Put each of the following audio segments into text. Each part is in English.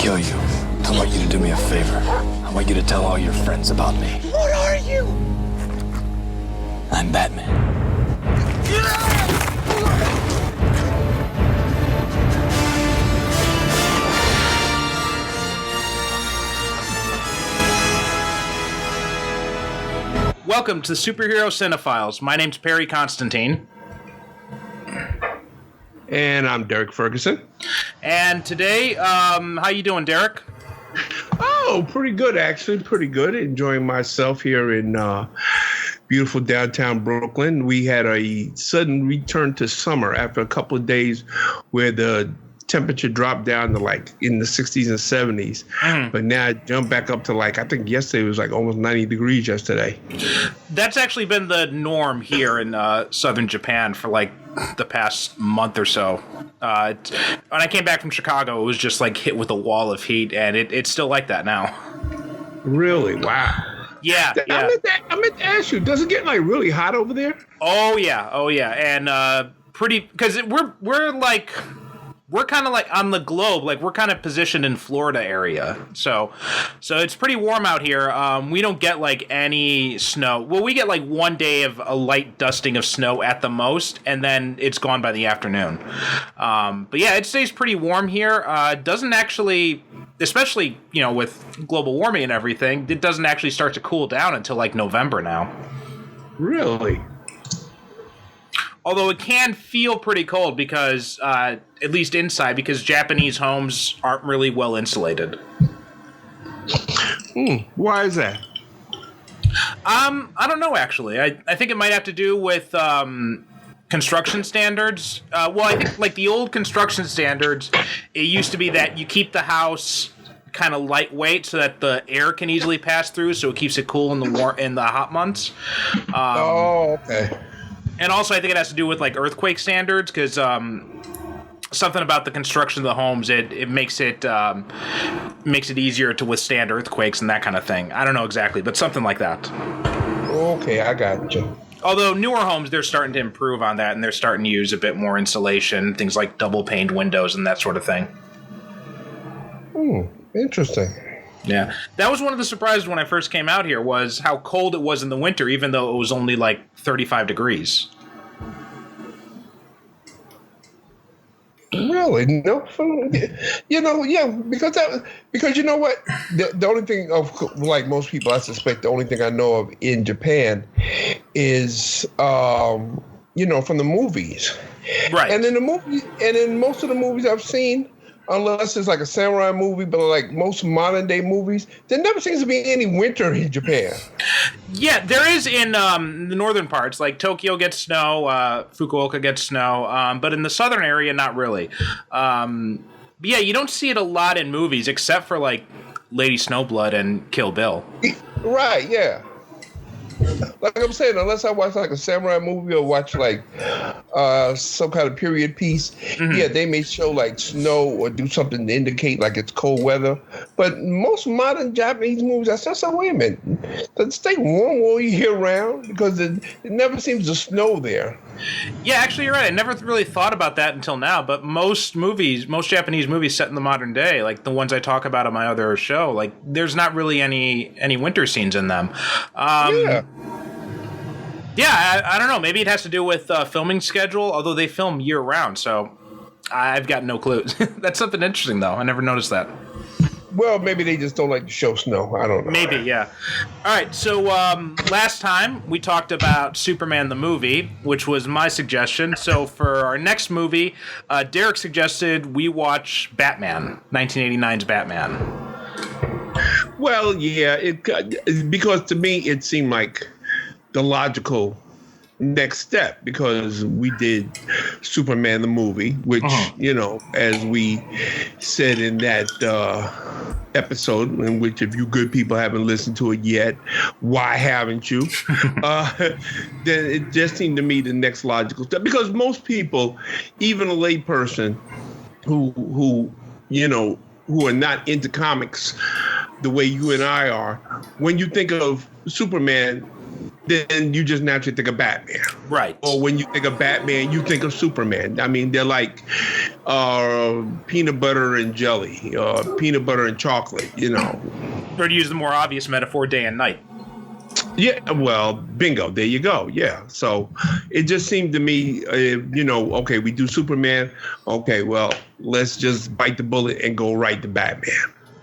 kill you. I want you to do me a favor. I want you to tell all your friends about me. What are you? I'm Batman. Welcome to the Superhero Cinephiles. My name's Perry Constantine. And I'm Derrick Ferguson. And today, how you doing, Derrick? Oh, pretty good, actually. Pretty good. Enjoying myself here in beautiful downtown Brooklyn. We had a sudden return to summer after a couple of days where the temperature dropped down to like in the 60s and 70s. But now it jumped back up to like, I think yesterday was like almost 90 degrees yesterday. That's actually been the norm here in southern Japan for like the past month or so. When I came back from Chicago, it was just like hit with a wall of heat, and it's still like that now. Really? Wow. Yeah. I meant to ask you, does it get like really hot over there? Oh yeah. And pretty, because we're kind of like on the globe, like we're kind of positioned in Florida area. So it's pretty warm out here. We don't get like any snow. Well, we get like one day of a light dusting of snow at the most, and then it's gone by the afternoon. But yeah, it stays pretty warm here. Doesn't actually, especially, with global warming and everything, it doesn't actually start to cool down until like November now. Really? Although it can feel pretty cold because, at least inside, because Japanese homes aren't really well insulated. Why is that? I don't know, actually. I think it might have to do with construction standards. Well, I think like the old construction standards, it used to be that you keep the house kind of lightweight so that the air can easily pass through, so it keeps it cool in the hot months. Okay. And also, I think it has to do with like earthquake standards, because something about the construction of the homes, it makes it easier to withstand earthquakes and that kind of thing. I don't know exactly, but something like that. Okay, I got you. Although newer homes, they're starting to improve on that, and they're starting to use a bit more insulation, things like double paned windows and that sort of thing. Interesting. Yeah, that was one of the surprises when I first came out here, was how cold it was in the winter, even though it was only like 35 degrees. Really? No. Yeah, because you know what? The only thing of like most people, I suspect the only thing I know of in Japan is from the movies. Right. And in most of the movies I've seen, unless it's like a samurai movie, but like most modern day movies, there never seems to be any winter in Japan. Yeah, there is in the northern parts. Like Tokyo gets snow, Fukuoka gets snow, but in the southern area, not really. But yeah, you don't see it a lot in movies, except for like Lady Snowblood and Kill Bill. Right, yeah. Like I'm saying, unless I watch like a samurai movie or watch like some kind of period piece, yeah, they may show like snow or do something to indicate like it's cold weather. But most modern Japanese movies, I said, so wait a minute, does it stay warm all year round? Because it never seems to snow there. Yeah, actually, you're right. I never really thought about that until now. But most Japanese movies set in the modern day, like the ones I talk about on my other show, like there's not really any winter scenes in them. Yeah, I don't know. Maybe it has to do with filming schedule, although they film year round. So I've got no clue. That's something interesting, though. I never noticed that. Well, maybe they just don't like to show snow. I don't know. Maybe, yeah. All right, so last time we talked about Superman the movie, which was my suggestion. So for our next movie, Derrick suggested we watch Batman, 1989's Batman. Well, yeah, because to me it seemed like the logical next step, because we did Superman the movie, which, as we said in that episode, in which if you good people haven't listened to it yet, why haven't you? Then it just seemed to me the next logical step, because most people, even a lay person who are not into comics the way you and I are, when you think of Superman, then you just naturally think of Batman. Right. Or when you think of Batman, you think of Superman. I mean, they're like peanut butter and jelly, peanut butter and chocolate, you know. Or to use the more obvious metaphor, day and night. Yeah, well, bingo. There you go. Yeah. So it just seemed to me, okay, we do Superman. Okay, well, let's just bite the bullet and go right to Batman.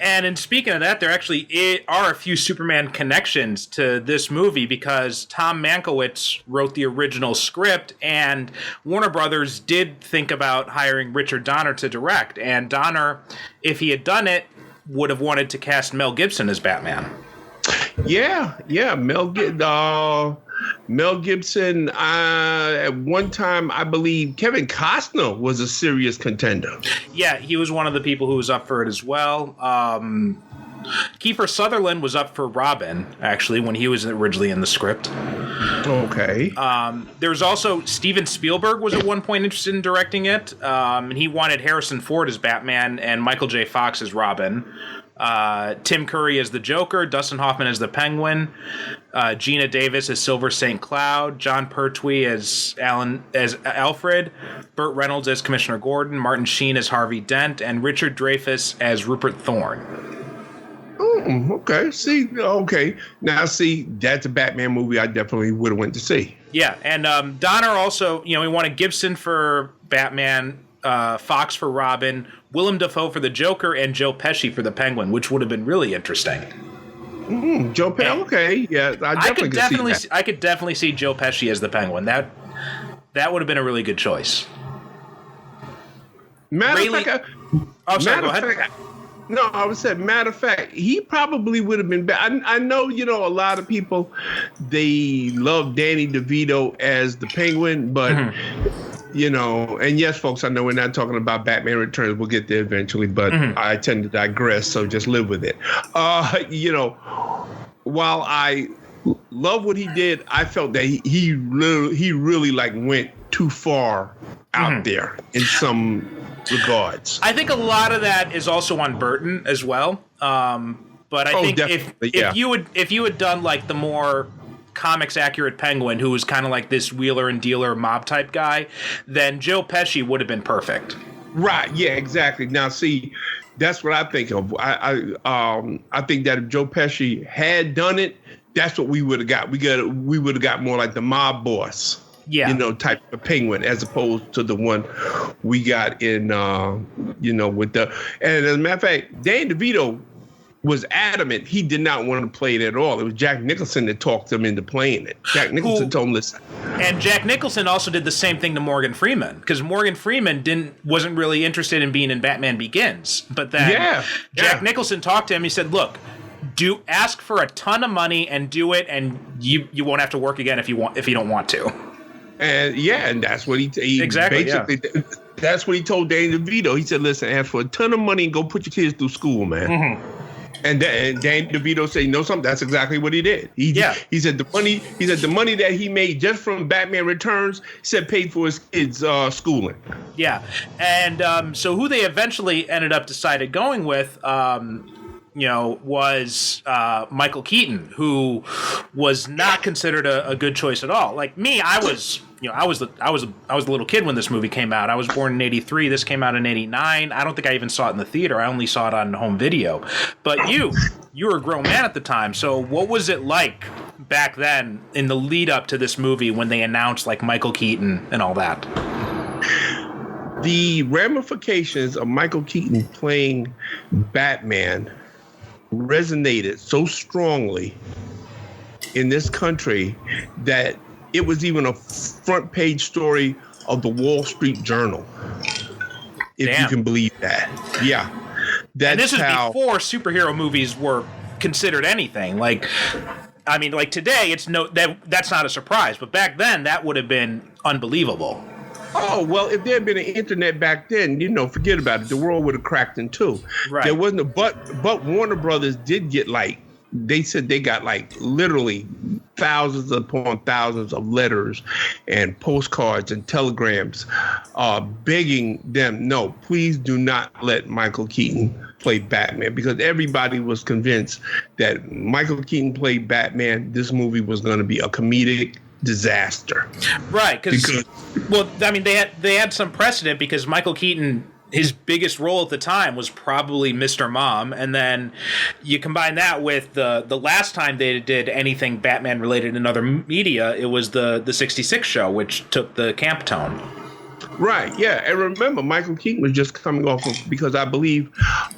And in speaking of that, there actually are a few Superman connections to this movie because Tom Mankiewicz wrote the original script, and Warner Brothers did think about hiring Richard Donner to direct. And Donner, if he had done it, would have wanted to cast Mel Gibson as Batman. Yeah, Mel Gibson. At one time, I believe Kevin Costner was a serious contender. Yeah, he was one of the people who was up for it as well. Kiefer Sutherland was up for Robin, actually, when he was originally in the script. Okay. There was also Steven Spielberg was at one point interested in directing it. And he wanted Harrison Ford as Batman and Michael J. Fox as Robin. Tim Curry as the Joker, Dustin Hoffman as the Penguin, Gina Davis as Silver St. Cloud, John Pertwee as Alfred, Burt Reynolds as Commissioner Gordon, Martin Sheen as Harvey Dent, and Richard Dreyfuss as Rupert Thorne. Okay. Now, that's a Batman movie I definitely would have went to see. Yeah, and Donner also, he wanted Gibson for Batman, Fox for Robin, Willem Dafoe for the Joker, and Joe Pesci for the Penguin, which would have been really interesting. Joe Pesci, okay, yeah, I could definitely see Joe Pesci as the Penguin. That would have been a really good choice. Matter of fact, he probably would have been better. I know, a lot of people, they love Danny DeVito as the Penguin, but, and yes, folks, I know we're not talking about Batman Returns. We'll get there eventually, but I tend to digress, so just live with it. While I love what he did, I felt that he really like went too far out there in some regards. I think a lot of that is also on Burton as well. But I think if you had done like the more comics accurate Penguin, who was kind of like this wheeler and dealer mob type guy, then Joe Pesci would have been perfect. Right. Yeah, exactly. Now, see, that's what I think of. I think that if Joe Pesci had done it, that's what we would have got. We would have got more like the mob boss. Yeah. Type of Penguin, as opposed to the one we got in, with the. And as a matter of fact, Danny DeVito was adamant he did not want to play it at all. It was Jack Nicholson that talked him into playing it. Jack Nicholson told him, listen. And Jack Nicholson also did the same thing to Morgan Freeman, because Morgan Freeman wasn't really interested in being in Batman Begins. But then Jack Nicholson talked to him. He said, look, ask for a ton of money and do it, and you won't have to work again if you don't want to. And that's what he exactly basically. Yeah. That's what he told Danny DeVito. He said, "Listen, ask for a ton of money and go put your kids through school, man." And Danny DeVito said, "You know something? That's exactly what he did. He said the money that he made just from Batman Returns, paid for his kids' schooling." Yeah, and so who they eventually ended up decided going with. Was Michael Keaton, who was not considered a good choice at all. Like me, I was a little kid when this movie came out. I was born in '83. This came out in '89. I don't think I even saw it in the theater. I only saw it on home video. But you were a grown man at the time. So what was it like back then in the lead up to this movie when they announced like Michael Keaton and all that? The ramifications of Michael Keaton playing Batman resonated so strongly in this country that it was even a front page story of the Wall Street Journal, if you can believe that. Yeah. And this is before superhero movies were considered anything. Like today, that's not a surprise, but back then that would have been unbelievable. Oh, well, if there had been an internet back then, forget about it. The world would have cracked in two. Right. There wasn't but Warner Brothers did get they said they got literally thousands upon thousands of letters and postcards and telegrams begging them, no, please do not let Michael Keaton play Batman because everybody was convinced that Michael Keaton played Batman. This movie was going to be a comedic disaster. Right, because well, I mean, they had some precedent because Michael Keaton, his biggest role at the time was probably Mr. Mom, and then you combine that with the last time they did anything Batman related in other media, it was the 66 show, which took the camp tone. Right, yeah, and remember, Michael Keaton was just coming off of, because I believe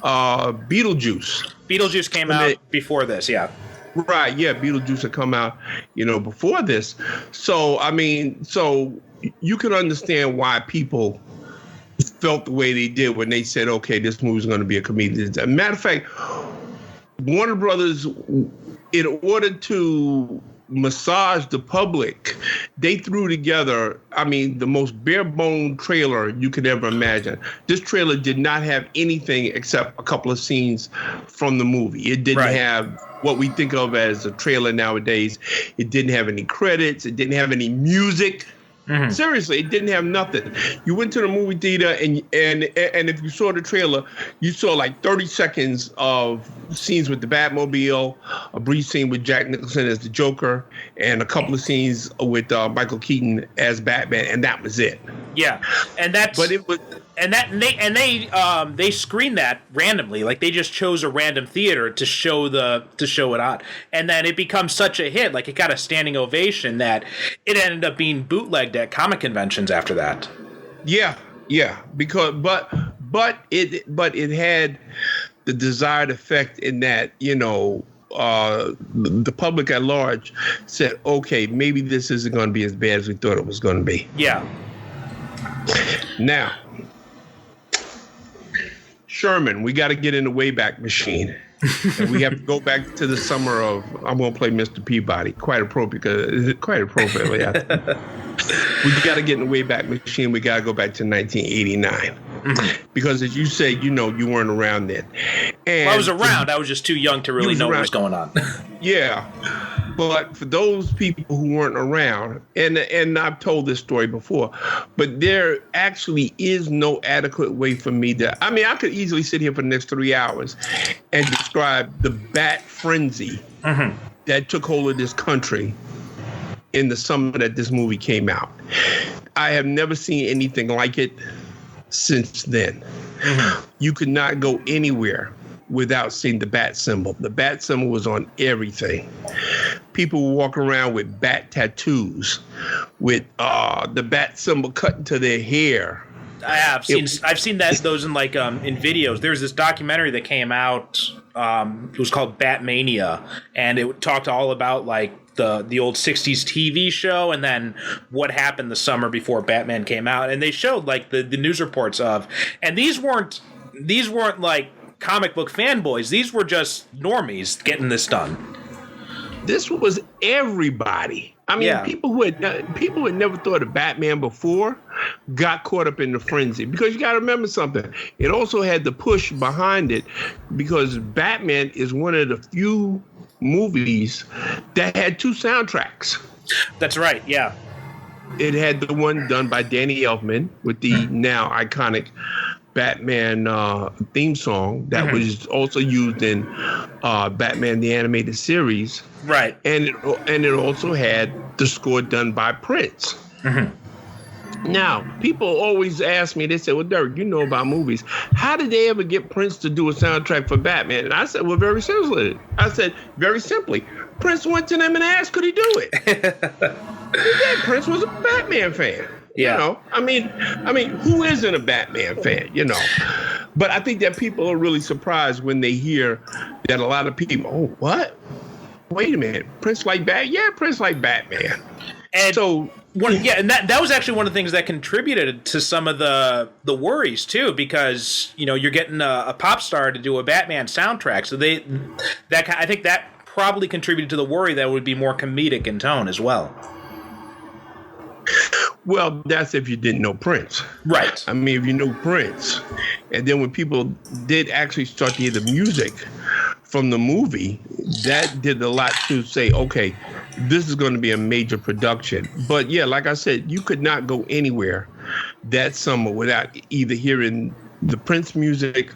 Beetlejuice came out before this, yeah. Right, yeah, Beetlejuice had come out, before this. So, I mean, you can understand why people felt the way they did when they said, okay, this movie's going to be a comedian. As a matter of fact, Warner Brothers, in order to massage the public, they threw together, the most bare bone trailer you could ever imagine. This trailer did not have anything except a couple of scenes from the movie. It didn't have what we think of as a trailer nowadays. It didn't have any credits. It didn't have any music. Mm-hmm. Seriously, it didn't have nothing. You went to the movie theater and if you saw the trailer, you saw like 30 seconds of scenes with the Batmobile, a brief scene with Jack Nicholson as the Joker, and a couple of scenes with Michael Keaton as Batman, and that was it. Yeah, and that's but it was. And they screened that randomly, like they just chose a random theater to show it on, and then it becomes such a hit, like it got a standing ovation that it ended up being bootlegged at comic conventions after that. Yeah, because but it had the desired effect in that the public at large said, okay, maybe this isn't going to be as bad as we thought it was going to be. Yeah. Now, Sherman, we got to get in the Wayback Machine. And we have to go back to the summer of, I'm going to play Mr. Peabody. Quite appropriately. We got to get in the Wayback Machine. We got to go back to 1989. Mm-hmm. Because as you say, you weren't around then. And I was around. I was just too young to really know what was going on. Yeah. But for those people who weren't around, and I've told this story before, but there actually is no adequate way for me to, I could easily sit here for the next 3 hours and describe the bat frenzy that took hold of this country in the summer that this movie came out. I have never seen anything like it since then. Mm-hmm. You could not go anywhere without seeing the bat symbol. The bat symbol was on everything. People would walk around with bat tattoos, with the bat symbol cut into their hair. I've seen those in in videos. There's this documentary that came out. It was called Batmania, and it talked all about the old 60s TV show and then what happened the summer before Batman came out. And they showed the news reports of, and these weren't comic book fanboys. These were just normies getting this done. This was everybody. People who had never thought of Batman before got caught up in the frenzy, because you got to remember something. It also had the push behind it because Batman is one of the few movies that had 2 soundtracks. That's right. Yeah. It had the one done by Danny Elfman with the now iconic Batman theme song that was also used in Batman the Animated Series. Right. And it also had the score done by Prince. Mm-hmm. Now, people always ask me, they say, well, Derrick, you know about movies. How did they ever get Prince to do a soundtrack for Batman? And I said, well, very simply. Prince went to them and asked, could he do it? Prince was a Batman fan. Yeah. Who isn't a Batman fan, But I think that people are really surprised when they hear that a lot of people, oh, what? Wait a minute. Prince like Batman? Yeah, Prince like Batman. And so... and that was actually one of the things that contributed to some of the worries too, because you're getting a pop star to do a Batman soundtrack, so I think that probably contributed to the worry that it would be more comedic in tone as well. Well, that's if you didn't know Prince. Right. If you know Prince, and then when people did actually start to hear the music from the movie, that did a lot to say, okay, this is going to be a major production. But yeah, like I said, you could not go anywhere that summer without either hearing the Prince music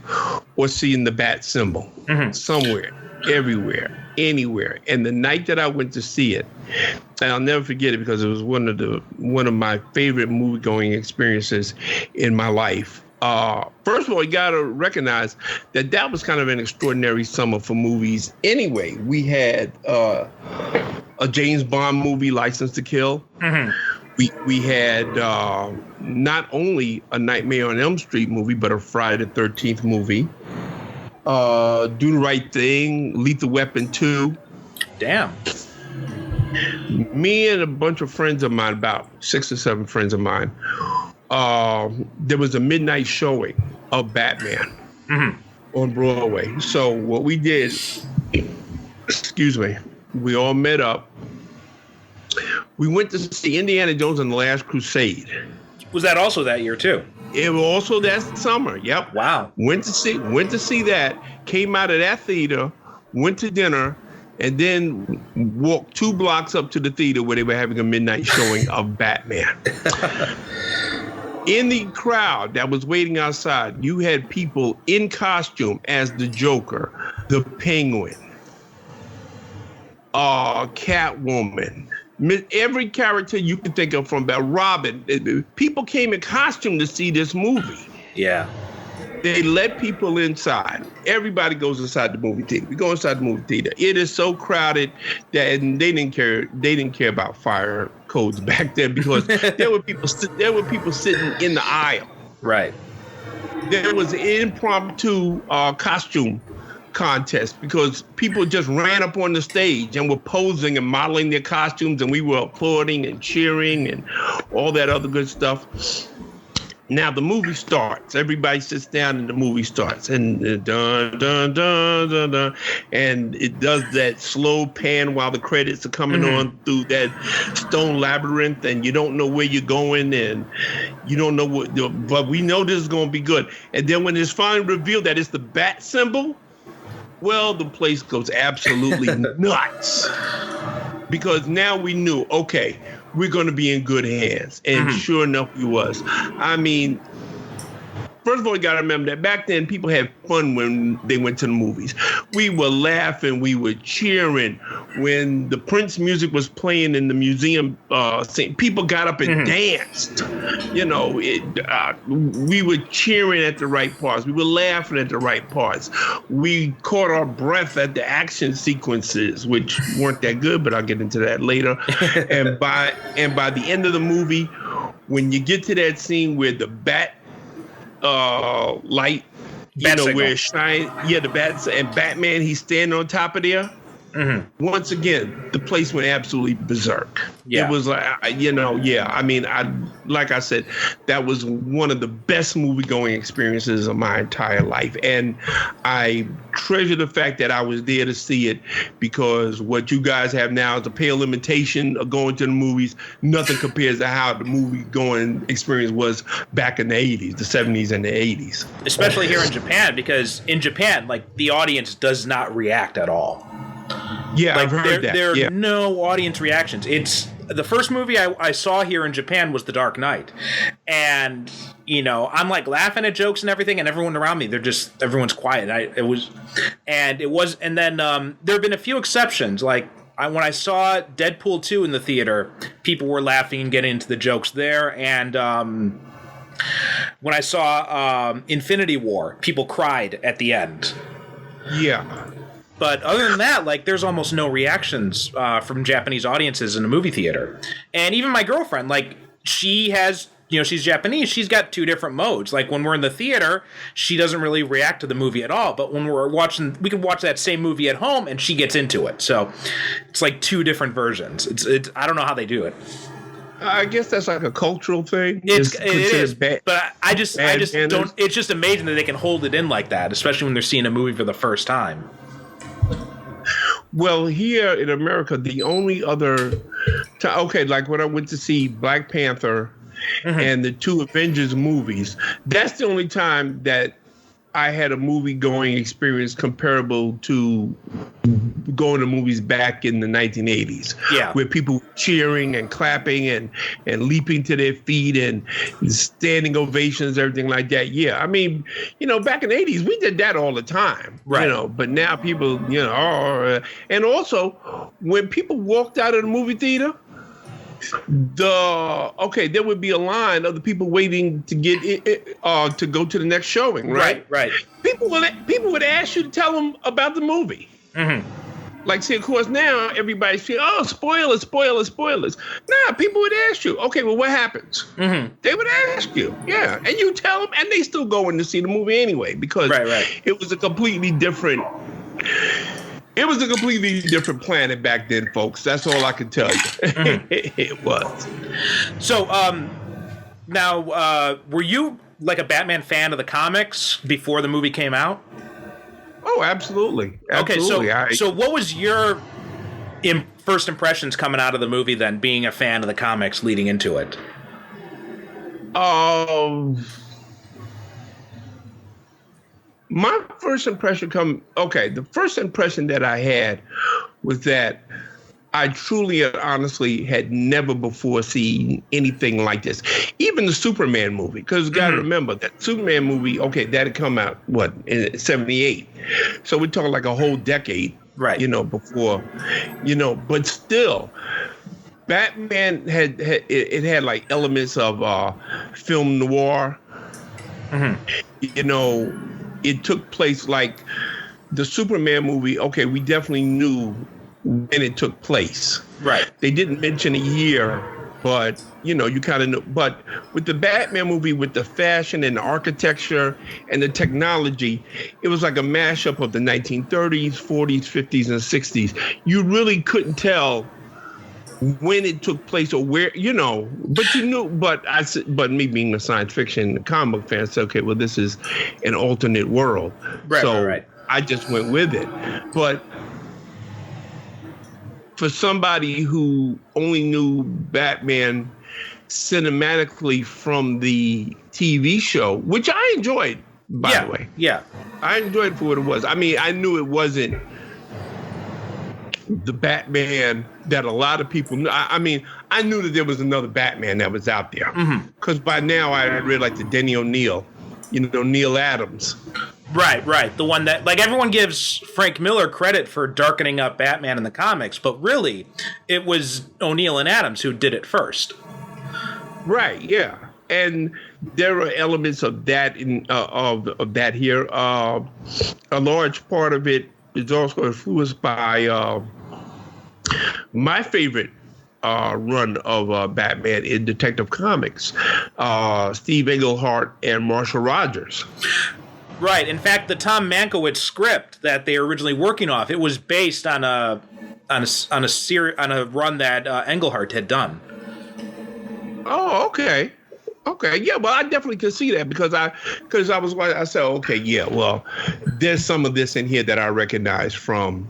or seeing the bat symbol somewhere, everywhere, anywhere. And the night that I went to see it, and I'll never forget it because it was one of my favorite movie going experiences in my life. First of all, you got to recognize that was kind of an extraordinary summer for movies. Anyway, we had a James Bond movie, License to Kill. We had not only a Nightmare on Elm Street movie, but a Friday the 13th movie. Do the Right Thing, Lethal Weapon 2. Damn. Me and a bunch of friends of mine, about 6 or 7 friends of mine, there was a midnight showing of Batman on Broadway. So what we did, we all met up. We went to see Indiana Jones and the Last Crusade. Was that also that year too? It was also that summer. Yep. Wow. Went to see that. Came out of that theater. Went to dinner, and then walked 2 blocks up to the theater where they were having a midnight showing of Batman. In the crowd that was waiting outside, you had people in costume as the Joker, the Penguin, Catwoman, every character you can think of from Robin. People came in costume to see this movie. Yeah. They let people inside. Everybody goes inside the movie theater. We go inside the movie theater. It is so crowded that they didn't care. They didn't care about fire codes back then because there were people sitting in the aisle. Right. There was an impromptu costume contest because people just ran up on the stage and were posing and modeling their costumes, and we were applauding and cheering and all that other good stuff. Now the movie starts. Everybody sits down and the movie starts, and dun dun dun dun dun, and it does that slow pan while the credits are coming on through that stone labyrinth, and you don't know where you're going, and you don't know what. But we know this is going to be good. And then when it's finally revealed that it's the bat symbol, well, the place goes absolutely nuts because now we knew. Okay. We're going to be in good hands. And sure enough, we was. I mean, first of all, you got to remember that back then, people had fun when they went to the movies. We were laughing. We were cheering. When the Prince music was playing in the museum scene, people got up and danced. You know, we were cheering at the right parts. We were laughing at the right parts. We caught our breath at the action sequences, which weren't that good, but I'll get into that later. and by the end of the movie, when you get to that scene where the bat light, where it shines, the bats and Batman, he's standing on top of there. Once again, the place went absolutely berserk. Yeah. It was like, I mean, like I said, that was one of the best movie-going experiences of my entire life. And I treasure the fact that I was there to see it because what you guys have now is a pale imitation of going to the movies. Nothing compares to how the movie-going experience was back in the 80s, the 70s and the 80s. Especially here in Japan, because in Japan, like, the audience does not react at all. Yeah, like, I've heard that. There are no audience reactions. It's the first movie I saw here in Japan was The Dark Knight, and I'm like laughing at jokes and everything, and everyone around me, everyone's quiet. And then there have been a few exceptions. Like when I saw Deadpool 2 in the theater, people were laughing and getting into the jokes there, and when I saw Infinity War, people cried at the end. Yeah. But other than that, like, there's almost no reactions from Japanese audiences in a movie theater. And even my girlfriend, like, she has, she's Japanese. She's got 2 different modes. Like, when we're in the theater, she doesn't really react to the movie at all. But when we're watching, we can watch that same movie at home, and she gets into it. So it's like 2 different versions. It's I don't know how they do it. I guess that's like a cultural thing. It is, but I just don't. It's just amazing that they can hold it in like that, especially when they're seeing a movie for the first time. Well, here in America, the only other like when I went to see Black Panther and the 2 Avengers movies, that's the only time that I had a movie going experience comparable to going to movies back in the 1980s. Yeah. Where people were cheering and clapping and leaping to their feet and standing ovations, everything like that. Yeah. I mean, back in the 80s, we did that all the time. Right. But now people, and also when people walked out of the movie theater, there would be a line of the people waiting to get to go to the next showing, right? Right. People would ask you to tell them about the movie. Mm-hmm. Like, see, of course, now everybody's saying, "Oh, spoilers." Nah, people would ask you, "Okay, well, what happens?" Mm-hmm. They would ask you, yeah, and you tell them, and they still go in to see the movie anyway because it was a completely different. It was a completely different planet back then, folks. That's all I can tell you. Mm-hmm. It was. So, now, were you like a Batman fan of the comics before the movie came out? Oh, absolutely. Okay, so what was your first impressions coming out of the movie then, being a fan of the comics leading into it? My first impression the first impression that I had was that I truly and honestly had never before seen anything like this. Even the Superman movie, because you got to remember that Superman movie, that had come out, in 78. So we're talking like a whole decade, right? Before, but still, Batman had like elements of film noir. Mm-hmm. It took place like the Superman movie. Okay, we definitely knew when it took place. Right. They didn't mention a year, but you kind of know. But with the Batman movie, with the fashion and the architecture and the technology, it was like a mashup of the 1930s, 40s, 50s, and 60s. You really couldn't tell when it took place or where, but you knew. But me being a science fiction comic book fan, said, okay, well, this is an alternate world. Right. I just went with it. But for somebody who only knew Batman cinematically from the TV show, which I enjoyed, by the way. Yeah. I enjoyed it for what it was. I mean, I knew it wasn't the Batman that a lot of people knew. I mean, I knew that there was another Batman that was out there. Because by now I read like the Denny O'Neil, Neil Adams. Right. The one that, like, everyone gives Frank Miller credit for darkening up Batman in the comics, but really, it was O'Neil and Adams who did it first. Right, yeah. And there are elements of that of that here. A large part of it is also influenced by my favorite run of Batman in Detective Comics, Steve Englehart and Marshall Rogers. Right. In fact, the Tom Mankiewicz script that they were originally working off, it was based on a run that Englehart had done. Oh, okay. Okay, yeah, well, I definitely could see that because I said, okay, yeah, well, there's some of this in here that I recognize from,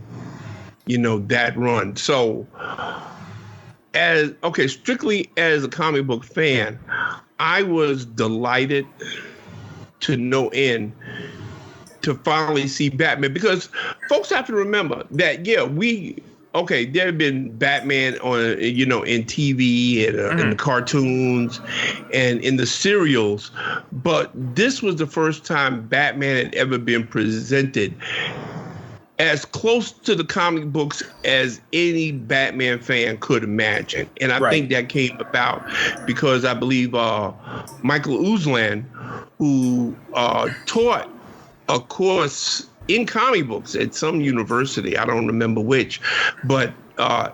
that run. So, strictly as a comic book fan, I was delighted to no end to finally see Batman, because folks have to remember that, there have been Batman on, in TV and in the cartoons and in the serials, but this was the first time Batman had ever been presented as close to the comic books as any Batman fan could imagine. And I think that came about because I believe Michael Uslan, who taught a course in comic books at some university, I don't remember which, but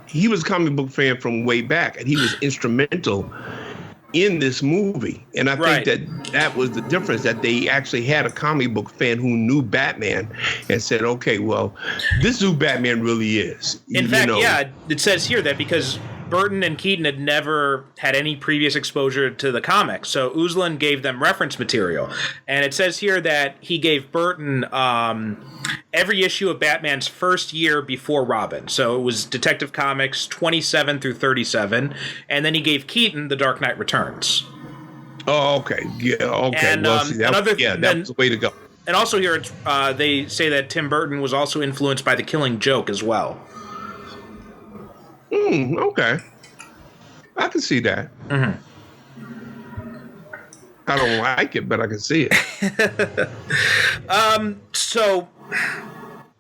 he was a comic book fan from way back, and he was instrumental in this movie. And I think that was the difference, that they actually had a comic book fan who knew Batman and said, okay, well, this is who Batman really is. In fact, it says here that because Burton and Keaton had never had any previous exposure to the comics, so Uslan gave them reference material. And it says here that he gave Burton every issue of Batman's first year before Robin. So it was Detective Comics 27 through 37, and then he gave Keaton The Dark Knight Returns. Oh, okay. Yeah, okay. And, well, see, that was the way to go. And also here, it's, they say that Tim Burton was also influenced by The Killing Joke as well. Okay. I can see that. Mm-hmm. I don't like it, but I can see it. So,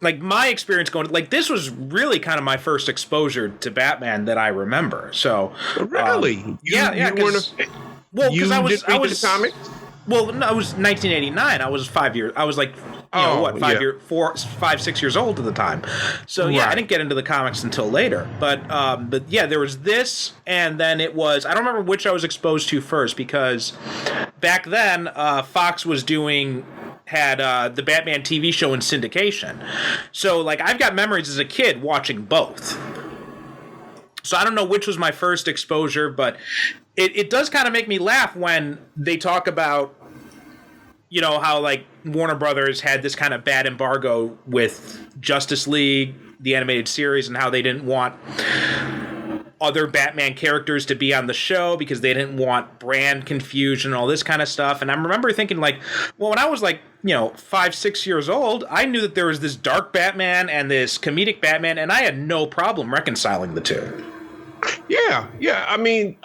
like, my experience going, like, this was really kind of my first exposure to Batman that I remember. So, really? Yeah. Because I was the comics? Well, no, it was 1989. I was 5 years. I was like, 5, 6 years old at the time. So yeah, I didn't get into the comics until later. But yeah, there was this, and then it was, I don't remember which I was exposed to first, because back then Fox was had the Batman TV show in syndication. So like, I've got memories as a kid watching both. So I don't know which was my first exposure, but it does kind of make me laugh when they talk about, you know, how like Warner Brothers had this kind of bad embargo with Justice League, the animated series, and how they didn't want other Batman characters to be on the show because they didn't want brand confusion and all this kind of stuff. And I remember thinking, like, well, when I was like, 5, 6 years old, I knew that there was this dark Batman and this comedic Batman, and I had no problem reconciling the two. Yeah. I mean,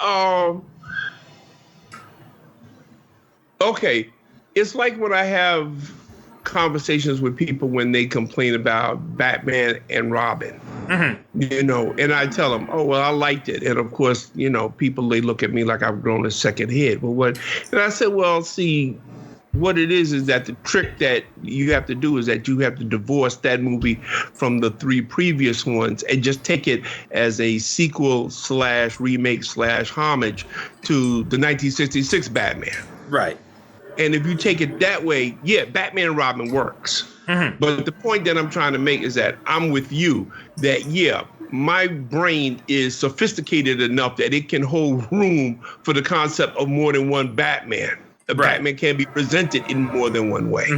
okay. It's like when I have conversations with people when they complain about Batman and Robin, and I tell them, oh, well, I liked it. And of course, people, they look at me like I've grown a second head. But and I said, well, see, what it is that the trick that you have to do is that you have to divorce that movie from the 3 previous ones and just take it as a sequel / remake / homage to the 1966 Batman. Right. And if you take it that way, yeah, Batman and Robin works. But the point that I'm trying to make is that I'm with you that, yeah, my brain is sophisticated enough that it can hold room for the concept of more than one Batman. Batman can be presented in more than one way.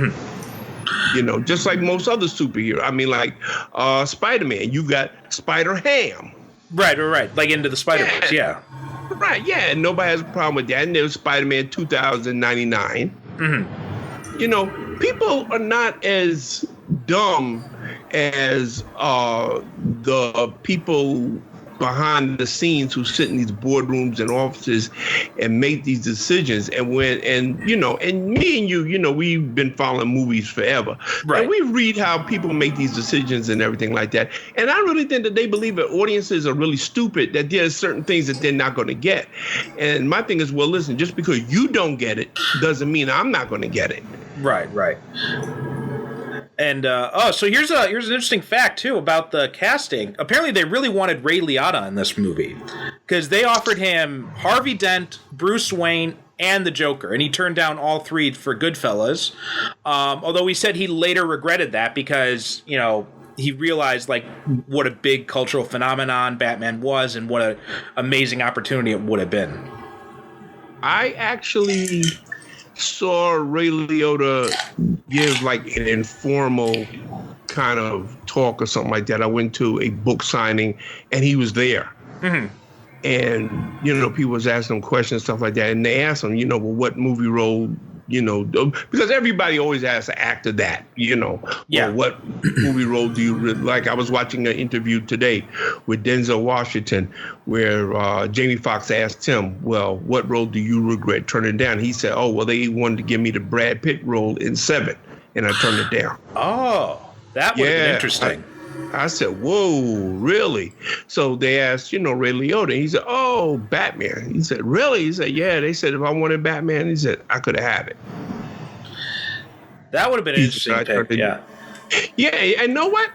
Just like most other superheroes. I mean, like Spider-Man, you got Spider-Ham. Right. Like Into the Spider-Verse, yeah. Right, yeah, and nobody has a problem with that. And there's Spider-Man 2099. People are not as dumb as the people behind the scenes who sit in these boardrooms and offices and make these decisions. And and me and you, we've been following movies forever. Right. And we read how people make these decisions and everything like that. And I really think that they believe that audiences are really stupid, that there's certain things that they're not going to get. And my thing is, well, listen, just because you don't get it doesn't mean I'm not going to get it. Right. And so here's an interesting fact too about the casting. Apparently, they really wanted Ray Liotta in this movie because they offered him Harvey Dent, Bruce Wayne, and the Joker, and he turned down all 3 for Goodfellas. Although he said he later regretted that because he realized like what a big cultural phenomenon Batman was and what an amazing opportunity it would have been. I actually saw Ray Liotta give like an informal kind of talk or something like that. I went to a book signing and he was there. And, people was asking him questions, stuff like that. And they asked him, well, what movie role, because everybody always asks an actor that, well, what movie role do you like? I was watching an interview today with Denzel Washington where Jamie Foxx asked him, well, what role do you regret turning down? He said, oh, well, they wanted to give me the Brad Pitt role in Seven, and I turned it down. Oh, that would have been interesting. I said, whoa, really? So they asked, Ray Liotta. He said, oh, Batman. He said, really? He said, yeah. They said, if I wanted Batman, he said, I could have had it. That would have been an interesting pick, yeah. Yeah, and know what?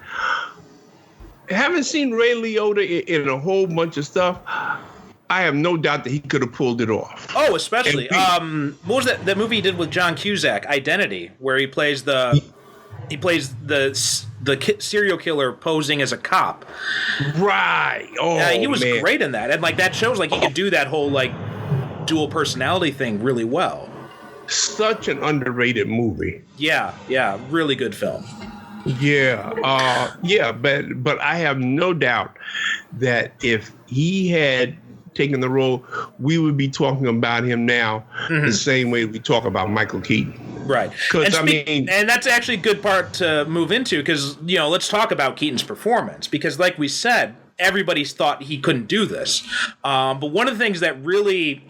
Having seen Ray Liotta in a whole bunch of stuff, I have no doubt that he could have pulled it off. Oh, especially. What was that movie he did with John Cusack, Identity, where he plays the serial killer posing as a cop. Right. Oh, he was great in that. And like that shows like he could do that whole like dual personality thing really well. Such an underrated movie. Yeah, really good film. Yeah, but I have no doubt that if he had taken the role, we would be talking about him now the same way we talk about Michael Keaton. Right. Because And that's actually a good part to move into because, let's talk about Keaton's performance because like we said, everybody's thought he couldn't do this. But one of the things that really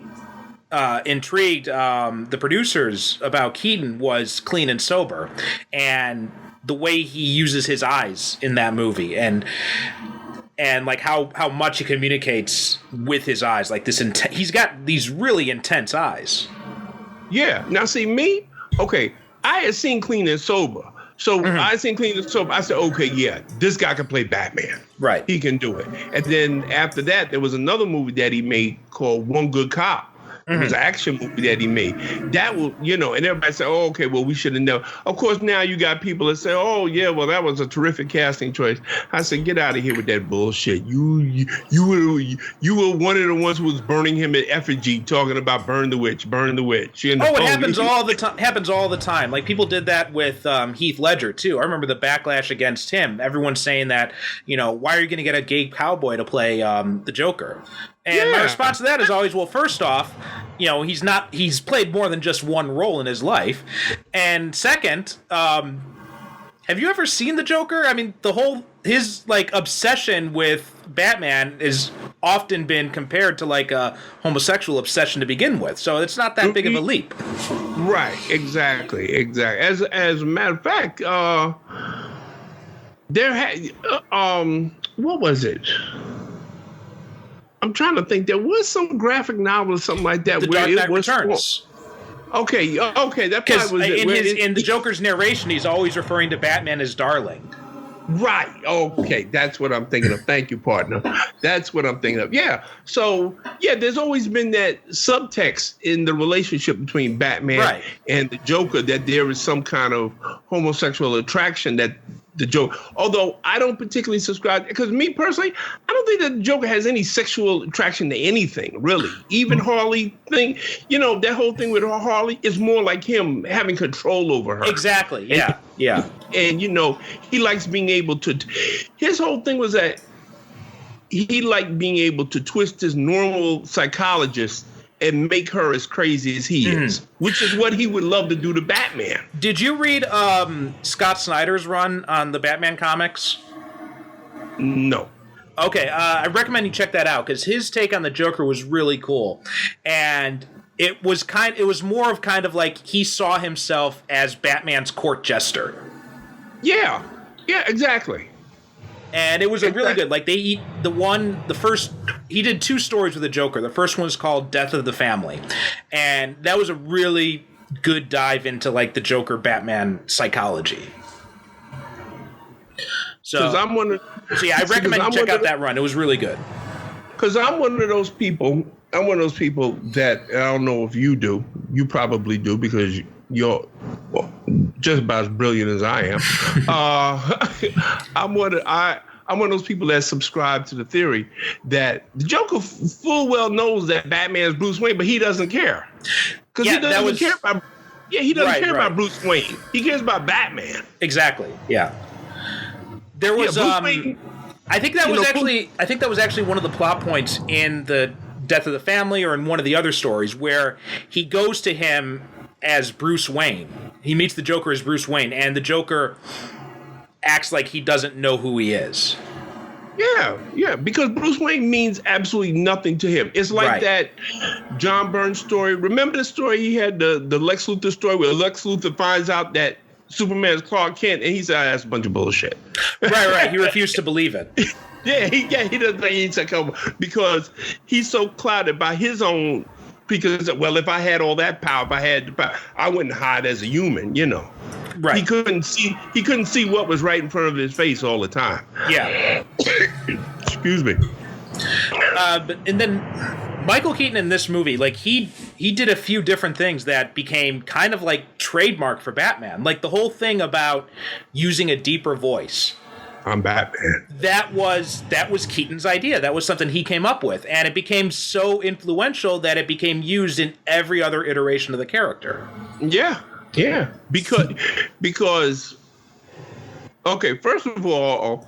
intrigued the producers about Keaton was Clean and Sober and the way he uses his eyes in that movie and like how much he communicates with his eyes. Like he's got these really intense eyes. Yeah. Now, see, me, okay, I had seen Clean and Sober. So I seen Clean and Sober. I said, okay, yeah, this guy can play Batman. Right. He can do it. And then after that, there was another movie that he made called One Good Cop. It was an action movie that he made. That will, and everybody said, oh, okay, well, we should have known. Of course, now you got people that say, oh, yeah, well, that was a terrific casting choice. I said, get out of here with that bullshit. You were one of the ones who was burning him at effigy, talking about burn the witch. It happens all the time. Happens all the time. Like people did that with Heath Ledger too. I remember the backlash against him. Everyone's saying that, why are you going to get a gay cowboy to play the Joker? And my response to that is always, well, first off, he's played more than just one role in his life. And second, have you ever seen the Joker? I mean, his obsession with Batman has often been compared to like a homosexual obsession to begin with. So it's not that big of a leap. Right. Exactly. As a matter of fact, what was it? I'm trying to think. There was some graphic novel or something like that. The where Dark it Knight was Returns. Okay, that probably was it. In the Joker's narration, he's always referring to Batman as darling. Right. Okay, that's what I'm thinking of. Thank you, partner. That's what I'm thinking of. Yeah. So, there's always been that subtext in the relationship between Batman and the Joker that there is some kind of homosexual attraction that the Joker, although I don't particularly subscribe, because me personally, I don't think that the Joker has any sexual attraction to anything, really. Even Harley thing, that whole thing with Harley is more like him having control over her. Exactly. Yeah. And, he likes being able to, his whole thing was that he liked being able to twist his normal psychologist and make her as crazy as he is, which is what he would love to do to Batman. Did you read Scott Snyder's run on the Batman comics? No. Okay, I recommend you check that out because his take on the Joker was really cool, and it was more of kind of like he saw himself as Batman's court jester. Yeah, exactly. And it was a really good, like he did 2 stories with the Joker. The first one was called Death of the Family. And that was a really good dive into like the Joker Batman psychology. So I recommend you check out that run. It was really good. Because I'm one of those people that, I don't know if you do, you probably do because you're just about as brilliant as I am. I'm one of those people that subscribe to the theory that the Joker full well knows that Batman is Bruce Wayne, but he doesn't care. Because he doesn't care about. Yeah, he doesn't care about Bruce Wayne. He cares about Batman. Exactly. Yeah. There was Wayne, I think that was actually one of the plot points in the Death of the Family or in one of the other stories where he goes to him as Bruce Wayne. He meets the Joker as Bruce Wayne, and the Joker acts like he doesn't know who he is. Yeah, because Bruce Wayne means absolutely nothing to him. It's like that John Byrne story. Remember the story he had, the Lex Luthor story, where Lex Luthor finds out that Superman is Clark Kent, and he said, that's a bunch of bullshit. Right. He refused to believe it. He doesn't think he's a come because he's so clouded by his own. Because, well, if I had all that power, I wouldn't hide as a human, Right. He couldn't see what was right in front of his face all the time. Yeah. Excuse me. And then Michael Keaton in this movie, like he did a few different things that became kind of like trademark for Batman. Like the whole thing about using a deeper voice. I'm Batman. That was Keaton's idea. That was something he came up with, and it became so influential that it became used in every other iteration of the character. Yeah. Because okay, first of all,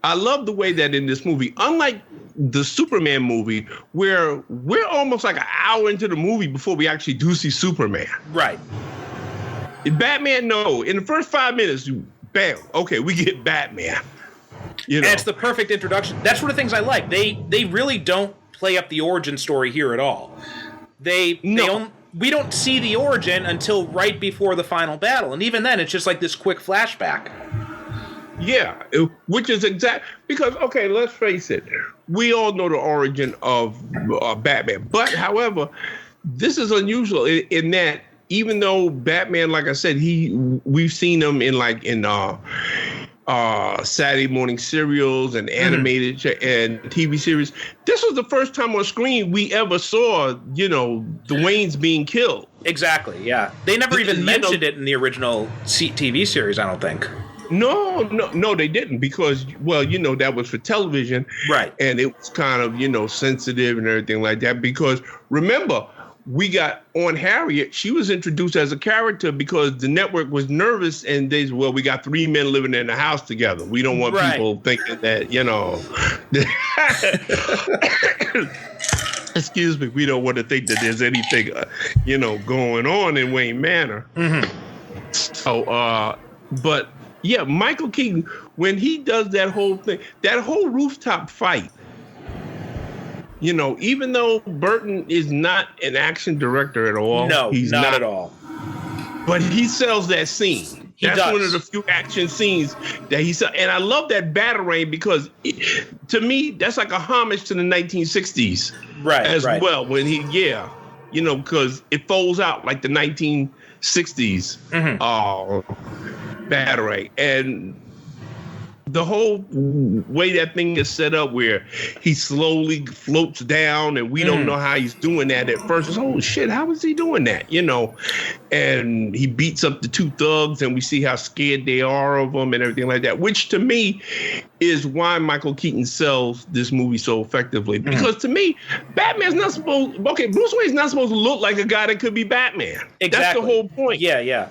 I love the way that in this movie, unlike the Superman movie, where we're almost like an hour into the movie before we actually do see Superman. Right. In Batman, no. In the first 5 minutes, bam, okay, we get Batman. You know, and it's the perfect introduction. That's one of the things I like. They really don't play up the origin story here at all. We don't see the origin until right before the final battle, and even then, it's just like this quick flashback. Yeah, which is exact because okay, let's face it, we all know the origin of Batman, but however, this is unusual in that even though Batman, like I said, we've seen him in Saturday morning serials and animated and TV series. This was the first time on screen we ever saw, the Waynes being killed. Exactly. Yeah, they never even mentioned it in the original TV series. I don't think. No, they didn't because, that was for television. Right. And it was kind of, sensitive and everything like that because remember, we got on Harriet, she was introduced as a character because the network was nervous and they said, well, we got 3 men living in the house together. We don't want people thinking that, excuse me, we don't want to think that there's anything, going on in Wayne Manor. Mm-hmm. So, but yeah, Michael Keaton, when he does that whole thing, that whole rooftop fight, even though Burton is not an action director at all. No, he's not at all. But he sells that scene. That's one of the few action scenes that he sells. And I love that Batarang because to me, that's like a homage to the 1960s. Right, as well. When because it folds out like the 1960s Batarang. And the whole way that thing is set up where he slowly floats down and we don't know how he's doing that at first. It's, oh shit, how is he doing that? And he beats up the two thugs and we see how scared they are of him and everything like that, which to me is why Michael Keaton sells this movie so effectively. Because to me, Bruce Wayne's not supposed to look like a guy that could be Batman. Exactly. That's the whole point. Yeah.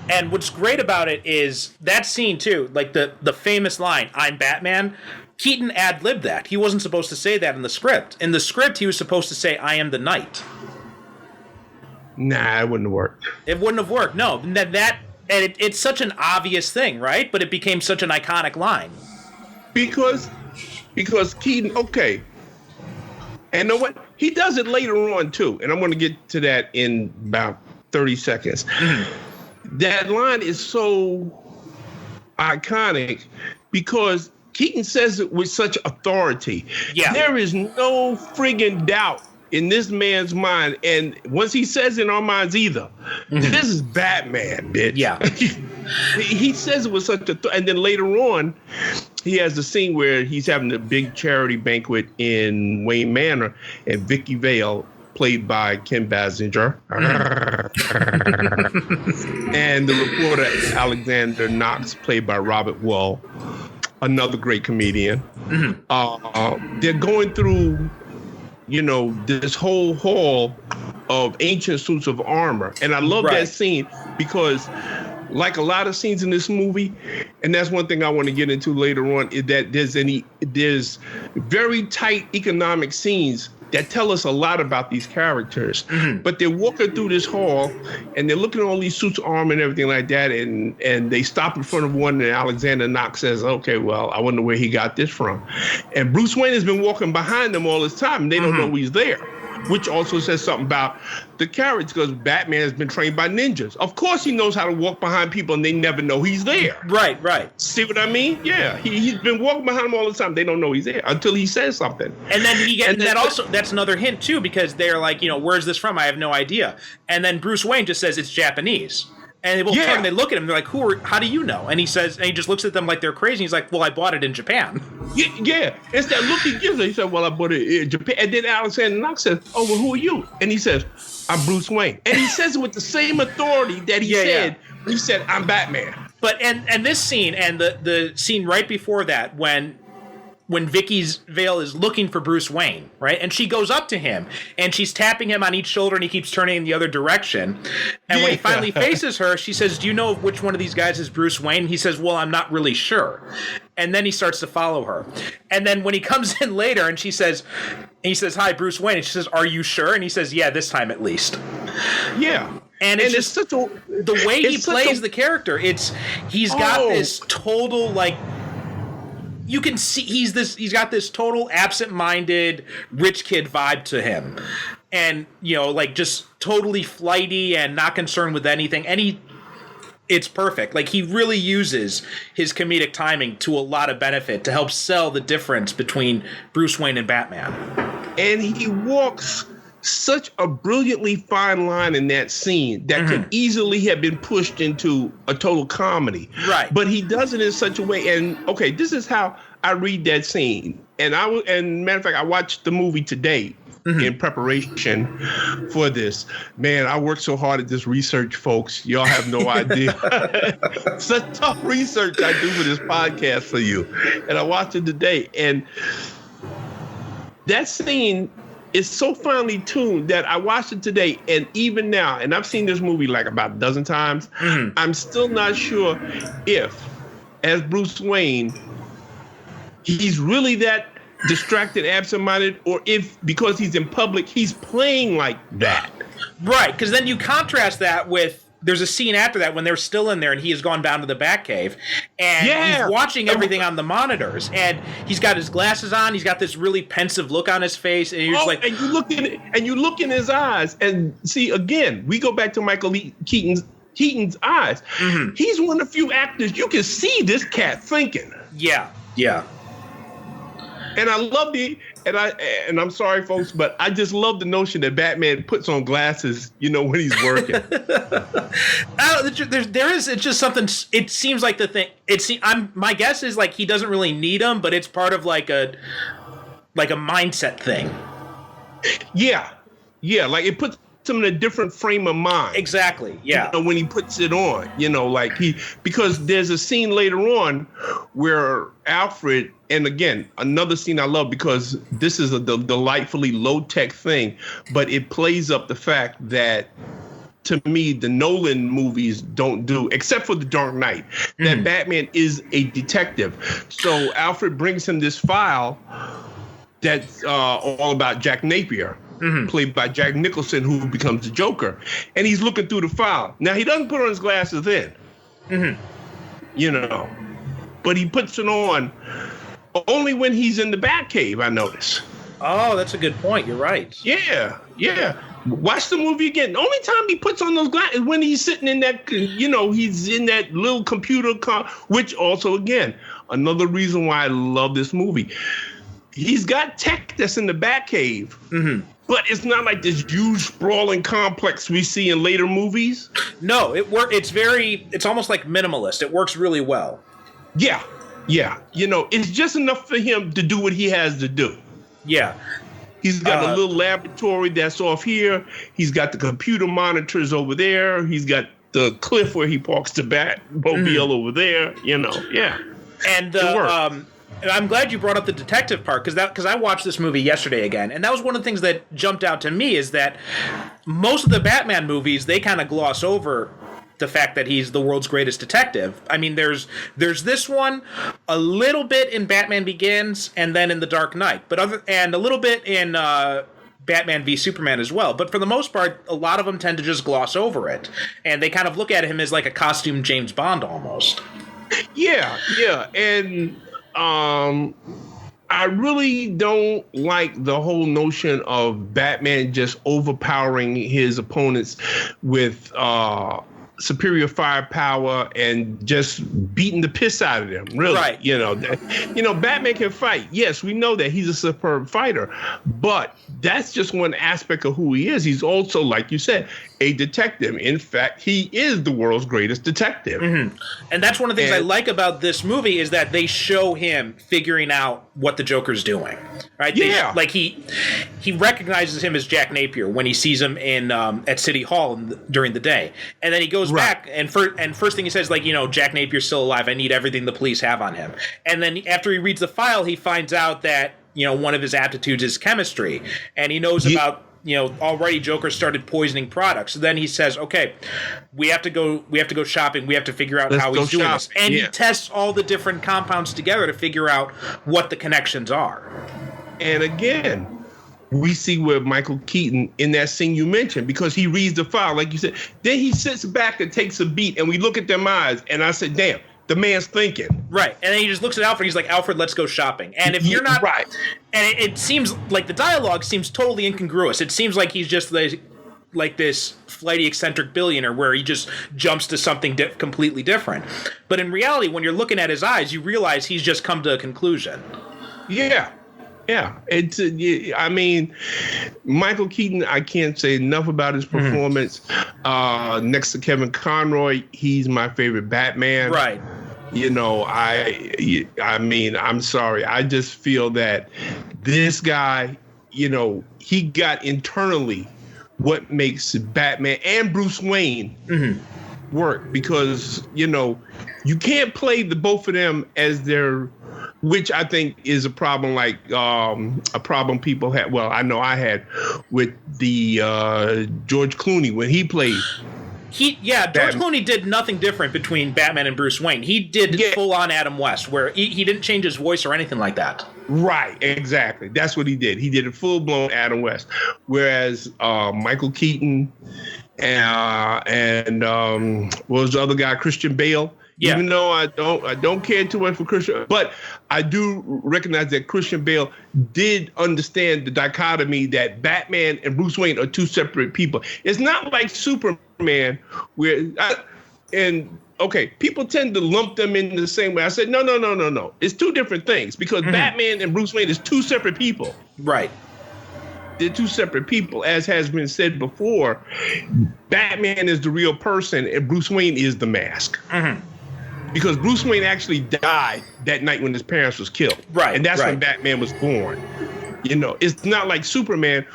And what's great about it is that scene, too, like the famous line, I'm Batman, Keaton ad-libbed that. He wasn't supposed to say that in the script. In the script, he was supposed to say, I am the Knight. Nah, it wouldn't have worked. It wouldn't have worked, no. It's such an obvious thing, right? But it became such an iconic line. Because Keaton, okay. And you know what? He does it later on, too. And I'm going to get to that in about 30 seconds. That line is so iconic because Keaton says it with such authority. Yeah. There is no friggin' doubt in this man's mind. And once he says in our minds either, this is Batman, bitch. Yeah. He says it with such and then later on, he has the scene where he's having a big charity banquet in Wayne Manor and Vicky Vale, played by Kim Basinger, and the reporter Alexander Knox, played by Robert Wuhl, another great comedian. They're going through, this whole hall of ancient suits of armor, and I love that scene because, like a lot of scenes in this movie, and that's one thing I want to get into later on, is that there's very tight economic scenes that tell us a lot about these characters. But they're walking through this hall and they're looking at all these suits of armor and everything like that. And they stop in front of one and Alexander Knox says, okay, well, I wonder where he got this from. And Bruce Wayne has been walking behind them all this time and they don't know he's there, which also says something about the character because Batman has been trained by ninjas. Of course he knows how to walk behind people and they never know he's there. Right. See what I mean? Yeah. He's been walking behind them all the time. They don't know he's there until he says something. And then that's another hint too, because they're like, where's this from? I have no idea. And then Bruce Wayne just says it's Japanese. And they both turn and they look at him. They're like, how do you know? And he just looks at them like they're crazy. He's like, well, I bought it in Japan. Yeah. It's that look he gives. He said, well, I bought it in Japan. And then Alexander Knox says, oh, well, who are you? And he says, I'm Bruce Wayne. And he says it with the same authority that he said. Yeah. He said, I'm Batman. But and this scene and the scene right before that when Vicky Vale is looking for Bruce Wayne, right? And she goes up to him and she's tapping him on each shoulder and he keeps turning in the other direction. And when he finally faces her, she says, do you know which one of these guys is Bruce Wayne? And he says, well, I'm not really sure. And then he starts to follow her. And then when he comes in later and he says, hi, Bruce Wayne. And she says, are you sure? And he says, yeah, this time at least. Yeah. And it's just such a the way he plays the character. He's got this total like. You can see he's got this total absent-minded rich kid vibe to him, and like just totally flighty and not concerned with anything. And it's perfect. Like he really uses his comedic timing to a lot of benefit to help sell the difference between Bruce Wayne and Batman. And he walks such a brilliantly fine line in that scene that could easily have been pushed into a total comedy. Right. But he does it in such a way. And okay, this is how I read that scene. And matter of fact, I watched the movie today in preparation for this. Man, I worked so hard at this research, folks. Y'all have no idea. Such tough research I do for this podcast for you. And I watched it today. And that scene is so finely tuned that I watched it today, and even now, and I've seen this movie like about a dozen times, I'm still not sure if, as Bruce Wayne, he's really that distracted, absent-minded, or if, because he's in public, he's playing like that. Right, because then you contrast that with, there's a scene after that when they're still in there and he has gone down to the Batcave and he's watching everything on the monitors, and he's got his glasses on, he's got this really pensive look on his face, and you're just like, and you look in his eyes and see, again, we go back to Michael Keaton's eyes. He's one of the few actors you can see this cat thinking. Yeah. And I love and I'm sorry, folks, but I just love the notion that Batman puts on glasses, when he's working. It's just something. It seems like the thing. My guess is like he doesn't really need them, but it's part of like a mindset thing. Yeah, like it puts him in a different frame of mind. Exactly. Yeah. When he puts it on, because there's a scene later on where Alfred, and again, another scene I love because this is a delightfully low-tech thing, but it plays up the fact that, to me, the Nolan movies don't do, except for The Dark Knight, that Batman is a detective. So Alfred brings him this file that's all about Jack Napier. Played by Jack Nicholson, who becomes the Joker. And he's looking through the file. Now, he doesn't put on his glasses then. But he puts it on only when he's in the Batcave, I notice. Oh, that's a good point. You're right. Yeah. Watch the movie again. The only time he puts on those glasses is when he's sitting in that, he's in that little computer, which also, again, another reason why I love this movie. He's got tech that's in the Batcave. But it's not like this huge sprawling complex we see in later movies. No, it's almost like minimalist. It works really well. Yeah. It's just enough for him to do what he has to do. Yeah. He's got a little laboratory that's off here. He's got the computer monitors over there. He's got the cliff where he parks the Batmobile over there. Yeah. And it works. I'm glad you brought up the detective part because I watched this movie yesterday again, and that was one of the things that jumped out to me is that most of the Batman movies, they kind of gloss over the fact that he's the world's greatest detective. I mean, there's this one, a little bit in Batman Begins, and then in The Dark Knight, and a little bit in Batman v Superman as well. But for the most part, a lot of them tend to just gloss over it, and they kind of look at him as like a costume James Bond almost. Yeah, and I really don't like the whole notion of Batman just overpowering his opponents with superior firepower and just beating the piss out of them. Really, right? Batman can fight. Yes, we know that he's a superb fighter, but that's just one aspect of who he is. He's also, like you said, a detective. In fact, he is the world's greatest detective. And that's one of the things I like about this movie is that they show him figuring out what the Joker's doing. Right? Yeah. He recognizes him as Jack Napier when he sees him in at City Hall during the day, and then he goes back and first thing he says, Jack Napier's still alive. I need everything the police have on him. And then after he reads the file, he finds out that one of his aptitudes is chemistry, and he knows about. Already Joker started poisoning products. So then he says, okay, we have to go shopping. We have to figure out how he's doing this. And he tests all the different compounds together to figure out what the connections are. And again, we see where Michael Keaton in that scene you mentioned, because he reads the file, like you said. Then he sits back and takes a beat, and we look at them eyes, and I said, damn, the man's thinking. Right. And then he just looks at Alfred. He's like, Alfred, let's go shopping. And if you're not right, and it seems like the dialogue seems totally incongruous. It seems like he's just like this flighty, eccentric billionaire where he just jumps to something completely different. But in reality, when you're looking at his eyes, you realize he's just come to a conclusion. Yeah. Yeah, I mean, Michael Keaton, I can't say enough about his performance. Next to Kevin Conroy, he's my favorite Batman. Right. You know, I mean, I'm sorry. I just feel that this guy, you know, he got internally what makes Batman and Bruce Wayne work, because, you know, you can't play the both of them as their, which I think is a problem, like a problem people had. Well, I know I had with the George Clooney when he played. George Clooney did nothing different between Batman and Bruce Wayne. He did full-on Adam West, where he didn't change his voice or anything like that. Right, exactly. That's what he did. He did a full-blown Adam West. Whereas Michael Keaton and what was the other guy, Christian Bale? Yeah. Even though I don't care too much for Christian, but I do recognize that Christian Bale did understand the dichotomy that Batman and Bruce Wayne are two separate people. It's not like Superman, where people tend to lump them in the same way. I said no. It's two different things, because Batman and Bruce Wayne is two separate people. Right. They're two separate people, as has been said before. Batman is the real person, and Bruce Wayne is the mask. Because Bruce Wayne actually died that night when his parents was killed. Right. And that's when Batman was born. You know, it's not like Superman,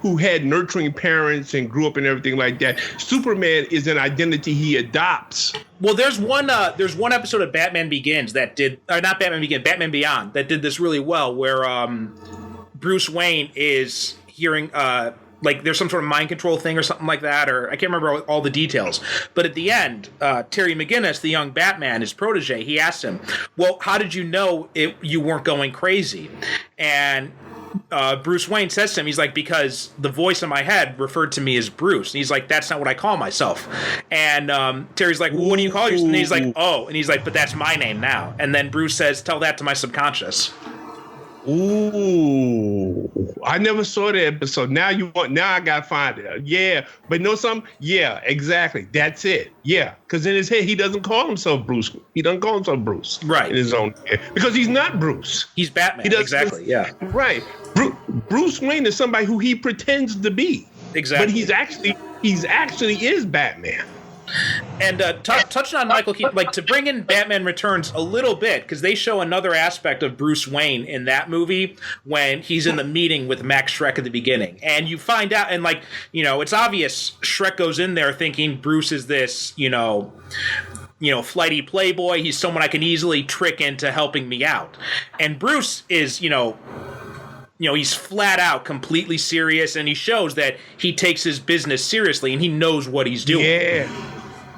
who had nurturing parents and grew up and everything like that. Superman is an identity he adopts. Well, there's one episode of Batman Begins that did, or not Batman Begins, Batman Beyond, that did this really well, where Bruce Wayne is hearing like there's some sort of mind control thing or something like that, or I can't remember all the details. But at the end, Terry McGinnis, the young Batman, his protege, he asked him, well, how did you know you weren't going crazy? And Bruce Wayne says to him, he's like, because the voice in my head referred to me as Bruce. And he's like, that's not what I call myself. And Terry's like, well, what do you call yourself? And he's like, oh. And he's like, but that's my name now. And then Bruce says, tell that to my subconscious. Ooh, I never saw that episode. Now I gotta find it. Yeah, but know something? Yeah, exactly. That's it. Yeah, because in his head he doesn't call himself Bruce. He doesn't call himself Bruce. Right. In his own head, because he's not Bruce. He's Batman. Exactly. Yeah. Right. Bruce Wayne is somebody who he pretends to be. Exactly. But he's actually is Batman. And touching on Michael Keaton, like to bring in Batman Returns a little bit, because they show another aspect of Bruce Wayne in that movie when he's in the meeting with Max Schreck at the beginning. And you find out, and like, you know, it's obvious Schreck goes in there thinking Bruce is this, you know, flighty playboy. He's someone I can easily trick into helping me out. And Bruce is, you know, he's flat out completely serious, and he shows that he takes his business seriously and he knows what he's doing.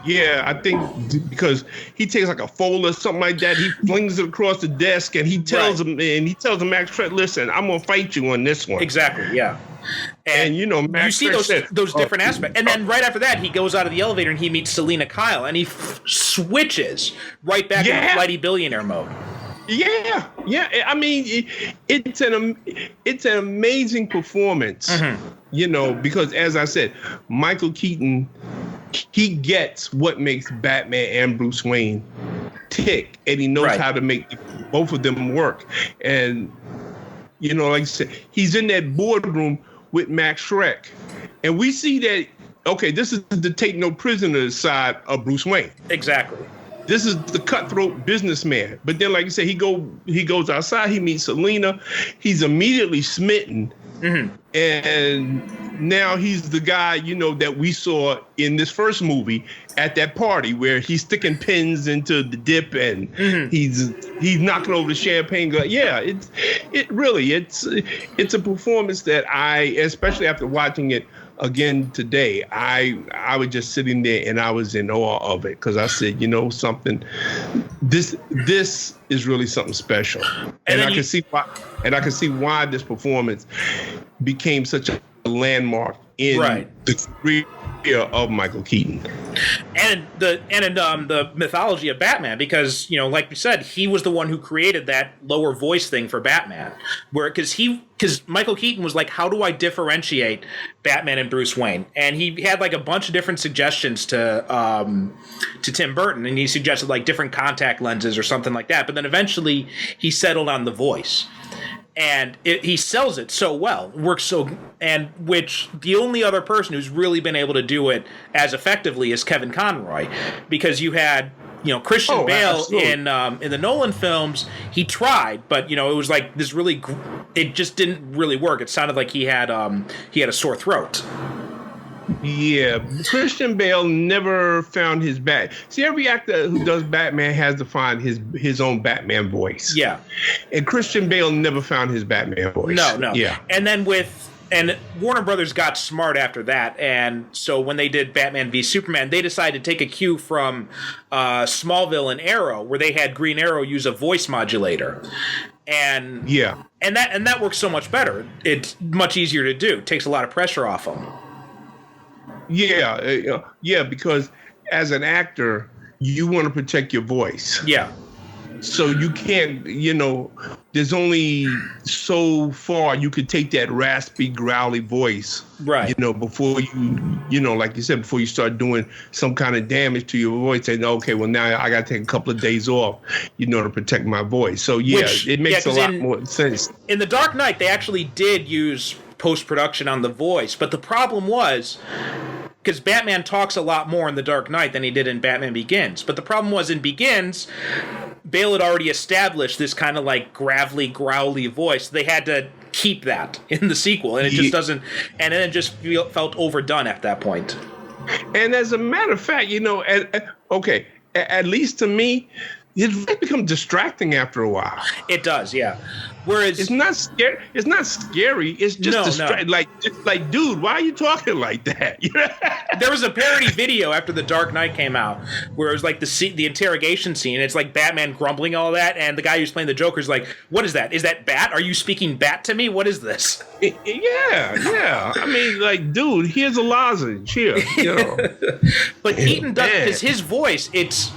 Yeah, I think because he takes like a folder or something like that, he flings it across the desk, and he tells him, Max Schreck, listen, I'm gonna fight you on this one. Exactly, yeah. And you know, Max you see those different aspects. And then right after that, he goes out of the elevator and he meets Selina Kyle, and he switches right back into flighty billionaire mode. Yeah. I mean, it's an amazing performance, you know, because as I said, Michael Keaton, he gets what makes Batman and Bruce Wayne tick, and he knows how to make both of them work. And, you know, like I said, he's in that boardroom with Max Schreck, and we see that, okay, this is the take no prisoners side of Bruce Wayne. Exactly. This is the cutthroat businessman. But then, like you said, he goes outside, he meets Selena, he's immediately smitten. And now he's the guy, you know, that we saw in this first movie at that party where he's sticking pins into the dip, and he's knocking over the champagne glass. Yeah, it's a performance that I, especially after watching it again today, I was just sitting there and I was in awe of it, because I said, you know something, this is really something special. And I can see why this performance became such a landmark in the career of Michael Keaton. And the mythology of Batman, because, you know, like we said, he was the one who created that lower voice thing for Batman, because Michael Keaton was like, how do I differentiate Batman and Bruce Wayne? And he had like a bunch of different suggestions to Tim Burton, and he suggested like different contact lenses or something like that. But then eventually he settled on the voice. And he sells it so well, works so, and which the only other person who's really been able to do it as effectively is Kevin Conroy, because you had, you know, Christian Bale in the Nolan films. He tried, but, you know, it was like this really, it just didn't really work. It sounded like he had a sore throat. Yeah, Christian Bale never found his See, every actor who does Batman has to find his own Batman voice. Yeah, and Christian Bale never found his Batman voice. No. Yeah, and then and Warner Brothers got smart after that, and so when they did Batman v Superman, they decided to take a cue from Smallville and Arrow, where they had Green Arrow use a voice modulator. And that works so much better. It's much easier to do. It takes a lot of pressure off them. Yeah, because as an actor, you want to protect your voice. Yeah. So you can't, you know, there's only so far you could take that raspy, growly voice. Right. You know, before you know, like you said, before you start doing some kind of damage to your voice, and okay, well, now I got to take a couple of days off, you know, to protect my voice. So, it makes a lot more sense. In The Dark Knight, they actually did use post-production on the voice, but the problem was, because Batman talks a lot more in The Dark Knight than he did in Batman Begins. But the problem was, in Begins, Bale had already established this kind of like gravelly, growly voice. They had to keep that in the sequel, and it just doesn't. And then it just felt overdone at that point. And as a matter of fact, you know, at least to me, it becomes distracting after a while. It does, yeah. Whereas it's not scary. It's not scary. It's just distracting. Like, dude, why are you talking like that? There was a parody video after The Dark Knight came out where it was like the interrogation scene. It's like Batman grumbling all that, and the guy who's playing the Joker's like, "What is that? Is that Bat? Are you speaking Bat to me? What is this?" Yeah. I mean, like, dude, here's a lozenge here. You know. But Keaton does, because his voice, it's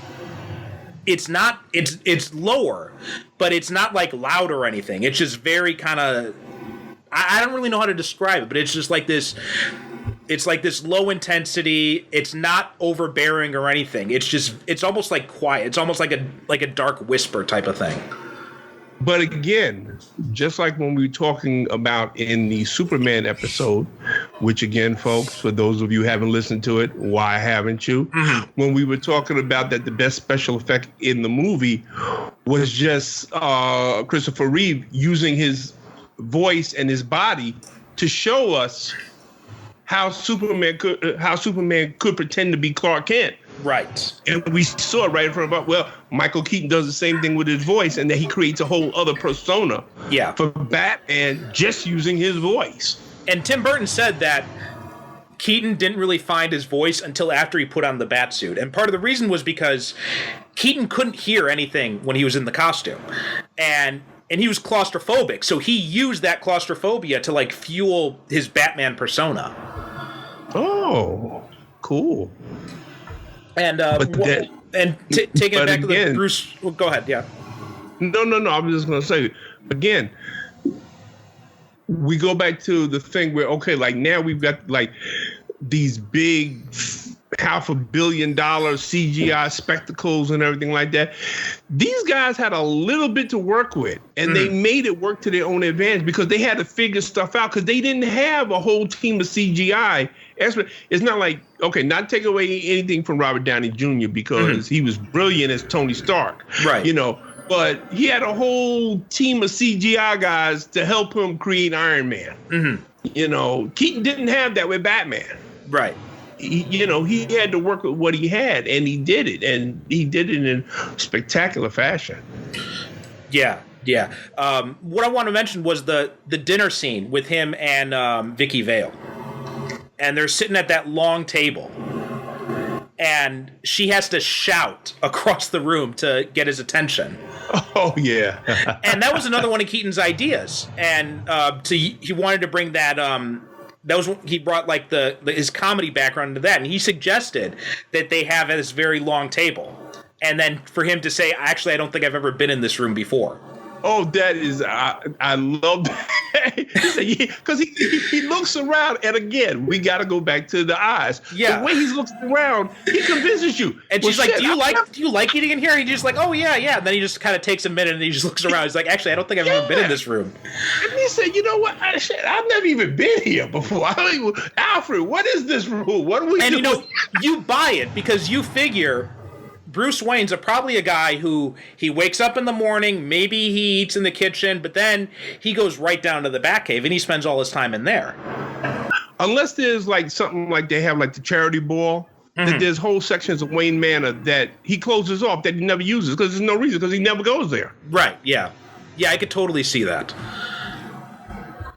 lower, but it's not like loud or anything. It's just very kind of, I don't really know how to describe it, but it's just like this. It's like this low intensity. It's not overbearing or anything. It's almost like quiet. It's almost like a dark whisper type of thing. But again, just like when we were talking about in the Superman episode, which again, folks, for those of you who haven't listened to it, why haven't you? Mm-hmm. When we were talking about that the best special effect in the movie was just Christopher Reeve using his voice and his body to show us how Superman could pretend to be Clark Kent. Right. And we saw it right in front of us. Well, Michael Keaton does the same thing with his voice, and then he creates a whole other persona for Batman just using his voice. And Tim Burton said that Keaton didn't really find his voice until after he put on the Batsuit. And part of the reason was because Keaton couldn't hear anything when he was in the costume. And he was claustrophobic, so he used that claustrophobia to like fuel his Batman persona. Oh, cool. And taking it back to the Bruce. Well, go ahead. Yeah. No. I was just gonna say again. We go back to the thing where like now we've got like these big $500 million CGI spectacles and everything like that. These guys had a little bit to work with, and they made it work to their own advantage because they had to figure stuff out because they didn't have a whole team of CGI. It's not like, not take away anything from Robert Downey Jr. because he was brilliant as Tony Stark. Right. You know, but he had a whole team of CGI guys to help him create Iron Man. Mm-hmm. You know, Keaton didn't have that with Batman. Right. He had to work with what he had, and he did it, and he did it in spectacular fashion. Yeah. What I want to mention was the dinner scene with him and Vicky Vale. And they're sitting at that long table. And she has to shout across the room to get his attention. Oh yeah. And that was another one of Keaton's ideas. And so he wanted to bring that. That was he brought like his comedy background into that, and he suggested that they have this very long table, and then for him to say, "Actually, I don't think I've ever been in this room before." Oh, that is, I love that. Because he looks around, and again, we got to go back to the eyes. Yeah. The way he's looking around, he convinces you. And well, she's like, shit, do you like eating in here? And he's just like, oh, yeah. And then he just kind of takes a minute, and he just looks around. He's like, actually, I don't think I've ever been in this room. And he said, you know what? I've never even been here before. Alfred, what is this room? What are we doing? And, you know, you buy it because you figure Bruce Wayne's probably a guy who he wakes up in the morning, maybe he eats in the kitchen, but then he goes right down to the Batcave and he spends all his time in there. Unless there's like something like they have like the charity ball, that there's whole sections of Wayne Manor that he closes off that he never uses because there's no reason, because he never goes there. Right, yeah. Yeah, I could totally see that.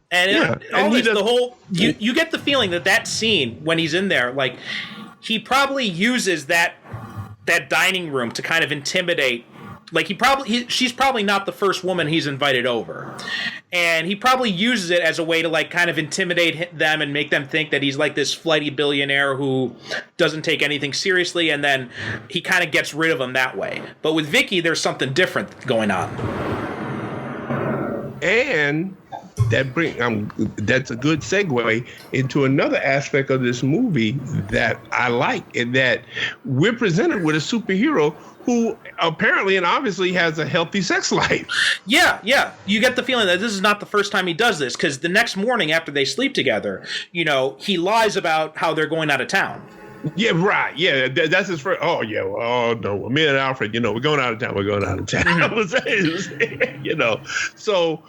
And you get the feeling that scene when he's in there, like he probably uses that dining room to kind of intimidate. Like she's probably not the first woman he's invited over, and he probably uses it as a way to like kind of intimidate them and make them think that he's like this flighty billionaire who doesn't take anything seriously, and then he kind of gets rid of them that way. But with Vicky, there's something different going on. And that's a good segue into another aspect of this movie that I like, in that we're presented with a superhero who apparently and obviously has a healthy sex life. Yeah. You get the feeling that this is not the first time he does this, because the next morning after they sleep together, you know, he lies about how they're going out of town. Yeah, right. Yeah, that's his first. Oh, yeah. Well, oh, no. Me and Alfred, you know, we're going out of town. You know, so...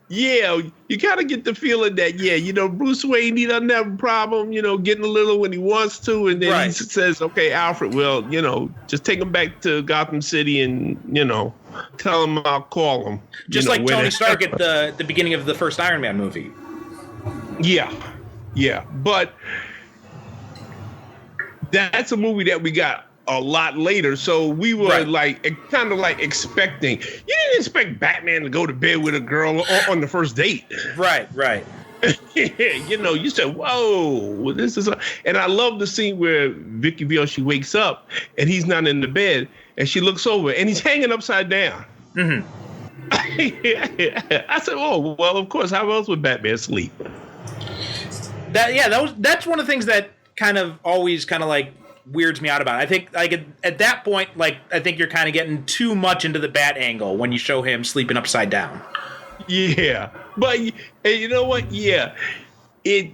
Yeah, you kind of get the feeling that, yeah, you know, Bruce Wayne, he doesn't have a problem, you know, getting a little when he wants to. And then he says, okay, Alfred, well, you know, just take him back to Gotham City and, you know, tell him I'll call him. Just like Tony Stark at the beginning of the first Iron Man movie. Yeah. But that's a movie that we got a lot later, so we were like kind of like expecting. You didn't expect Batman to go to bed with a girl on the first date, right? You know, you said, "Whoa, this is," and I love the scene where Vicky Vale, she wakes up and he's not in the bed, and she looks over and he's hanging upside down. I said, "Oh, well, of course. How else would Batman sleep?" That's one of the things that kind of always kind of like weirds me out about it. I think like at that point, like I think you're kind of getting too much into the Bat angle when you show him sleeping upside down. Yeah, but you know what? Yeah, it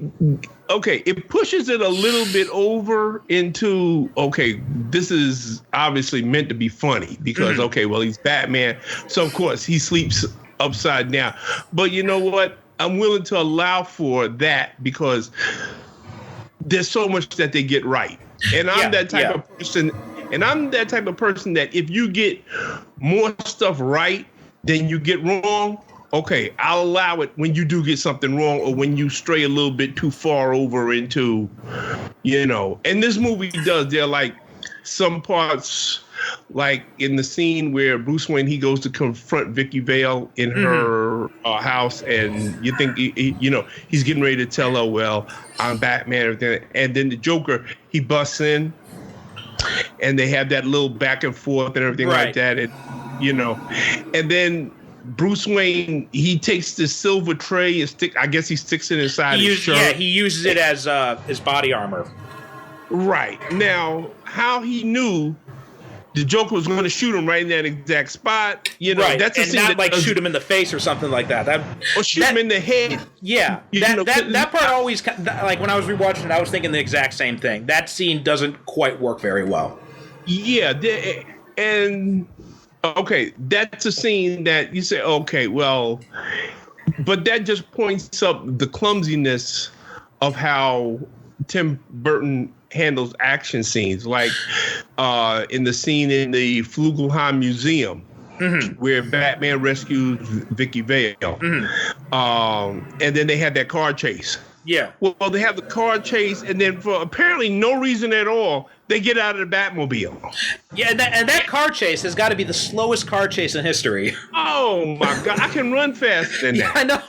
pushes it a little bit over into, okay, this is obviously meant to be funny because okay, well, he's Batman, so of course he sleeps upside down. But you know what? I'm willing to allow for that because there's so much that they get right. And I'm that type of person. And I'm that type of person that if you get more stuff right than you get wrong, okay, I'll allow it when you do get something wrong or when you stray a little bit too far over into, you know. And this movie does. There are like some parts, like in the scene where Bruce Wayne, he goes to confront Vicky Vale in her house, and you think, you know, he's getting ready to tell her, well, I'm Batman, everything. And then the Joker, he busts in, and they have that little back and forth and everything like that. And, you know, and then Bruce Wayne, he takes the silver tray and he sticks it inside his shirt. Yeah, he uses it as his body armor. Right. Now, how he knew the Joker was going to shoot him right in that exact spot, you know, that's a scene not like shoot him in the face or something like that. Or shoot him in the head. Yeah, that part always, like when I was rewatching it, I was thinking the exact same thing. That scene doesn't quite work very well. Yeah, and okay, that's a scene that you say, okay, well, but that just points up the clumsiness of how Tim Burton handles action scenes, like in the scene in the Flugelheim Museum where Batman rescues Vicky Vale. And then they had that car chase. Yeah. Well, they have the car chase, and then for apparently no reason at all, they get out of the Batmobile. Yeah, and that car chase has got to be the slowest car chase in history. Oh my God, I can run faster than that. I know.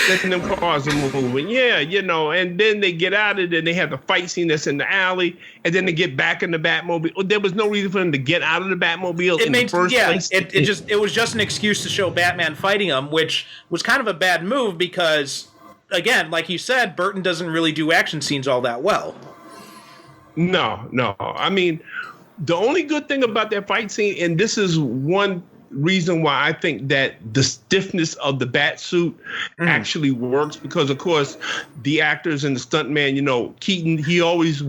Letting them cars are moving. Yeah, and then they get out of it and they have the fight scene that's in the alley, and then they get back in the Batmobile. There was no reason for them to get out of the Batmobile the first place. It was just an excuse to show Batman fighting him, which was kind of a bad move because, again, like you said, Burton doesn't really do action scenes all that well. No. I mean, the only good thing about that fight scene, and this is one reason why I think that the stiffness of the bat suit actually works, because of course the actors and the stuntman, Keaton, he always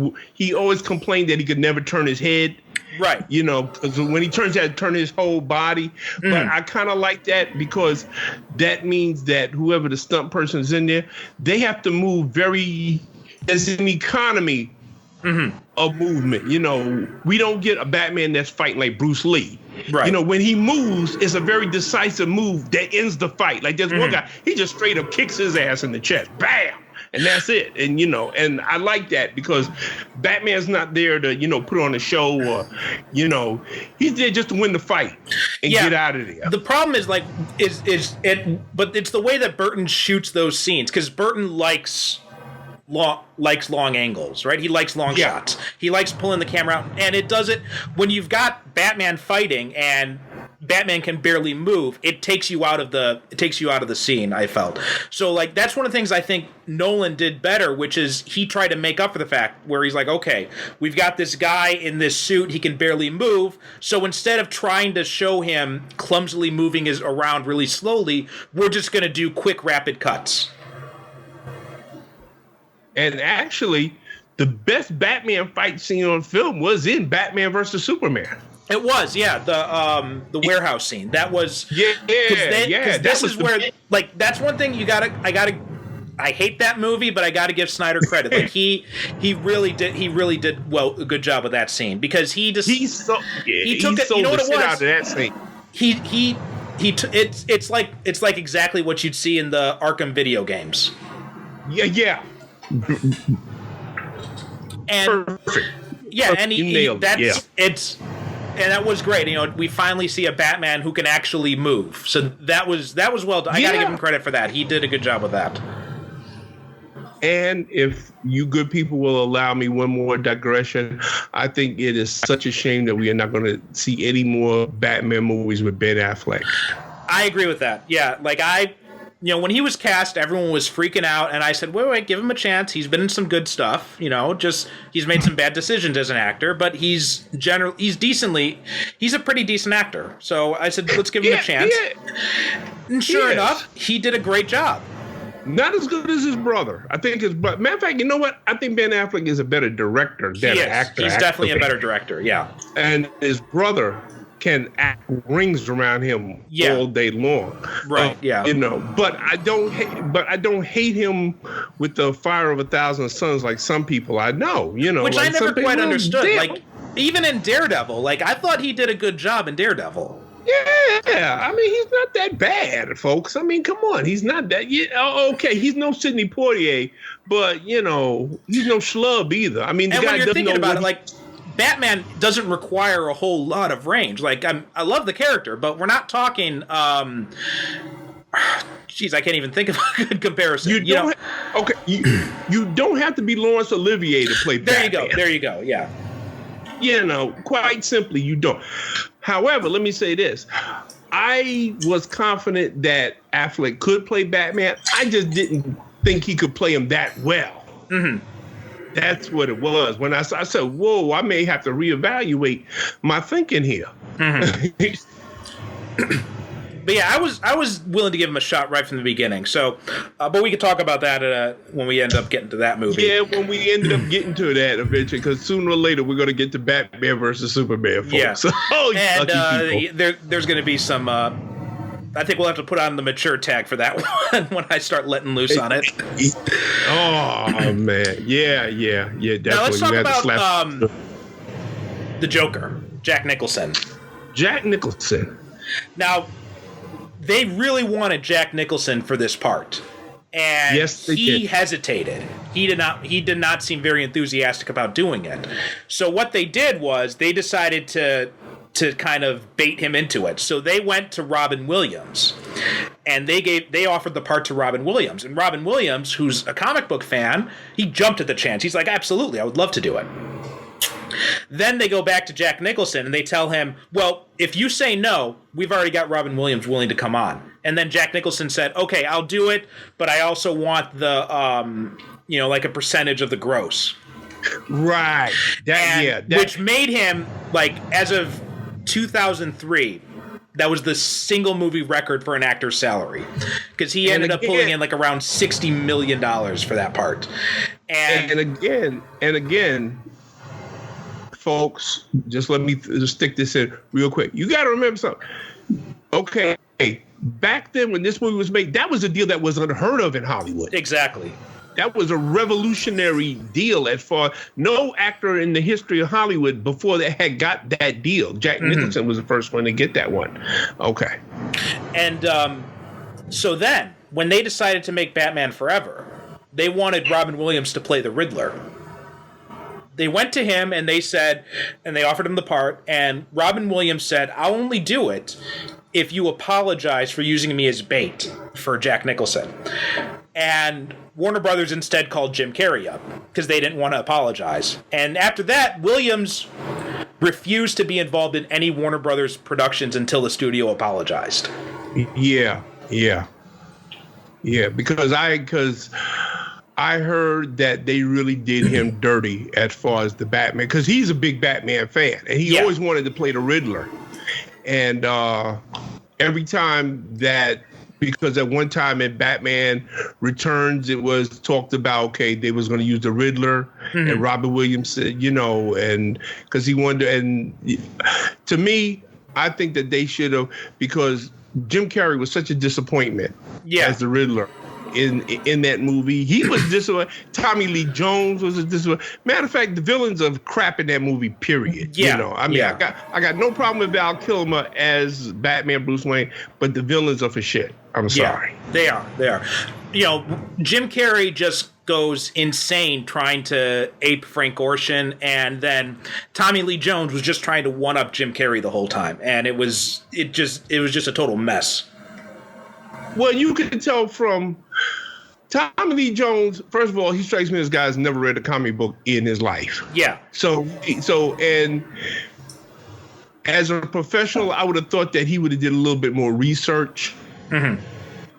complained that he could never turn his head. Right. Because when he turns, he had to turn his whole body. But I kind of like that because that means that whoever the stunt person is in there, they have to move there's an economy of movement. We don't get a Batman that's fighting like Bruce Lee. Right. When he moves, it's a very decisive move that ends the fight. Like there's one guy, he just straight up kicks his ass in the chest. Bam! And that's it. And, and I like that because Batman's not there to, put on a show or, he's there just to win the fight and get out of there. The problem is but it's the way that Burton shoots those scenes, because Burton likes long angles, right? He likes long shots. He likes pulling the camera out, and it does it when you've got Batman fighting and Batman can barely move. It takes you out of the scene, I felt. So that's one of the things I think Nolan did better, which is he tried to make up for the fact where he's like, okay, we've got this guy in this suit, he can barely move. So instead of trying to show him clumsily moving around really slowly, we're just going to do quick rapid cuts. And actually, the best Batman fight scene on film was in Batman versus Superman. It was, the warehouse scene. That was This is where that's one thing I hate that movie, but I got to give Snyder credit. He really did a good job with that scene, because he took it. You know what it was? Out of that scene. It's like exactly what you'd see in the Arkham video games. Yeah. And perfect. Yeah, and and that was great. We finally see a Batman who can actually move. So that was well done. I got to give him credit for that. He did a good job with that. And if you good people will allow me one more digression, I think it is such a shame that we are not going to see any more Batman movies with Ben Affleck. I agree with that. Yeah, when he was cast, everyone was freaking out, and I said, wait, give him a chance. He's been in some good stuff, he's made some bad decisions as an actor, but he's a pretty decent actor. So I said, let's give him a chance. Yeah. And sure enough, he did a great job. Not as good as his brother. I think matter of fact, you know what? I think Ben Affleck is a better director than an actor. He's definitely a better director, yeah. And his brother can act rings around him all day long, right? But I don't hate him with the fire of 1,000 suns like some people I know. Which I never quite understood. Even in Daredevil, I thought he did a good job in Daredevil. Yeah, I mean, he's not that bad, folks. I mean, come on, he's not that. Okay, he's no Sidney Poitier, but he's no schlub either. I mean, the guy doesn't know about it, Batman doesn't require a whole lot of range. I love the character, but we're not talking. Jeez, I can't even think of a good comparison. You don't have to be Laurence Olivier to play Batman. There you go. Yeah. Quite simply, you don't. However, let me say this. I was confident that Affleck could play Batman. I just didn't think he could play him that well. Mm-hmm. That's what it was. When I said, whoa, I may have to reevaluate my thinking here. Mm-hmm. But yeah, I was willing to give him a shot right from the beginning. So, but we could talk about that when we end up getting to that movie. Yeah, when we end up getting to that eventually, because sooner or later we're going to get to Batman versus Superman, folks. Yeah. So, and there's going to be some. I think we'll have to put on the mature tag for that one when I start letting loose on it. Oh man, yeah, definitely. Now let's talk about the Joker, Jack Nicholson. Now, they really wanted Jack Nicholson for this part, and he hesitated. he did not seem very enthusiastic about doing it. So what they did was they decided to kind of bait him into it. So they went to Robin Williams, and they offered the part to Robin Williams. And Robin Williams, who's a comic book fan, he jumped at the chance. He's like, absolutely, I would love to do it. Then they go back to Jack Nicholson and they tell him, well, if you say no, we've already got Robin Williams willing to come on. And then Jack Nicholson said, okay, I'll do it, but I also want the, like a percentage of the gross. Right. Which made him, like, as of 2003, that was the single movie record for an actor's salary, because he ended up pulling in like around $60 million for that part. And again, folks, just let me stick this in real quick. You got to remember something. Okay, back then when this movie was made, that was a deal that was unheard of in Hollywood. Exactly. That was a revolutionary deal as far no actor in the history of Hollywood before that had got that deal. Jack Nicholson was the first one to get that one. Okay. And so then when they decided to make Batman Forever, they wanted Robin Williams to play the Riddler. They went to him and they offered him the part, and Robin Williams said, I'll only do it if you apologize for using me as bait for Jack Nicholson. And Warner Brothers instead called Jim Carrey up because they didn't want to apologize. And after that, Williams refused to be involved in any Warner Brothers productions until the studio apologized. Yeah. Because I heard that they really did him dirty as far as the Batman, because he's a big Batman fan and he always wanted to play the Riddler. And every time that, because at one time in Batman Returns, it was talked about, okay, they was going to use the Riddler, and Robin Williams said, and because he wanted to, and to me, I think that they should have, because Jim Carrey was such a disappointment as the Riddler. In that movie, he was disappointed. Tommy Lee Jones was a disappointment. Matter of fact, the villains are crap in that movie. Period. I got no problem with Val Kilmer as Batman Bruce Wayne, but the villains are for shit. I'm sorry. They are. Jim Carrey just goes insane trying to ape Frank Gorshin, and then Tommy Lee Jones was just trying to one up Jim Carrey the whole time, and it was just a total mess. Well, you can tell from Tommy Lee Jones, first of all, he strikes me as a guy who's never read a comic book in his life. Yeah. So, and as a professional, I would have thought that he would have did a little bit more research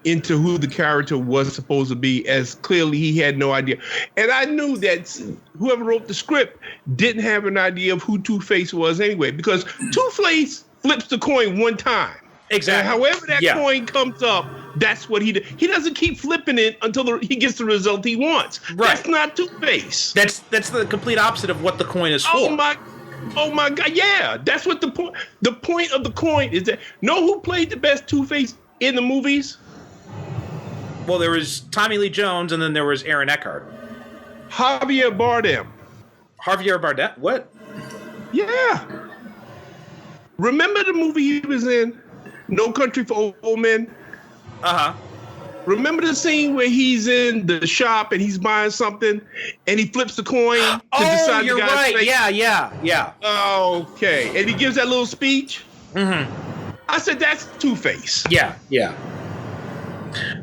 into who the character was supposed to be, as clearly he had no idea. And I knew that whoever wrote the script didn't have an idea of who Two-Face was anyway, because Two-Face flips the coin one time. Exactly. And however that coin comes up, that's what he does. He doesn't keep flipping it until he gets the result he wants. Right. That's not Two-Face. That's the complete opposite of what the coin is for. Oh my God! Yeah, that's what the point. The point of the coin is that. Know who played the best Two-Face in the movies? Well, there was Tommy Lee Jones, and then there was Aaron Eckhart. Javier Bardem. Javier Bardem? What? Yeah. Remember the movie he was in? No Country for Old Men? Uh-huh. Remember the scene where he's in the shop and he's buying something and he flips the coin to decide you're the guy's right. fate? Yeah. Okay. And he gives that little speech? Mm-hmm. I said, that's Two-Face. Yeah.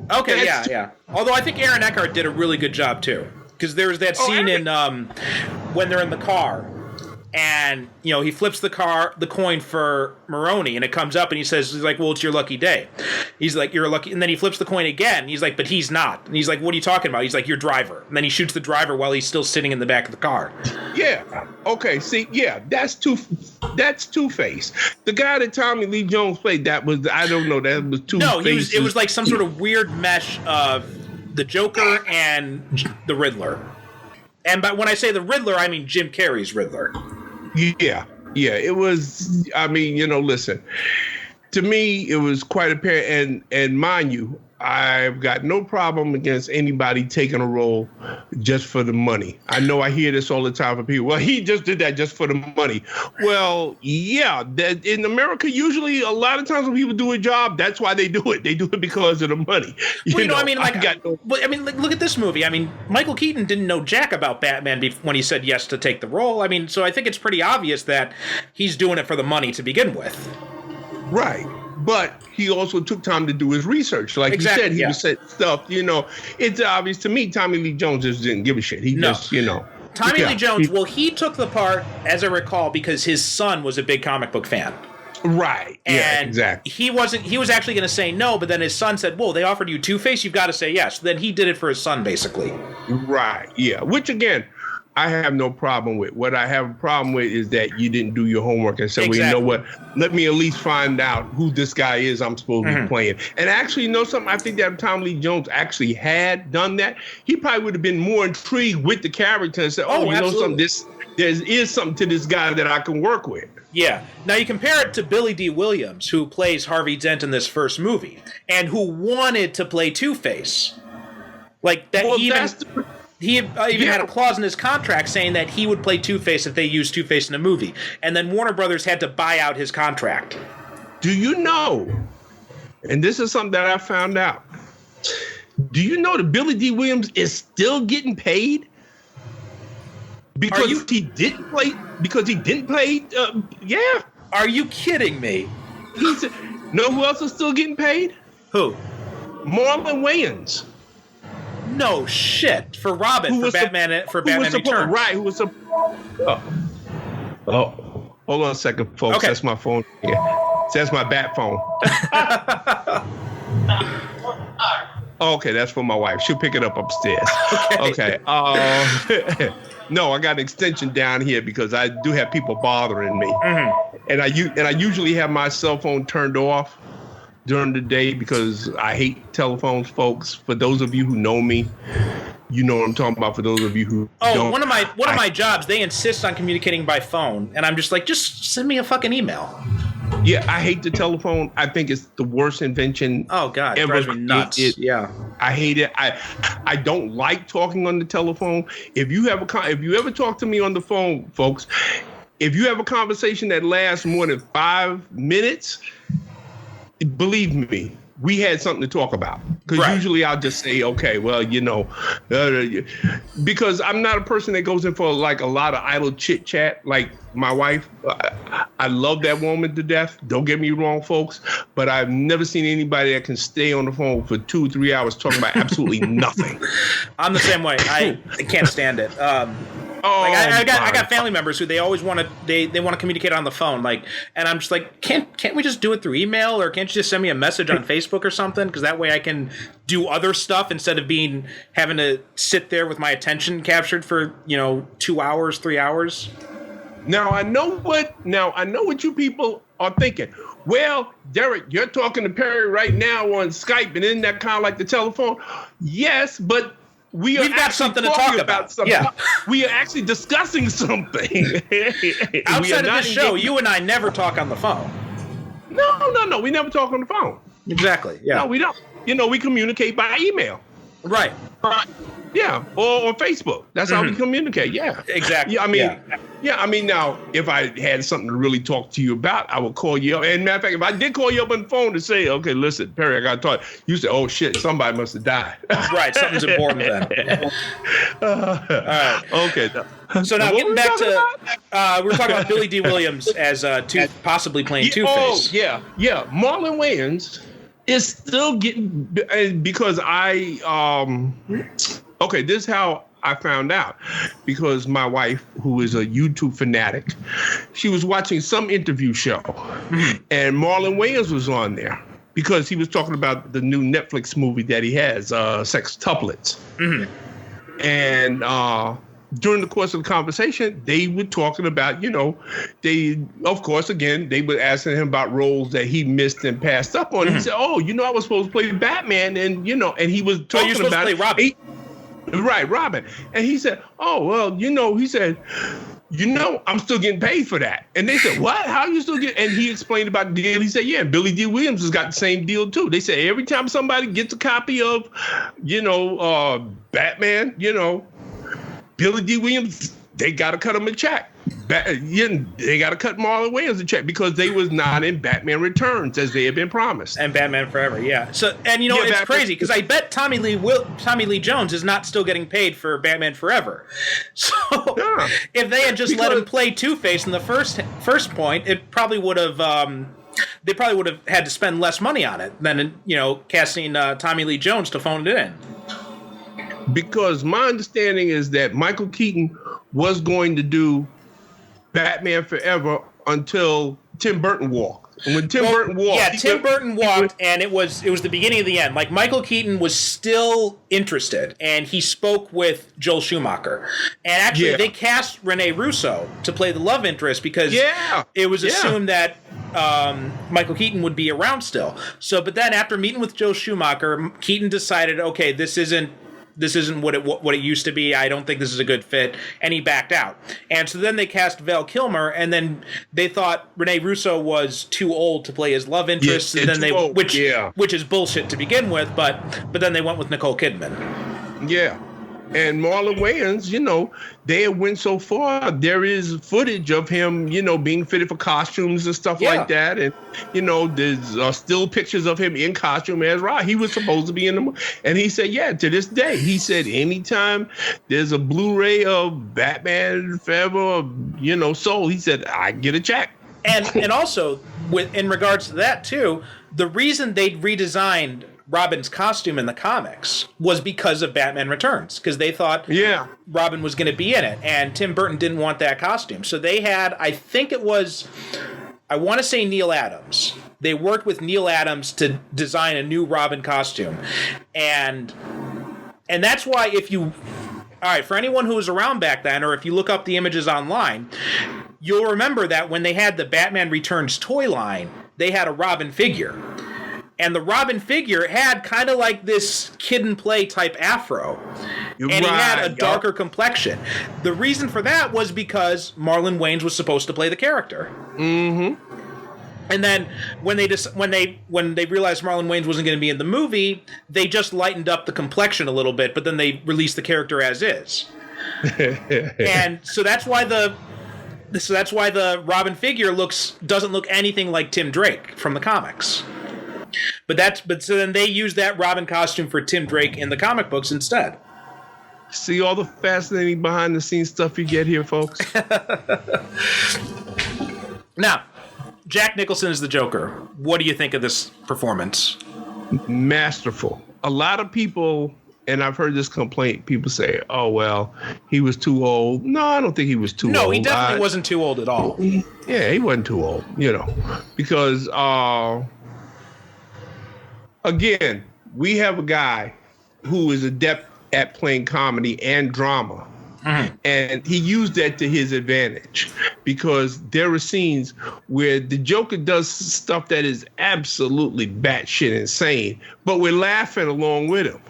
Okay, yeah. Although I think Aaron Eckhart did a really good job, too. Because there's that scene in when they're in the car, and he flips the coin for Maroni, and it comes up, and he's like, well, it's your lucky day. He's like, you're lucky, and then he flips the coin again. And he's like, but he's not. And he's like, what are you talking about? He's like, your driver. And then he shoots the driver while he's still sitting in the back of the car. Yeah. Okay. See, yeah, that's Two-Face. The guy that Tommy Lee Jones played, that was Two-Face. No, it was like some sort of weird mesh of the Joker and the Riddler. And when I say the Riddler, I mean Jim Carrey's Riddler. Yeah, it was. I mean, listen. to me, it was quite apparent. And mind you, I've got no problem against anybody taking a role just for the money. I know I hear this all the time from people. Well, he just did that just for the money. Well, yeah, that in America, usually a lot of times when people do a job, that's why they do it. They do it because of the money. Look at this movie. I mean, Michael Keaton didn't know jack about Batman when he said yes to take the role. I mean, so I think it's pretty obvious that he's doing it for the money to begin with. Right. But he also took time to do his research. Like you said, he was saying stuff, it's obvious to me Tommy Lee Jones just didn't give a shit. Tommy Lee Jones, he took the part, as I recall, because his son was a big comic book fan. Right. And yeah, exactly. He was actually going to say no, but then his son said, "Whoa, they offered you Two-Face, you've got to say yes." Then he did it for his son, basically. Right. Yeah. Which, again, I have no problem with. What I have a problem with is that you didn't do your homework and say, well, you know what? Let me at least find out who this guy is I'm supposed to be playing. And actually, you know something? I think that if Tom Lee Jones actually had done that, he probably would have been more intrigued with the character and said, you know something? There is something to this guy that I can work with. Yeah. Now you compare it to Billy D. Williams, who plays Harvey Dent in this first movie, and who wanted to play Two-Face. Like that. Well, he even had a clause in his contract saying that he would play Two-Face if they used Two-Face in a movie. And then Warner Brothers had to buy out his contract. Do you know, and this is something that I found out, do you know that Billy D. Williams is still getting paid? Because he didn't play, yeah. Are you kidding me? Know who else is still getting paid? Who? Marlon Wayans. No shit. For Robin, for Batman Returns. Right, who was hold on a second, folks. Okay. That's my phone. Yeah. That's my bat phone. Okay, that's for my wife. She'll pick it up upstairs. Okay. No, I got an extension down here because I do have people bothering me. And I usually have my cell phone turned off during the day because I hate telephones, folks. For those of you who know me, you know what I'm talking about. For those of you who don't, one of my jobs, they insist on communicating by phone, and I'm just like, just send me a fucking email. Yeah, I hate the telephone. I think it's the worst invention. Oh God, it drives me nuts. Yeah, I hate it. I don't like talking on the telephone. If you ever talk to me on the phone, folks, if you have a conversation that lasts more than 5 minutes, believe me, we had something to talk about. Because usually I'll just say, okay, well, because I'm not a person that goes in for like a lot of idle chit chat. Like my wife, I love that woman to death. Don't get me wrong, folks. But I've never seen anybody that can stay on the phone for 2 or 3 hours talking about absolutely nothing. I'm the same way. I can't stand it. I got family members who they always want to they want to communicate on the phone, like, and I'm just like, can't we just do it through email, or can't you just send me a message on Facebook or something? Because that way I can do other stuff instead of having to sit there with my attention captured for 2 hours, 3 hours. Now I know what you people are thinking. Well, Derrick, you're talking to Perry right now on Skype, and isn't that kind of like the telephone? Yes, but we've got something to talk about. Yeah. We are actually discussing something. Outside of this show, you and I never talk on the phone. No. We never talk on the phone. Exactly. Yeah. No, we don't. We communicate by email. Right. Yeah. Or on Facebook. That's how we communicate. Yeah. Exactly. Yeah, I mean, now, if I had something to really talk to you about, I would call you up. And matter of fact, if I did call you up on the phone to say, okay, listen, Perry, I got to talk, you say, oh, shit, somebody must have died. Right, something's important then. All right. Okay. So now, getting back to, we were talking about Billy D. Williams as possibly playing Two-Face. Oh, yeah. Marlon Wayans is still getting, because okay, this is how I found out, because my wife, who is a YouTube fanatic, she was watching some interview show, and Marlon Wayans was on there because he was talking about the new Netflix movie that he has, Sextuplets. And during the course of the conversation, they were talking about, of course, again, they were asking him about roles that he missed and passed up on. He said, I was supposed to play Batman, and he was talking about to play Robin. Right, Robin. And he said, he said, I'm still getting paid for that. And they said, what? How you still get? And he explained about the deal. He said, yeah, Billy D. Williams has got the same deal too. They said every time somebody gets a copy of, Batman, Billy D. Williams, they got to cut him a check. They got to cut Marlon Wayans a check because they was not in Batman Returns as they had been promised. And Batman Forever, yeah. So, and it's crazy because I bet Tommy Lee Jones is not still getting paid for Batman Forever. So, if they had just let him play Two-Face in the first point, it probably would have. They probably would have had to spend less money on it than casting Tommy Lee Jones to phone it in. Because my understanding is that Michael Keaton was going to do Batman Forever until Tim Burton walked. And when Tim Burton walked, and it was the beginning of the end. Like Michael Keaton was still interested, and he spoke with Joel Schumacher. And actually, they cast Rene Russo to play the love interest because it was assumed that Michael Keaton would be around still. So, but then after meeting with Joel Schumacher, Keaton decided, okay, this isn't what it used to be. I don't think this is a good fit, and he backed out. And so then they cast Val Kilmer, and then they thought Rene Russo was too old to play his love interest, and then which is bullshit to begin with. But then they went with Nicole Kidman. Yeah. And Marlon Wayans, they had went so far. There is footage of him, being fitted for costumes and stuff like that. And, there's still pictures of him in costume as Rod. He was supposed to be in the movie. And he said, to this day, he said, anytime there's a Blu-ray of Batman Forever, sold, he said, I get a check. And also, in regards to that, too, the reason they redesigned Robin's costume in the comics was because of Batman Returns, because they thought Robin was going to be in it, and Tim Burton didn't want that costume. So they had, I want to say Neil Adams. They worked with Neil Adams to design a new Robin costume. And that's why for anyone who was around back then, or if you look up the images online, you'll remember that when they had the Batman Returns toy line, they had a Robin figure. And the Robin figure had kind of like this Kid and Play type afro. And he had a darker complexion. The reason for that was because Marlon Wayans was supposed to play the character. Mm-hmm. And then when they realized Marlon Wayans wasn't going to be in the movie, they just lightened up the complexion a little bit, but then they released the character as is. And so that's why the Robin figure doesn't look anything like Tim Drake from the comics. But so then they used that Robin costume for Tim Drake in the comic books instead. See all the fascinating behind the scenes stuff you get here, folks. Now, Jack Nicholson is the Joker. What do you think of this performance? Masterful. A lot of people, and I've heard this complaint, people say, oh, well, he was too old. No, I don't think he was too old. No, he definitely wasn't too old at all. Yeah, he wasn't too old, because again, we have a guy who is adept at playing comedy and drama. Mm-hmm. And he used that to his advantage because there are scenes where the Joker does stuff that is absolutely batshit insane, but we're laughing along with him.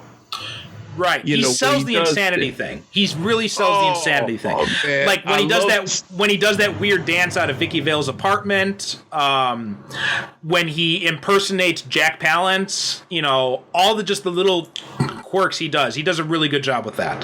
Right. He sells the insanity thing. He really sells the insanity thing. Man. Like when he does that weird dance out of Vicky Vale's apartment, when he impersonates Jack Palance, all the little quirks he does. He does a really good job with that.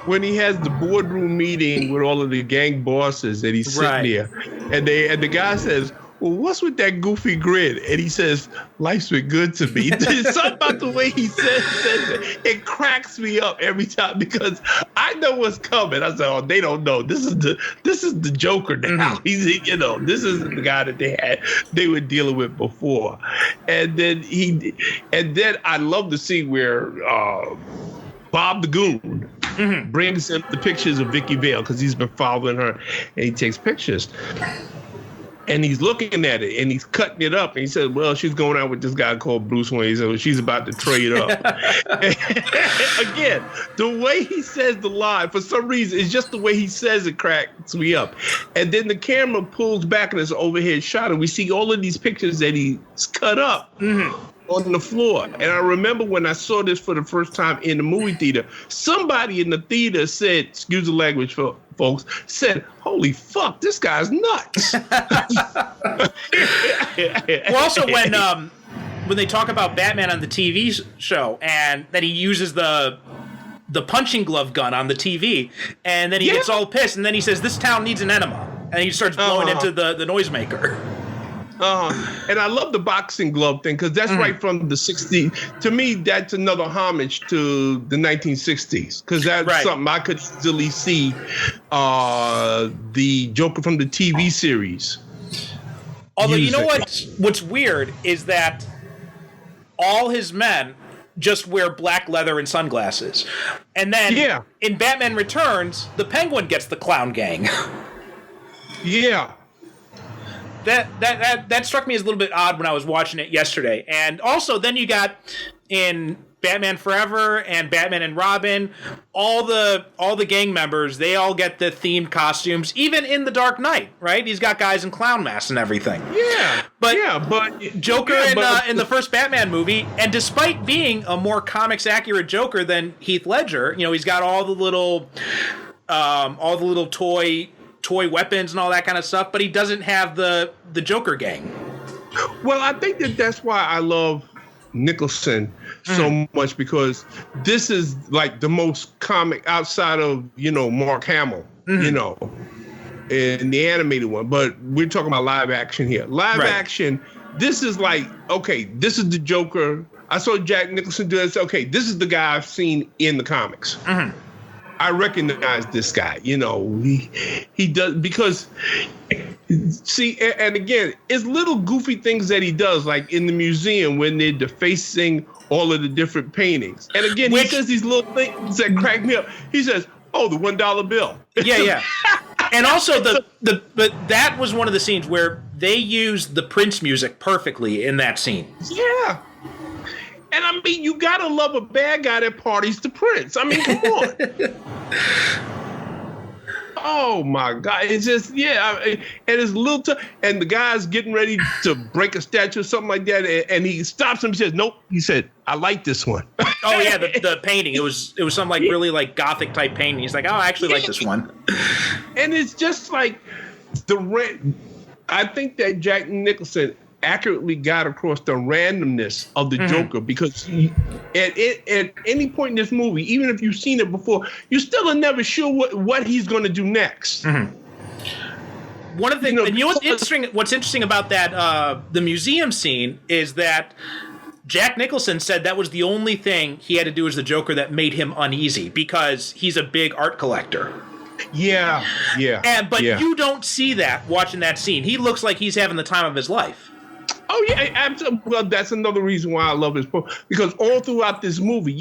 When he has the boardroom meeting with all of the gang bosses and he's sitting there and the guy says, well, what's with that goofy grin? And he says, life's been good to me. There's something about the way he says it. It cracks me up every time because I know what's coming. I said, oh, they don't know. This is the Joker now. Mm-hmm. He's, this is the guy that they were dealing with before. And then I love the scene where Bob the Goon brings him the pictures of Vicky Vale because he's been following her and he takes pictures. And he's looking at it, and he's cutting it up. And he says, well, she's going out with this guy called Bruce Wayne, so she's about to trade up. Again, the way he says the line, for some reason, it's just the way he says it cracks me up. And then the camera pulls back in this overhead shot, and we see all of these pictures that he's cut up. Mm-hmm. on the floor. And I remember when I saw this for the first time in the movie theater, somebody in the theater said, excuse the language, folks, said, "Holy fuck, this guy's nuts." Well, also when they talk about Batman on the TV show and that he uses the punching glove gun on the TV, and then he gets all pissed, and then he says, "This town needs an enema," and he starts blowing into the noisemaker. And I love the boxing glove thing because that's right from the 60s. To me, that's another homage to the 1960s because that's something I could easily see the Joker from the TV series. Although, you know what's weird is that all his men just wear black leather and sunglasses. And then in Batman Returns, the Penguin gets the clown gang. Yeah. That struck me as a little bit odd when I was watching it yesterday. And also then you got in Batman Forever and Batman and Robin, all the gang members, they all get the themed costumes, even in The Dark Knight, right? He's got guys in clown masks and everything. Yeah. But Joker in the first Batman movie, and despite being a more comics accurate Joker than Heath Ledger, he's got all the little toy weapons and all that kind of stuff, but he doesn't have the Joker gang. Well, I think that's why I love Nicholson so much, because this is like the most comic outside of Mark Hamill, in the animated one. But we're talking about live action here. Live action. This is like, okay, this is the Joker. I saw Jack Nicholson do this. Okay, this is the guy I've seen in the comics. I recognize this guy. He does, because see, and again, it's little goofy things that he does, like in the museum when they're defacing all of the different paintings. And again, he says these little things that crack me up. He says, "Oh, the $1 bill." Yeah. And also but that was one of the scenes where they used the Prince music perfectly in that scene. Yeah. And I mean, you gotta love a bad guy that parties to Prince. I mean, come on. Oh my God! It's just and it's and the guy's getting ready to break a statue or something like that, and he stops him and says, "Nope." He said, "I like this one." Oh yeah, the painting. It was some like really like Gothic type painting. He's like, "Oh, I actually like this one." And it's just like I think that Jack Nicholson accurately got across the randomness of the Joker, because at any point in this movie, even if you've seen it before, you still are never sure what he's going to do next. One of the things, and what's interesting about that the museum scene is that Jack Nicholson said that was the only thing he had to do as the Joker that made him uneasy, because he's a big art collector. Yeah. But you don't see that watching that scene. He looks like he's having the time of his life. Oh yeah, absolutely. Well, that's another reason why I love his book, because all throughout this movie,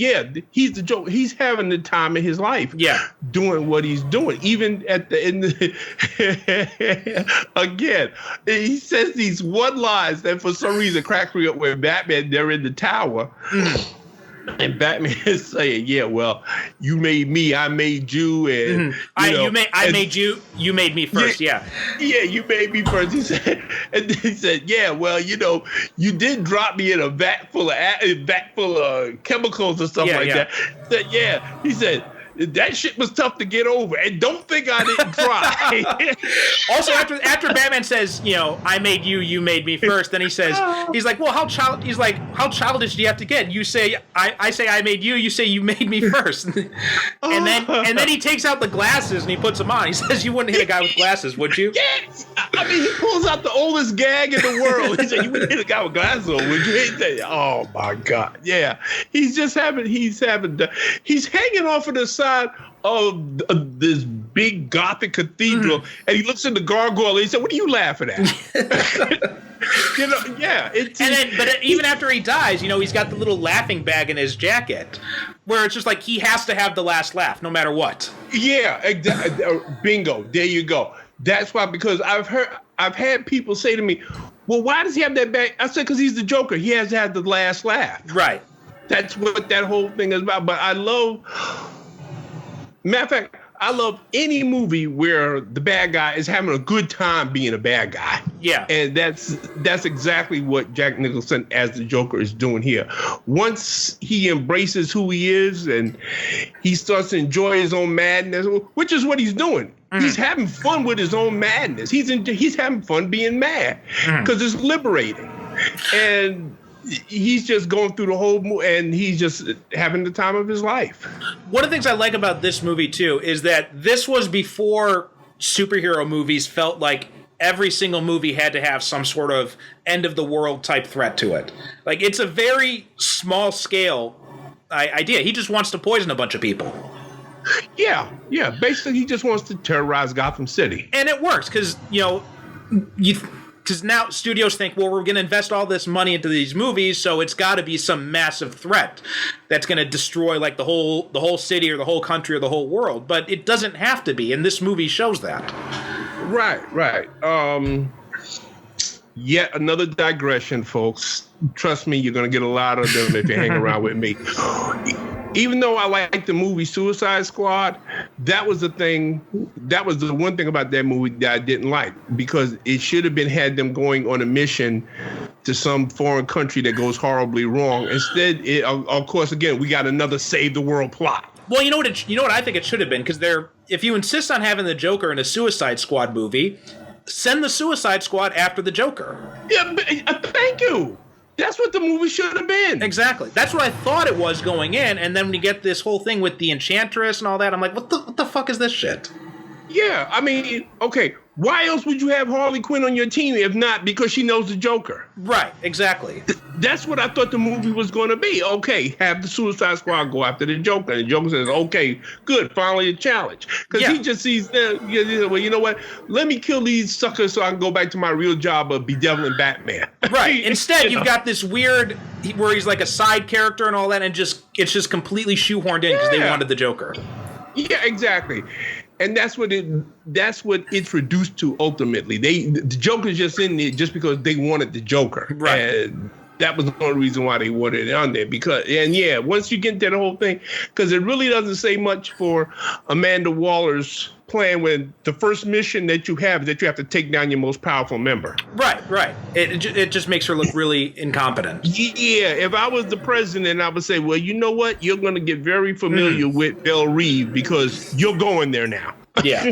he's the Joker. He's having the time of his life. Doing what he's doing. Even at the end, again, he says these one lines that for some reason crack me up. When Batman, they're in the tower. And Batman is saying, "Yeah, well, you made me, I made you, and I made you, you made me first." Yeah, you made me first. He said, and he said, "Yeah, well, you did drop me in a vat full of chemicals or something that." He said, "That shit was tough to get over, and don't think I didn't try." Also, after Batman says, "I made you, you made me first," then he says, he's like, "Well, how childish do you have to get? You say I say I made you, you say you made me first." and then he takes out the glasses and he puts them on. He says, "You wouldn't hit a guy with glasses, would you?" Yes. I mean, he pulls out the oldest gag in the world. He said, "You wouldn't hit a guy with glasses, would you?" Oh my God. Yeah. He's hanging off of the side of this big Gothic cathedral, and he looks in the gargoyle and he said, "What are you laughing at?" But even after he dies, he's got the little laughing bag in his jacket, where it's just like he has to have the last laugh no matter what. Yeah, exactly. Bingo. There you go. That's why, because I've had people say to me, "Well, why does he have that bag?" I said, "Because he's the Joker. He has to have the last laugh." Right. That's what that whole thing is about. But I love. Matter of fact, I love any movie where the bad guy is having a good time being a bad guy. Yeah. And that's exactly what Jack Nicholson as the Joker is doing here. Once he embraces who he is and he starts to enjoy his own madness, which is what he's doing. He's having fun with his own madness. He's having fun being mad because it's liberating. And he's just going through the whole and he's just having the time of his life. One of the things I like about this movie, too, is that this was before superhero movies felt like every single movie had to have some sort of end-of-the-world type threat to it. Like, it's a very small-scale idea. He just wants to poison a bunch of people. Yeah. Basically, he just wants to terrorize Gotham City. And it works, because, because now studios think, well, we're going to invest all this money into these movies, so it's got to be some massive threat that's going to destroy like the whole city or the whole country or the whole world. But it doesn't have to be, and this movie shows that. Right. Yet another digression, folks. Trust me, you're going to get a lot of them if you hang around with me. Even though I like the movie Suicide Squad, that was the one thing about that movie that I didn't like, because it should have had them going on a mission to some foreign country that goes horribly wrong. Instead, of course, again, we got another save the world plot. Well, you know what I think it should have been, because if you insist on having the Joker in a Suicide Squad movie, send the Suicide Squad after the Joker. Yeah, thank you. That's what the movie should have been. Exactly. That's what I thought it was going in, and then when you get this whole thing with the Enchantress and all that, I'm like, what the fuck is this shit? Yeah, I mean, okay, why else would you have Harley Quinn on your team if not because she knows the Joker? Right, exactly. That's what I thought the movie was going to be. Okay, have the Suicide Squad go after the Joker. And the Joker says, okay, good, finally a challenge. Because he just sees, well, you know what? Let me kill these suckers so I can go back to my real job of bedeviling Batman. Right. Instead, you've got this weird, where he's like a side character and all that, and it's just completely shoehorned in because they wanted the Joker. Yeah, exactly. And that's what it's reduced to ultimately. The Joker's just in there just because they wanted the Joker. Right. And that was the only reason why they wanted it on there. Once you get into the whole thing, because it really doesn't say much for Amanda Waller's plan when the first mission that you have to take down your most powerful member. Right. It just makes her look really incompetent. Yeah, if I was the president, I would say, well, you know what? You're going to get very familiar with Belle Reeve because you're going there now. Yeah.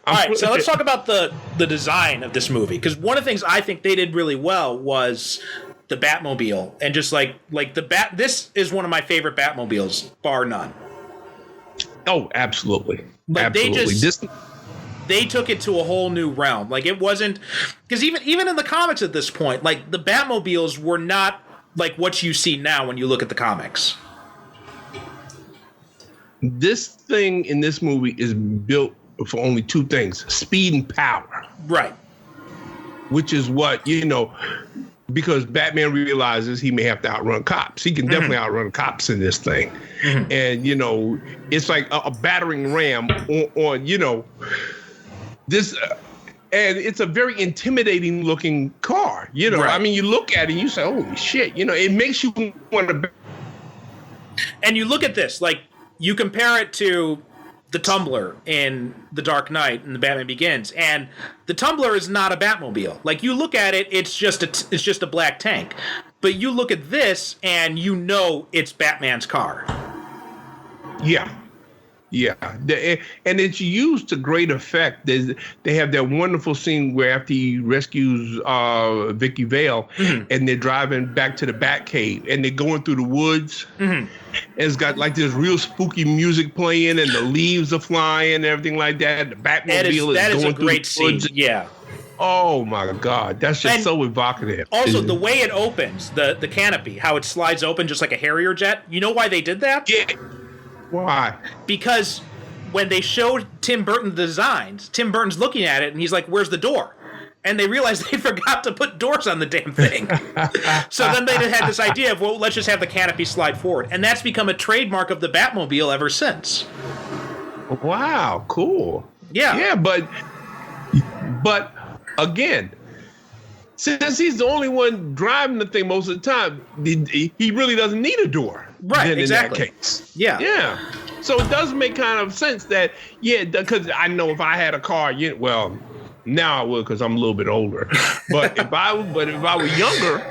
All right, so let's talk about the design of this movie, because one of the things I think they did really well was the Batmobile, and just like this is one of my favorite Batmobiles, bar none. Oh, absolutely. Like Absolutely. They took it to a whole new realm. Like, it wasn't, because even in the comics at this point, like, the Batmobiles were not like what you see now when you look at the comics. This thing in this movie is built for only two things: speed and power. Right. Which is what, because Batman realizes he may have to outrun cops. He can definitely outrun cops in this thing. And, it's like a battering ram on this. And it's a very intimidating looking car. Right. I mean, you look at it and you say, holy shit, it makes you want to. And you look at this, like, you compare it to the Tumbler in The Dark Knight and The Batman Begins, and the Tumbler is not a Batmobile. Like, you look at it, it's just a black tank. But you look at this, and it's Batman's car. Yeah. And it's used to great effect. They have that wonderful scene where after he rescues Vicky Vale, and they're driving back to the Batcave, and they're going through the woods, and it's got like this real spooky music playing, and the leaves are flying and everything like that. The Batmobile is going through the woods. Yeah. Oh my God, that's just so evocative. Also, the way it opens, the canopy, how it slides open just like a Harrier jet. You know why they did that? Yeah. Why? Because when they showed Tim Burton the designs, Tim Burton's looking at it and he's like, where's the door? And they realized they forgot to put doors on the damn thing. So then they had this idea of, well, let's just have the canopy slide forward. And that's become a trademark of the Batmobile ever since. Wow, cool. Yeah. Yeah, but again, since he's the only one driving the thing most of the time, he really doesn't need a door. Right, exactly. In that case. Yeah. So it does make kind of sense that, because I know if I had a car, well, now I would because I'm a little bit older. But if I were younger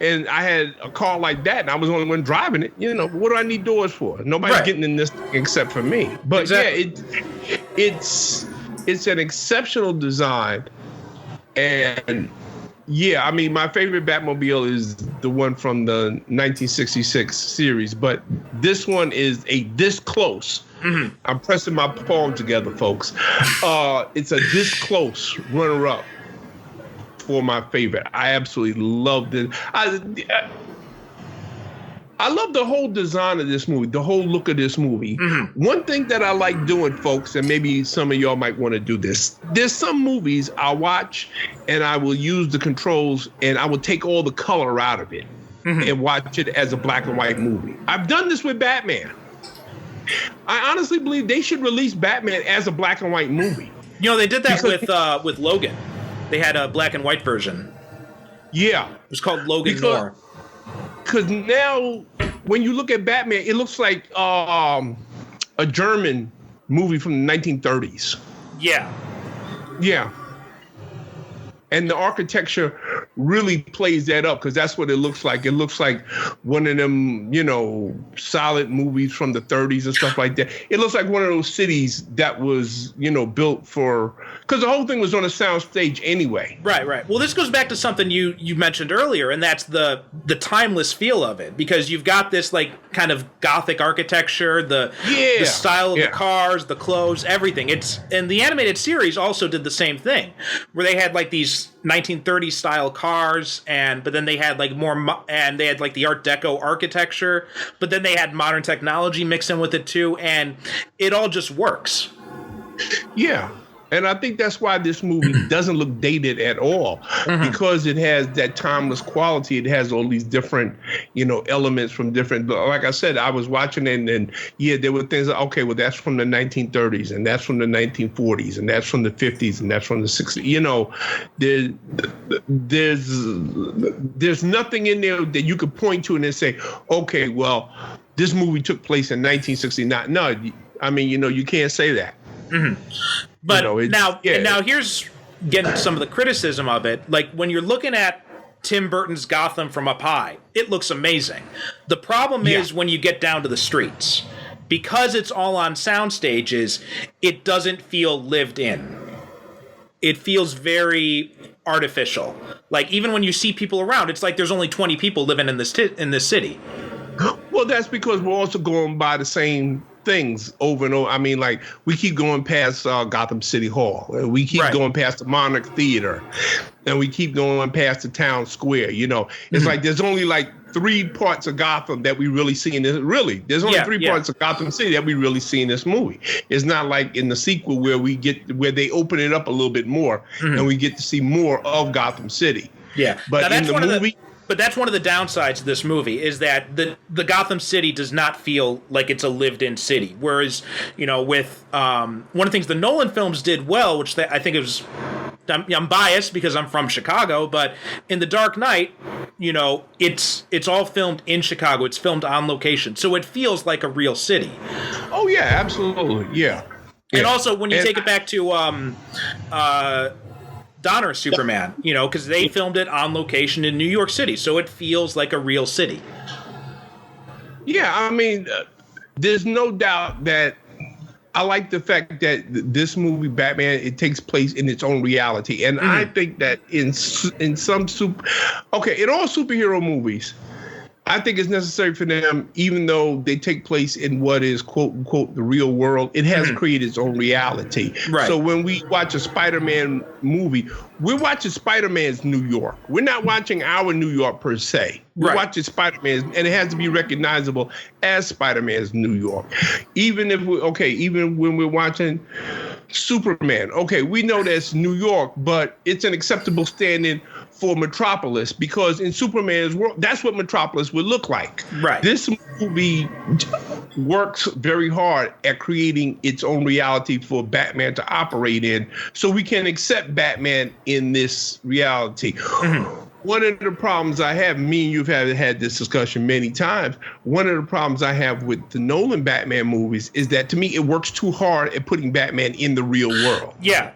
and I had a car like that and I was the only one driving it, what do I need doors for? Nobody's getting in this thing except for me. But it's an exceptional design. And I mean, my favorite Batmobile is the one from the 1966 series, but this one is this close. Mm-hmm. I'm pressing my palm together, folks. It's a this close runner-up for my favorite. I absolutely loved it. I love the whole design of this movie, the whole look of this movie. Mm-hmm. One thing that I like doing, folks, and maybe some of y'all might want to do this, there's some movies I watch and I will use the controls and I will take all the color out of it and watch it as a black and white movie. I've done this with Batman. I honestly believe they should release Batman as a black and white movie. They did that with Logan. They had a black and white version. Yeah. It was called Logan Noir. Because now, when you look at Batman, it looks like a German movie from the 1930s. Yeah. Yeah. And the architecture really plays that up because that's what it looks like. It looks like one of them, solid movies from the 30s and stuff like that. It looks like one of those cities that was, built for, because the whole thing was on a sound stage anyway. Right. Well, this goes back to something you mentioned earlier, and that's the timeless feel of it, because you've got this like kind of Gothic architecture, the style of the cars, the clothes, everything. And the animated series also did the same thing, where they had like these 1930s style cars, but then they had like and they had like the Art Deco architecture, but then they had modern technology mixed in with it too, and it all just works. Yeah. And I think that's why this movie doesn't look dated at all, because it has that timeless quality. It has all these different, elements from different. Like I said, I was watching it, and there were things like, okay, well, that's from the 1930s, and that's from the 1940s, and that's from the 50s, and that's from the 60s. There's nothing in there that you could point to and then say, okay, well, this movie took place in 1969. No, I mean, you can't say that. Mm-hmm. But now here's getting some of the criticism of it. Like when you're looking at Tim Burton's Gotham from up high, it looks amazing. The problem is when you get down to the streets, because it's all on sound stages, it doesn't feel lived in. It feels very artificial. Like even when you see people around, it's like there's only 20 people living in this city. Well, that's because we're also going by the same things over and over. I mean, like we keep going past Gotham City Hall, and we keep going past the Monarch Theater, and we keep going past the town square. It's like there's only like 3 parts of Gotham that we really see in this. Really, there's only 3 parts of Gotham City that we really see in this movie. It's not like in the sequel where they open it up a little bit more, and we get to see more of Gotham City. Yeah, but in the movie. But that's one of the downsides of this movie, is that the Gotham City does not feel like it's a lived-in city. Whereas, with one of the things the Nolan films did well, which I think it was, I'm biased because I'm from Chicago, but in The Dark Knight, it's all filmed in Chicago. It's filmed on location, so it feels like a real city. Oh yeah, absolutely, yeah. And also when you take it back to Donner's Superman, because they filmed it on location in New York City, so it feels like a real city. Yeah, I mean, there's no doubt that I like the fact that this movie, Batman, it takes place in its own reality. And I think that in some in all superhero movies, I think it's necessary for them, even though they take place in what is quote unquote the real world, it has created its own reality. Right. So when we watch a Spider-Man movie, we're watching Spider-Man's New York. We're not watching our New York per se. We're watching Spider-Man, and it has to be recognizable as Spider-Man's New York. Even when we're watching Superman, we know that's New York, but it's an acceptable stand-in for Metropolis, because in Superman's world, that's what Metropolis would look like. Right. This movie works very hard at creating its own reality for Batman to operate in, so we can accept Batman in this reality. one of the problems I have, me and you've had this discussion many times. One of the problems I have with the Nolan Batman movies is that to me it works too hard at putting Batman in the real world. Yeah.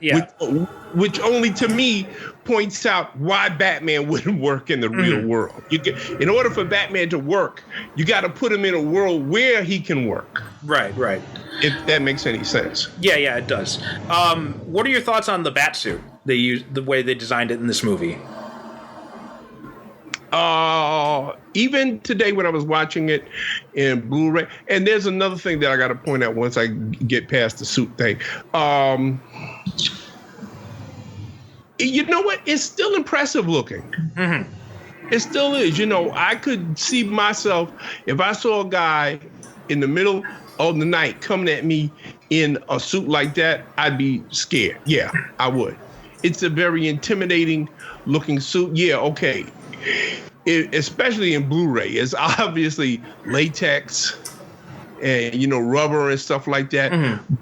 Which only to me points out why Batman wouldn't work in the real world. In order for Batman to work, you got to put him in a world where he can work. Right. If that makes any sense. Yeah, it does. What are your thoughts on the Batsuit? They used the way they designed it in this movie. Even today when I was watching it in Blu-ray, and there's another thing that I got to point out once I get past the suit thing. You know what? It's still impressive looking. Mm-hmm. It still is. You know, I could see myself if I saw a guy in the middle of the night coming at me in a suit like that, I'd be scared. Yeah, I would. It's a very intimidating looking suit. Yeah, okay. Especially in Blu-ray, it's obviously latex and, you know, rubber and stuff like that. Mm-hmm.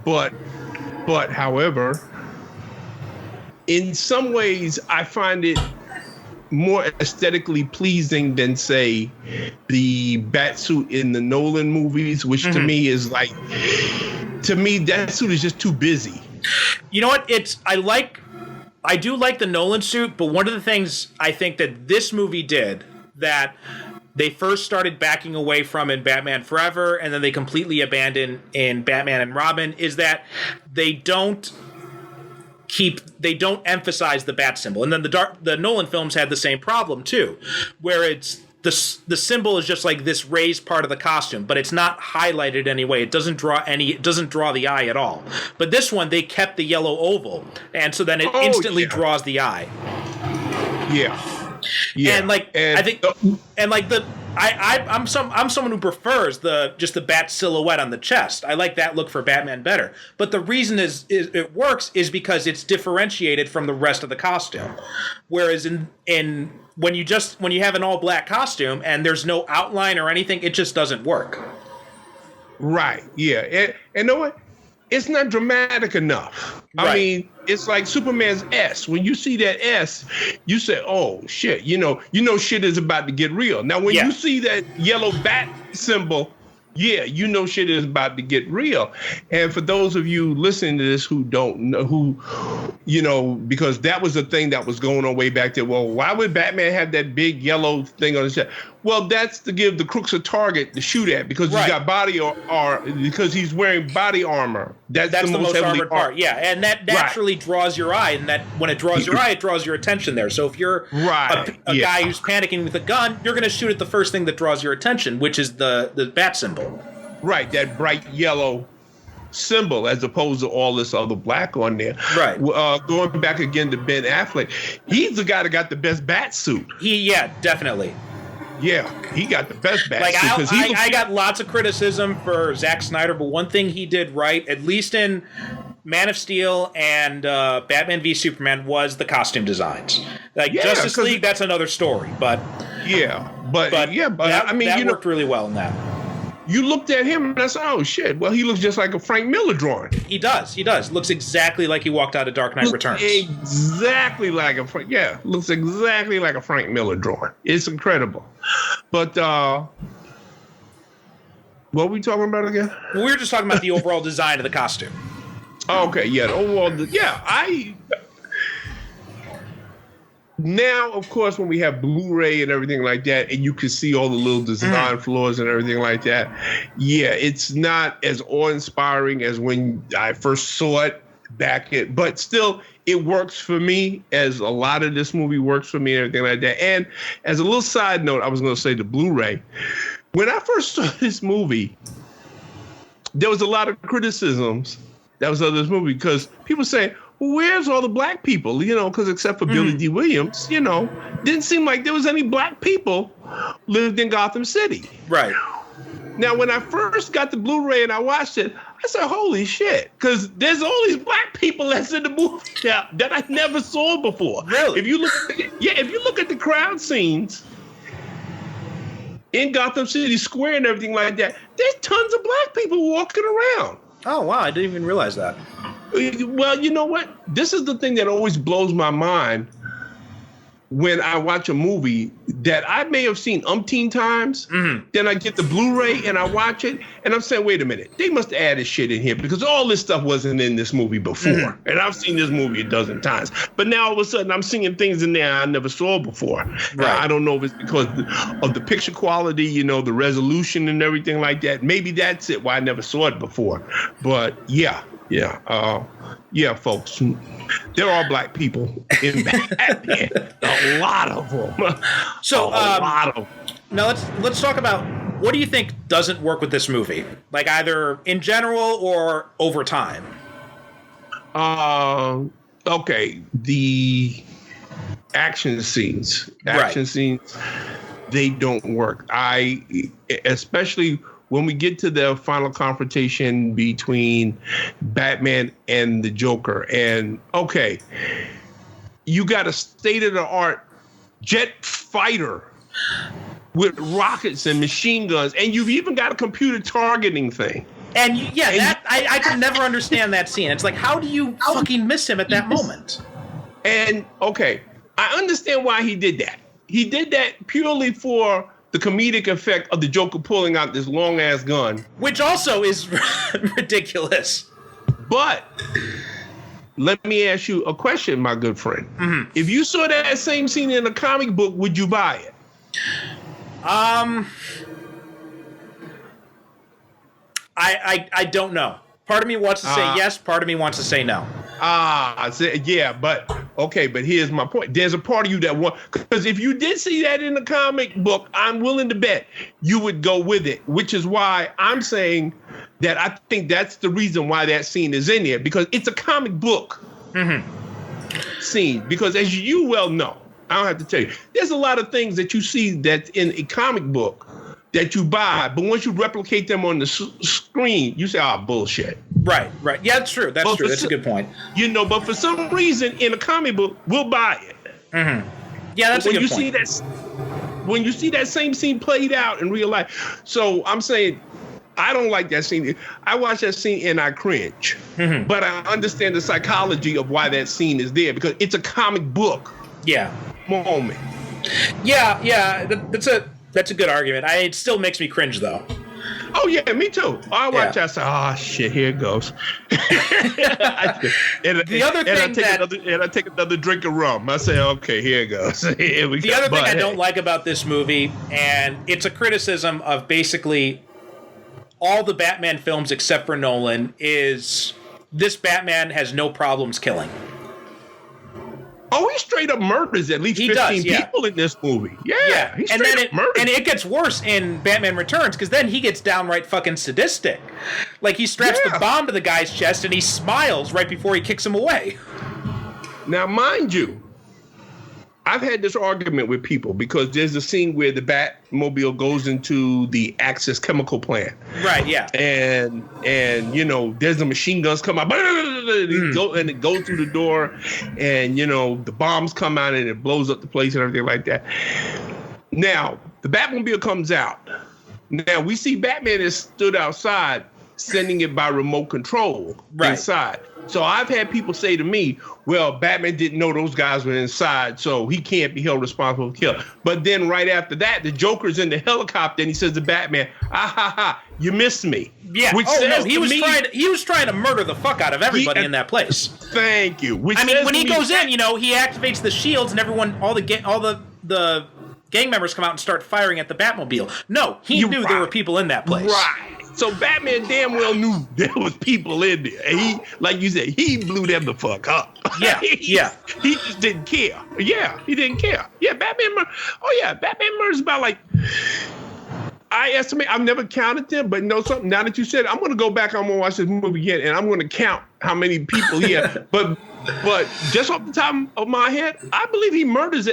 But however, in some ways, I find it more aesthetically pleasing than, say, the Batsuit in the Nolan movies, which to me is like, to me, that suit is just too busy. You know what? I do like the Nolan suit, but one of the things I think that this movie did that they first started backing away from in Batman Forever and then they completely abandoned in Batman and Robin is that they don't emphasize the bat symbol. And then the Nolan films had the same problem too, where it's the symbol is just like this raised part of the costume, but it's not highlighted anyway. It doesn't draw the eye at all. But this one, they kept the yellow oval, and so then it instantly draws the eye. Yeah. I'm someone who prefers just the bat silhouette on the chest. I like that look for Batman better. But the reason is it works is because it's differentiated from the rest of the costume. Whereas when you have an all black costume and there's no outline or anything, it just doesn't work. Right. Yeah. And you know what? It's not dramatic enough. Right. I mean, it's like Superman's S. When you see that S, you say, "Oh shit!" You know, shit is about to get real. Now, when you see that yellow bat symbol, yeah, you know shit is about to get real. And for those of you listening to this who don't know, because that was the thing that was going on way back there. Well, why would Batman have that big yellow thing on his chest? Well, that's to give the crooks a target to shoot at because he's got because he's wearing body armor. That's the most armored part. Yeah, and that naturally draws your eye, and that when it draws your eye, it draws your attention there. So if you're a guy who's panicking with a gun, you're going to shoot at the first thing that draws your attention, which is the bat symbol. Right, that bright yellow symbol as opposed to all this other black on there. Right. Going back again to Ben Affleck, he's the guy that got the best bat suit. Definitely. Yeah, he got the best bat suit. I got lots of criticism for Zack Snyder, but one thing he did right, at least in Man of Steel and Batman v Superman, was the costume designs. Justice League, that's another story, but that worked really well in that. You looked at him and I said, "Oh shit! Well, he looks just like a Frank Miller drawing." He does. Looks exactly like he walked out of Dark Knight Returns. Exactly like looks exactly like a Frank Miller drawing. It's incredible. But what were we talking about again? We were just talking about the overall design of the costume. Okay, yeah, the overall, Now, of course, when we have Blu-ray and everything like that, and you can see all the little design flaws and everything like that, it's not as awe-inspiring as when I first saw it but still, it works for me, as a lot of this movie works for me and everything like that. And as a little side note, I was going to say the Blu-ray. When I first saw this movie, there was a lot of criticisms that was of this movie because people say, well, where's all the black people? Because except for Billy D. Williams, didn't seem like there was any black people lived in Gotham City. Right. Now, when I first got the Blu-ray and I watched it, I said, holy shit, because there's all these black people that's in the movie now that I never saw before. Really? If you look at the crowd scenes in Gotham City Square and everything like that, there's tons of black people walking around. Oh, wow, I didn't even realize that. Well, you know what? This is the thing that always blows my mind when I watch a movie that I may have seen umpteen times, then I get the Blu-ray and I watch it, and I'm saying, wait a minute, they must have added shit in here because all this stuff wasn't in this movie before. And I've seen this movie a dozen times. But now all of a sudden I'm seeing things in there I never saw before. Right. I don't know if it's because of the picture quality, you know, the resolution and everything like that. Maybe that's it, why I never saw it before. But yeah, folks, there are black people in Batman. A lot of them. So, a lot of them. Now let's talk about, what do you think doesn't work with this movie? Like either in general or over time? Okay, the action scenes, they don't work. Especially when we get to the final confrontation between Batman and the Joker, and okay, you got a state-of-the-art jet fighter with rockets and machine guns, and you've even got a computer targeting thing. And I can never understand that scene. It's like, how do you fucking miss him at that moment? And okay, I understand why he did that. He did that purely for the comedic effect of the Joker pulling out this long ass gun, which also is ridiculous. But let me ask you a question, my good friend. Mm-hmm. If you saw that same scene in a comic book, would you buy it? I don't know. Part of me wants to say yes. Part of me wants to say no. Yeah, but okay, but here's my point. There's a part of you that want, because if you did see that in the comic book, I'm willing to bet you would go with it, which is why I'm saying that I think that's the reason why that scene is in there, because it's a comic book scene. Because as you well know, I don't have to tell you, there's a lot of things that you see that's in a comic book that you buy, but once you replicate them on the screen, you say, bullshit. Right. Yeah, that's true. That's true. That's a good point. You know, but for some reason, in a comic book, we'll buy it. Mm-hmm. Yeah, that's a good point. When you see that same scene played out in real life. So I'm saying, I don't like that scene. I watch that scene and I cringe. Mm-hmm. But I understand the psychology of why that scene is there, because it's a comic book moment. Yeah, that's a good argument. It still makes me cringe, though. Oh, yeah, me too. I watch that, I say, shit, here it goes. I take another drink of rum. I say, okay, here it goes. Here we go. The other thing I don't like about this movie, and it's a criticism of basically all the Batman films except for Nolan, is this Batman has no problems killing. Oh, he straight up murders at least 15 people in this movie. Yeah. He straight up murders. And it gets worse in Batman Returns, because then he gets downright fucking sadistic. Like, he straps the bomb to the guy's chest and he smiles right before he kicks him away. Now, mind you, I've had this argument with people, because there's a scene where the Batmobile goes into the Axis chemical plant. Right, yeah. And you know, there's the machine guns come out, and it goes through the door, and, you know, the bombs come out and it blows up the place and everything like that. Now, the Batmobile comes out. Now, we see Batman is stood outside, sending it by remote control inside. So I've had people say to me, well, Batman didn't know those guys were inside, so he can't be held responsible for kill. But then right after that, the Joker's in the helicopter and he says to Batman, you missed me. Yeah. He was trying to murder the fuck out of everybody in that place. Thank you. When he goes in, you know, he activates the shields and everyone, all the gang members come out and start firing at the Batmobile. No, he knew there were people in that place. Right. So Batman damn well knew there was people in there. And he, like you said, he blew them the fuck up. Yeah, He just didn't care. Yeah, he didn't care. Yeah, Batman murders about, like, I estimate, I've never counted them, but know something, now that you said it, I'm going to go back, I'm going to watch this movie again, and I'm going to count how many people he had. But just off the top of my head, I believe he murders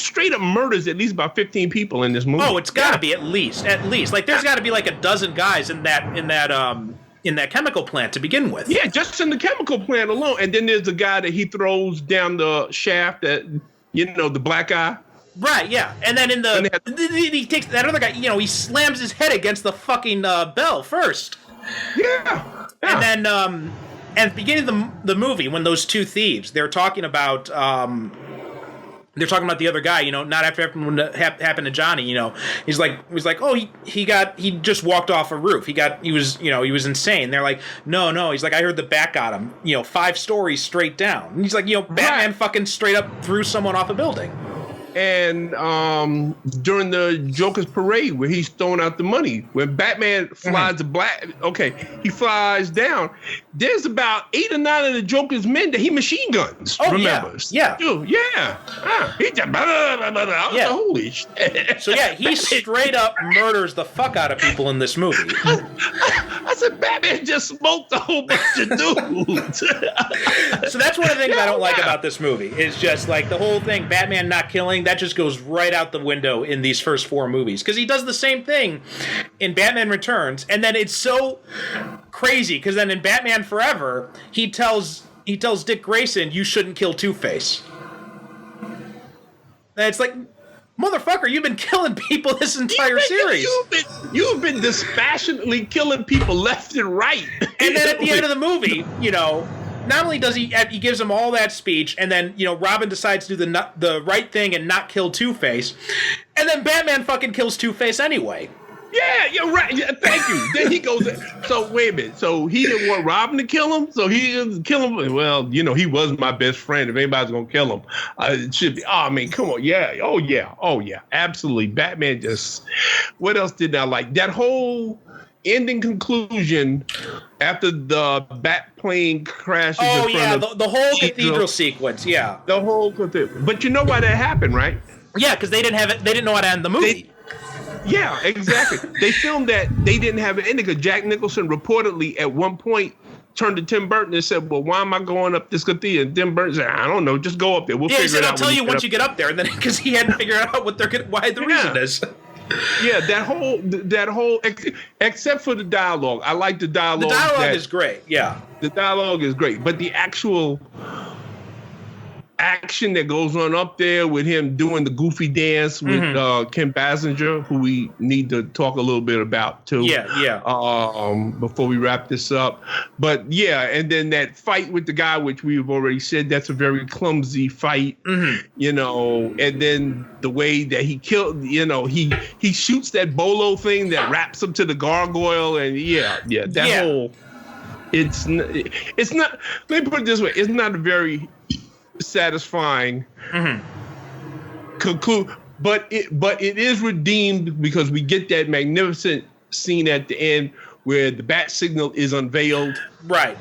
straight up murders at least about 15 people in this movie. Oh, it's got to be at least. Like, there's got to be like a dozen guys in that chemical plant to begin with. Yeah, just in the chemical plant alone. And then there's the guy that he throws down the shaft, that, you know, the black guy. Right, yeah. And then he takes that other guy, you know, he slams his head against the fucking bell first. Yeah. And then at the beginning of the movie, when those two thieves, they're talking about they're talking about the other guy, not after what happened to Johnny, he's like, oh, he just walked off a roof. He was insane. They're like, no. He's like, I heard the bat got him, 5 stories straight down. And he's like, Batman fucking straight up threw someone off a building. And during the Joker's parade, where he's throwing out the money, when Batman flies he flies down. There's about 8 or 9 of the Joker's men that he machine guns. Oh, remember? Yeah. Dude, yeah. He just holy shit. So yeah, he straight up murders the fuck out of people in this movie. I said, Batman just smoked a whole bunch of dudes. So that's one of the things I don't like about this movie. Is just like the whole thing, Batman not killing. That just goes right out the window in these first 4 movies, because he does the same thing in Batman Returns, and then it's so crazy because then in Batman Forever he tells Dick Grayson, you shouldn't kill Two-Face. And it's like, motherfucker, you've been killing people this entire series. You've been dispassionately killing people left and right. And then at the end of the movie, not only does he gives him all that speech, and then Robin decides to do the right thing and not kill Two-Face, and then Batman fucking kills Two-Face anyway. Yeah, you're right. Yeah, thank you. Then he goes. So wait a minute. So he didn't want Robin to kill him. So he didn't kill him. Well, he was my best friend. If anybody's gonna kill him, it should be. Oh, I mean, come on. Yeah. Oh yeah. Absolutely. Batman just. What else did I like? That whole ending conclusion after the bat plane crashes. Oh in front of the whole cathedral sequence. Yeah. The whole cathedral. But you know why that happened, right? Yeah, because they didn't have it. They didn't know how to end the movie. Yeah, exactly. They filmed that. They didn't have an ending because Jack Nicholson reportedly at one point turned to Tim Burton and said, well, why am I going up this cathedral? And Tim Burton said, I don't know. Just go up there. We'll figure it out. I'll tell you once you get up there. And then because he hadn't figured out what why the reason is. Yeah, that whole, except for the dialogue. I like the dialogue. The dialogue is great. Yeah. The dialogue is great. But the actual action that goes on up there with him doing the goofy dance with Kim Basinger, who we need to talk a little bit about too. Yeah. Before we wrap this up. But yeah, and then that fight with the guy, which we've already said, that's a very clumsy fight, and then the way that he killed, he shoots that bolo thing that wraps him to the gargoyle, and whole, it's not, let me put it this way, it's not a very satisfying conclude, but it is redeemed because we get that magnificent scene at the end where the bat signal is unveiled. Right.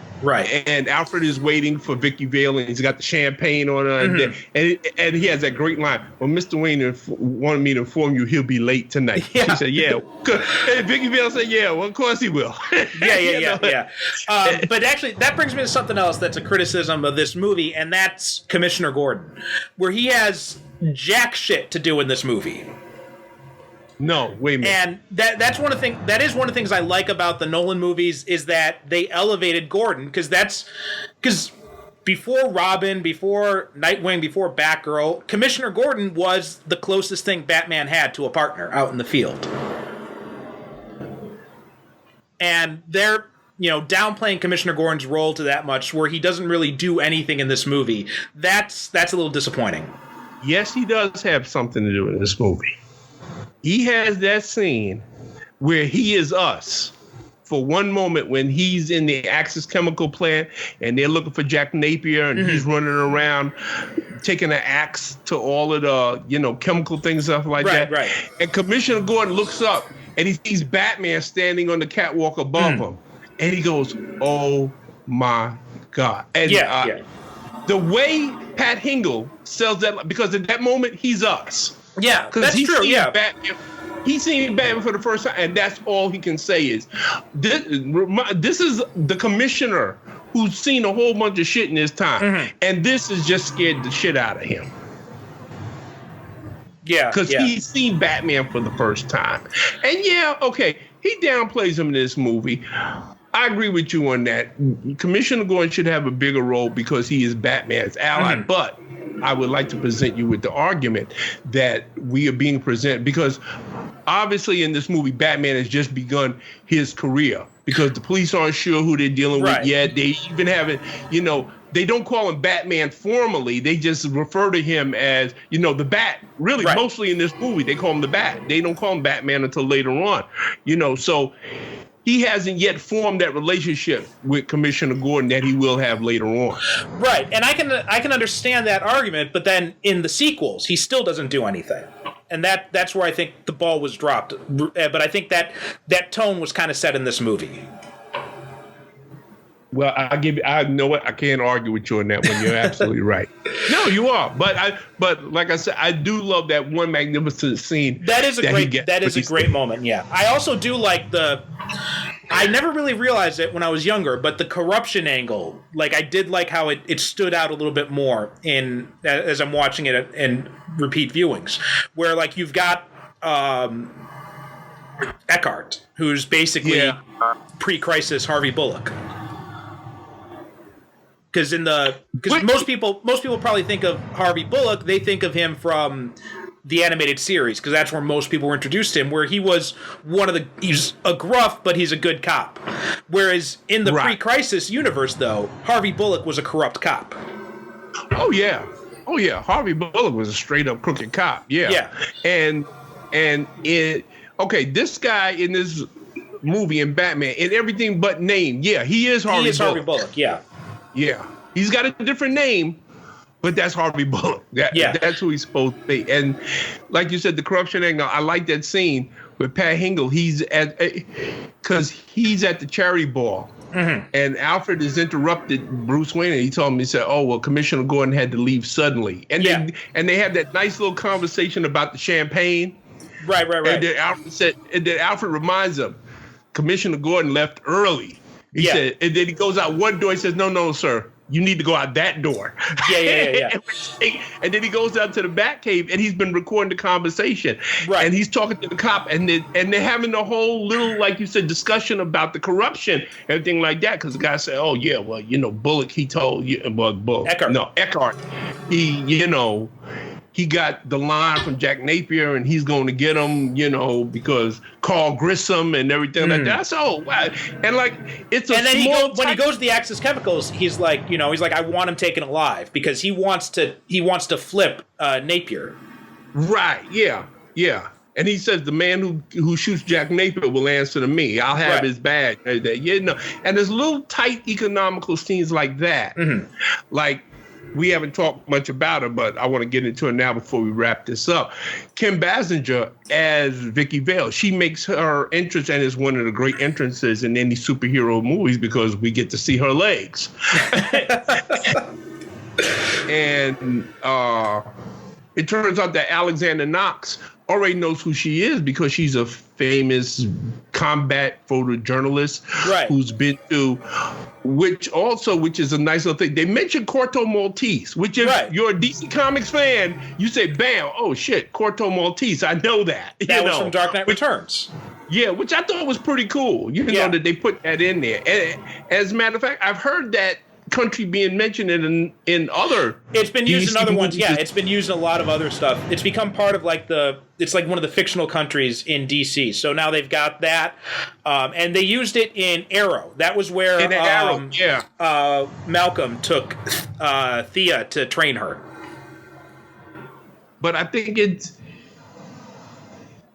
And Alfred is waiting for Vicky Vale, and he's got the champagne on her, and he has that great line. Well, Mr. Wayne wanted me to inform you he'll be late tonight. Yeah. She said, yeah. And Vicky Vale said, yeah, well, of course he will. Yeah. But actually, that brings me to something else that's a criticism of this movie, and that's Commissioner Gordon, where he has jack shit to do in this movie. No, wait a minute. And that is one of the things I like about the Nolan movies is that they elevated Gordon, because before Robin, before Nightwing, before Batgirl, Commissioner Gordon was the closest thing Batman had to a partner out in the field. And they're downplaying Commissioner Gordon's role to that much where he doesn't really do anything in this movie. That's a little disappointing. Yes, he does have something to do in this movie. He has that scene where he is us for one moment when he's in the Axis chemical plant and they're looking for Jack Napier and he's running around taking an axe to all of the, chemical things, stuff like that. Right. And Commissioner Gordon looks up and he sees Batman standing on the catwalk above him. And he goes, oh my God. And the way Pat Hingle sells that, because at that moment, he's us. Yeah, that's true. Yeah, Batman, he's seen Batman for the first time, and that's all he can say is, "This is the commissioner who's seen a whole bunch of shit in his time, and this has just scared the shit out of him." Yeah, because he's seen Batman for the first time, and he downplays him in this movie. I agree with you on that. Commissioner Gordon should have a bigger role because he is Batman's ally, but I would like to present you with the argument that we are being presented, because obviously in this movie, Batman has just begun his career because the police aren't sure who they're dealing with yet. They even haven't, they don't call him Batman formally. They just refer to him as, the Bat. Really, mostly in this movie, they call him the Bat. They don't call him Batman until later on. So he hasn't yet formed that relationship with Commissioner Gordon that he will have later on. Right, and I can understand that argument, but then in the sequels, he still doesn't do anything. And that's where I think the ball was dropped. But I think that tone was kind of set in this movie. Well, I know what, I can't argue with you on that one. You're absolutely right. No, you are. But like I said, I do love that one magnificent scene. That is a great moment. Yeah. I also do like I never really realized it when I was younger, but the corruption angle, like I did like how it stood out a little bit more as I'm watching it in repeat viewings, where like you've got Eckhart, who's basically pre-crisis Harvey Bullock. Because most people probably think of Harvey Bullock, they think of him from the animated series, because that's where most people were introduced to him, where he was he's a gruff, but he's a good cop. Whereas in the pre-crisis universe, though, Harvey Bullock was a corrupt cop. Oh yeah. Harvey Bullock was a straight up crooked cop. Yeah. And this guy in this movie in Batman, in everything but name, he is Harvey Bullock. Harvey Bullock, yeah. Yeah, he's got a different name, but that's Harvey Bullock. That's who he's supposed to be. And like you said, the corruption angle, I like that scene with Pat Hingle. Because he's at the charity ball. Mm-hmm. And Alfred has interrupted Bruce Wayne, and he told him, he said, "Oh, well, Commissioner Gordon had to leave suddenly." And they have that nice little conversation about the champagne. Right. And then Alfred reminds him, Commissioner Gordon left early. He said, and then he goes out one door. He says, "No, sir, you need to go out that door." Yeah. And then he goes out to the Batcave, and he's been recording the conversation. Right. And he's talking to the cop, and they're having a whole little, like you said, discussion about the corruption, everything like that. Because the guy said, "Oh yeah, well, Bullock, he told you, Eckhart, he got the line from Jack Napier, and he's going to get him, because Carl Grissom and everything like that." So, wow. And like, it's a then when he goes to the Axis Chemicals, he's like, I want him taken alive because he wants to flip Napier. Right. Yeah. And he says the man who shoots Jack Napier will answer to me. I'll have his badge. And there's little tight economical scenes like that. Mm-hmm. Like, we haven't talked much about her, but I want to get into it now before we wrap this up. Kim Basinger as Vicky Vale. She makes her entrance and is one of the great entrances in any superhero movies because we get to see her legs. And it turns out that Alexander Knox already knows who she is because she's a famous combat photojournalist who's been to, which is a nice little thing. They mentioned Corto Maltese, which if you're a DC Comics fan, you say, bam, oh shit, Corto Maltese, I know that. That was from Dark Knight Returns. Yeah, which I thought was pretty cool, that they put that in there. And as a matter of fact, I've heard that country being mentioned in other. It's been used DC in other ones. movies. Yeah, it's been used in a lot of other stuff. It's become part of it's like one of the fictional countries in DC. So now they've got that, and they used it in Arrow. That was where Malcolm took Thea to train her. But I think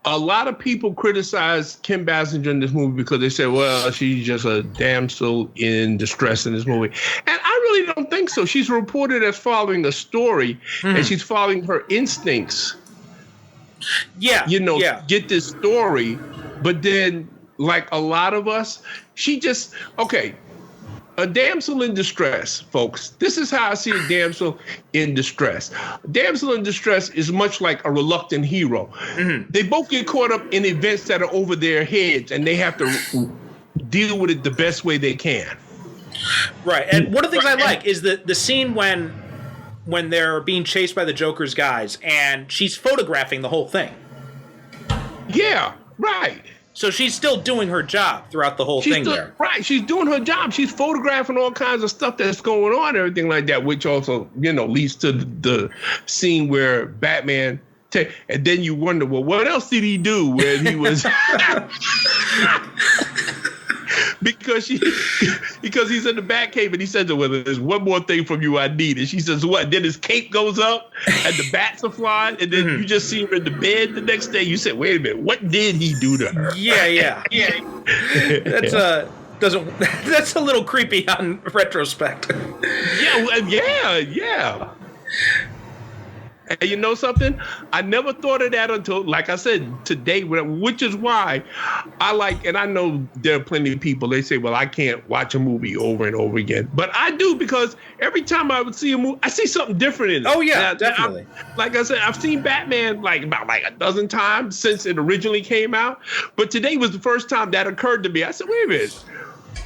a lot of people criticize Kim Basinger in this movie because they say, well, she's just a damsel in distress in this movie. And I really don't think so. She's reported as following a story, and she's following her instincts. Get this story. But then, like a lot of us, she just, a damsel in distress, folks. This is how I see a damsel in distress. A damsel in distress is much like a reluctant hero. Mm-hmm. They both get caught up in events that are over their heads, and they have to deal with it the best way they can. Right. And one of the things I like is the scene when they're being chased by the Joker's guys, and she's photographing the whole thing. Yeah, right. So she's still doing her job throughout the whole thing there. Right. She's doing her job. She's photographing all kinds of stuff that's going on, everything like that, which also, leads to the scene where Batman, and then you wonder, well, what else did he do when he was... because because he's in the bat cave and he says, well, there's one more thing from you I need. And she says, what? Then his cape goes up and the bats are flying. And then you just see her in the bed the next day. You said, wait a minute, what did he do to her? Yeah. That's a little creepy on retrospect. Yeah. And you know something? I never thought of that until, like I said, today, which is why I like, and I know there are plenty of people, they say, well, I can't watch a movie over and over again. But I do, because every time I would see a movie, I see something different in it. Oh, yeah, definitely. Like I said, I've seen Batman about a dozen times since it originally came out. But today was the first time that occurred to me. I said, wait a minute.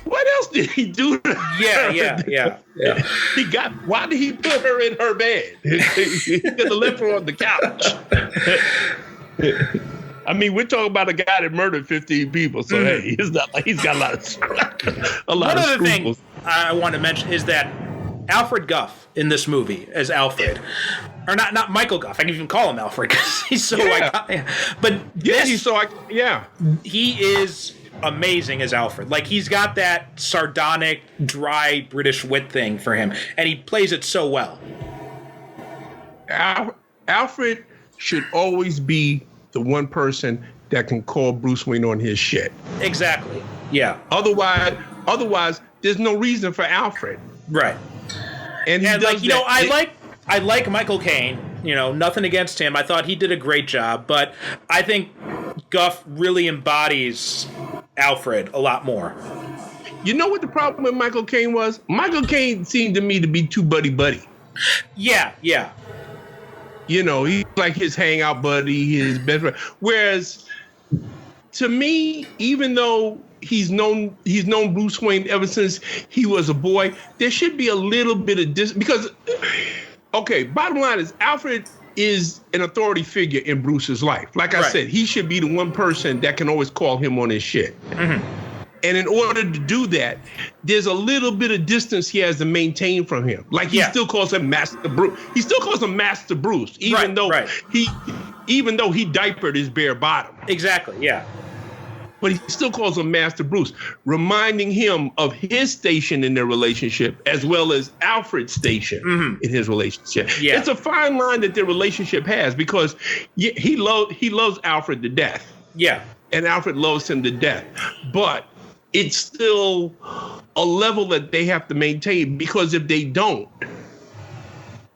What else did he do to her? Yeah. Why did he put her in her bed? He could have left her on the couch. I mean, we're talking about a guy that murdered 15 people, so hey, it's not like he's got a lot of scruples. One other thing I want to mention is that Alfred Guff in this movie as Alfred, or not Michael Guff. I can even call him Alfred because he's so iconic. But he is amazing as Alfred. Like, he's got that sardonic, dry British wit thing for him, and he plays it so well. Alfred should always be the one person that can call Bruce Wayne on his shit. Exactly. Yeah. Otherwise, there's no reason for Alfred. Right. And I like Michael Caine. Nothing against him. I thought he did a great job, but I think Guff really embodies Alfred a lot more. You know what the problem with Michael Caine was? Michael Caine seemed to me to be too buddy-buddy. Yeah. He's like his hangout buddy, his best friend. Whereas, to me, even though he's known Bruce Wayne ever since he was a boy, there should be a little bit of because, okay, bottom line is Alfred is an authority figure in Bruce's life. Like I said, he should be the one person that can always call him on his shit. Mm-hmm. And in order to do that, there's a little bit of distance he has to maintain from him. Like, he still calls him Master Bruce. He still calls him Master Bruce, even though he diapered his bare bottom. Exactly, yeah. But he still calls him Master Bruce, reminding him of his station in their relationship as well as Alfred's station in his relationship. Yeah. It's a fine line that their relationship has, because he loves Alfred to death. Yeah. And Alfred loves him to death. But it's still a level that they have to maintain, because if they don't,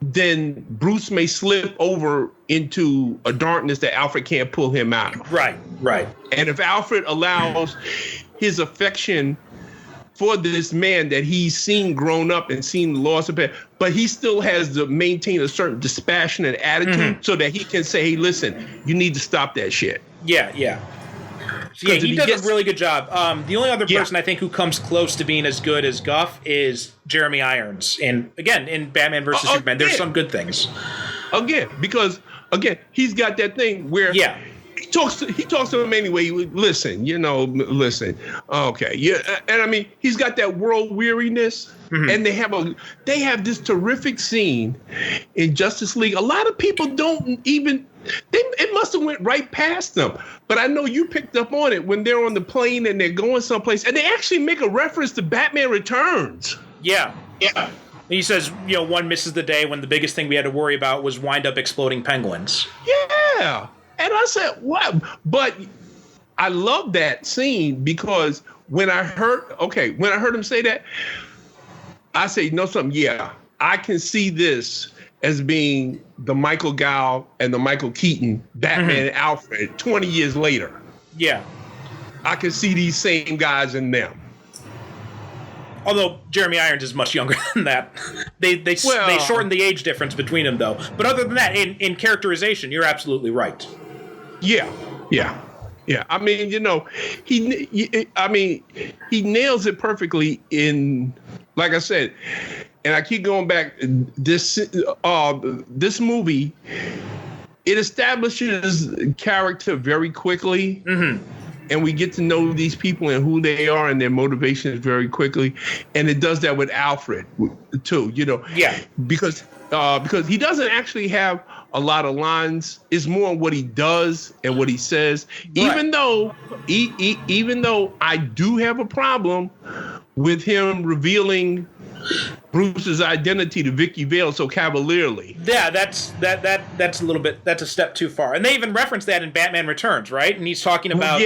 then Bruce may slip over into a darkness that Alfred can't pull him out of. Right. And if Alfred allows his affection for this man that he's seen grown up and seen the loss of it, but he still has to maintain a certain dispassionate attitude so that he can say, hey, listen, you need to stop that shit. Yeah. Yeah, he does a really good job. The only other person I think who comes close to being as good as Guff is Jeremy Irons. And again, in Batman vs. Superman, there's some good things. Because he's got that thing where he talks to him anyway. Listen. Okay. Yeah. And I mean, he's got that world weariness. Mm-hmm. And they have this terrific scene in Justice League. A lot of people don't even, it must have went right past them. But I know you picked up on it when they're on the plane and they're going someplace, and they actually make a reference to Batman Returns. Yeah. He says, one misses the day when the biggest thing we had to worry about was wind up exploding penguins. Yeah. And I said, what? But I love that scene, because when I heard him say that, I say, something? Yeah, I can see this as being the Michael Gow and the Michael Keaton Batman and Alfred 20 years later. Yeah. I can see these same guys in them. Although Jeremy Irons is much younger than that. They shortened the age difference between them, though. But other than that, in characterization, you're absolutely right. Yeah. I mean, he nails it perfectly in, like I said, and I keep going back, this movie, it establishes character very quickly. Mm-hmm. And we get to know these people and who they are and their motivations very quickly. And it does that with Alfred, too, Yeah. Because he doesn't actually have a lot of lines. It's more on what he does and what he says. Right. Even though I do have a problem with him revealing Bruce's identity to Vicky Vale so cavalierly. Yeah, that's a little bit, that's a step too far. And they even reference that in Batman Returns, right? And he's talking about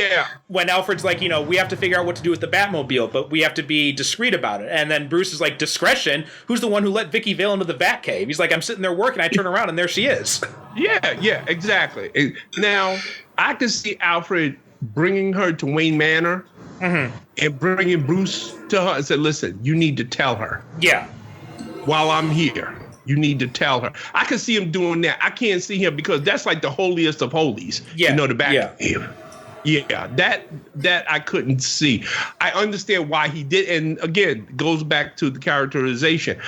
when Alfred's like, we have to figure out what to do with the Batmobile, but we have to be discreet about it. And then Bruce is like, discretion? Who's the one who let Vicky Vale into the Batcave? He's like, I'm sitting there working, I turn around and there she is. Yeah, exactly. Now, I could see Alfred bringing her to Wayne Manor and bringing Bruce to her and said, listen, you need to tell her. Yeah. While I'm here, you need to tell her. I can see him doing that. I can't see him because that's like the holiest of holies. Yeah. The Batcave. Yeah, that I couldn't see. I understand why he did. And again, it goes back to the characterization.